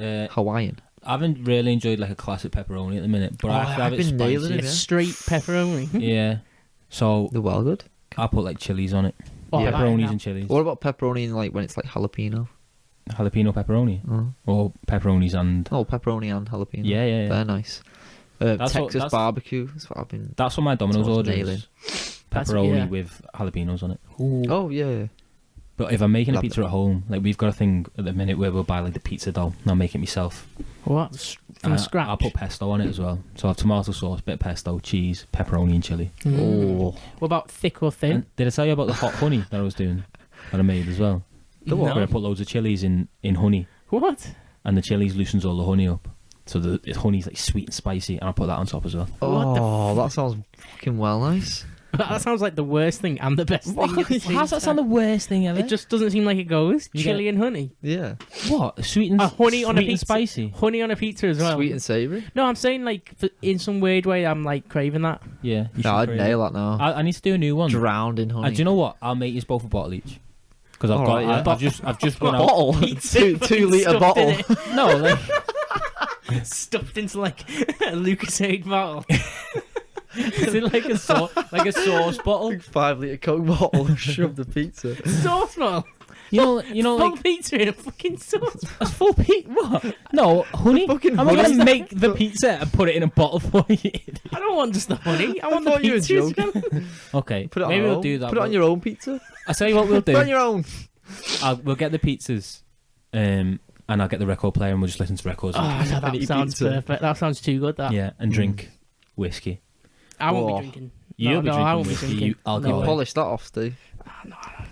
Carl? Uh, Hawaiian. I haven't really enjoyed like a classic pepperoni at the minute, but Oh, I have to have I've it been nailing spicy. it, It's yeah. straight pepperoni. Yeah. So They're well good. I put like chilies on it. Oh, Yeah. that Pepperonis now. and chilies. What about pepperoni and like when it's like jalapeno? Jalapeno pepperoni. Oh, Or pepperonis and... oh pepperoni and jalapeno. Yeah, yeah, yeah. They're nice. That's what- Texas barbecue. That's what I've been. That's what my Domino's That's what I was order nailing. is. That's- Pepperoni yeah. with jalapenos on it. Oh yeah. But if I'm making a Love pizza at home, like we've got a thing at the minute where we'll buy like the pizza dough and I'll make it myself. What? From And scratch? I'll put pesto on it as well. So I'll have tomato sauce, bit of pesto, cheese, pepperoni and chilli. Oh. What about thick or thin? And did I tell you about the hot honey that I was doing? That I made as well? The what? Where I put loads of chilies in honey What? and the chilies loosens all the honey up. So the honey's like sweet and spicy and I put that on top as well. What the Oh, that sounds fucking well nice. That sounds like the worst thing and the best thing. at the same How's that sound the time. worst thing ever? It just doesn't seem like it goes. You Chili and honey. Yeah. What? Sweet and Honey on a sweet and pizza. spicy? Honey on a pizza as well. Sweet and savoury. No, I'm saying like in some weird way I'm like craving that. Yeah. You No, should I'd create nail it. that now. I need to do a new one. Drowned in honey. Do you know what? I'll make you both a bottle each. Because I've Alright, got. yeah. I've just run A out. bottle? Pizza two litre stuffed bottle. in it. No, like Stuffed into like a Lucasade bottle. is it like a sauce bottle? 5 litre Coke bottle. Shove the pizza. Sauce bottle. You know, Full like pizza in a fucking sauce. a full pizza. What? No, honey. fucking I'm not honey. gonna make the pizza and put it in a bottle for you. I don't want just the honey. I want the thought you were pizza. as joking. well. Okay, Put it on maybe your we'll own. do that. Put it on your own pizza. I'll tell you what we'll Put it on do. your own. We'll get the pizzas, and I'll get the record player, and we'll just listen to records. Oh, no, Honey that sounds pizza. perfect. That sounds too good. That. Yeah, and drink whiskey. I won't Oh. be drinking. You'll be I drinking won't be whiskey, drinking. you alcoholic. No. Polish that off, Steve.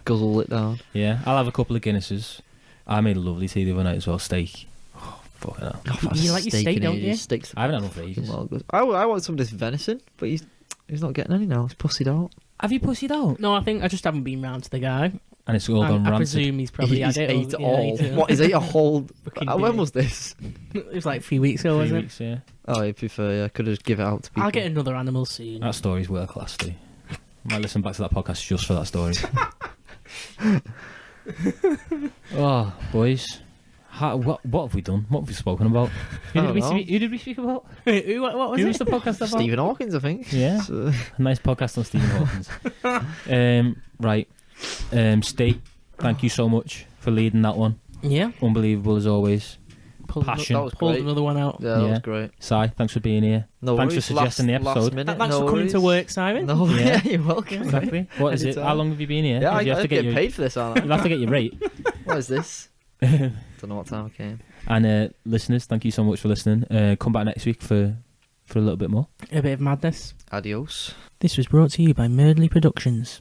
Guzzle it down. Yeah, I'll have a couple of Guinnesses. I made a lovely tea the other night as well, steak. Oh, fuck it up. You like your steak, in don't ages. you? Steak's I haven't had one for fucking ages. well good. I want some of this venison, but he's not getting any now. He's pussied out. Have you pussied out? No, I think I just haven't been round to the guy. And it's all gone I rancid. presume he's probably He's had it. ate or- yeah, all. ate it. What, he's ate a whole... Fucking when day. was this? It was like 3 weeks ago, 3 wasn't it? weeks, yeah. Oh, I prefer, yeah. I could have just give it out to people. I'll get another animal soon. That story's world class, Steve. Might listen back to that podcast just for that story. Oh, boys. What have we done? What have we spoken about? I don't know. Who did we speak about? What was Who it? was the podcast about? Stephen Hawkins, I think. Yeah. So, A nice podcast on Stephen Hawkins. Right. State, thank you so much for leading that one. Yeah. Unbelievable as always. Pulled Passion. That was Pulled great. another one out. yeah, that Yeah. was great. Si, thanks for being here. No Thanks for worries. suggesting the Last episode. minute, Thanks no for coming to worries. work, Simon. No, Yeah. yeah, you're welcome. Exactly. What is it? Anytime. How long have you been here? Yeah, You have I to get your, paid for this, aren't You'll have to get your rate. I? What is this? Don't know what time I came. And listeners, thank you so much for listening. Come back next week for a little bit more. A bit of madness. Adios. This was brought to you by Merdley Productions.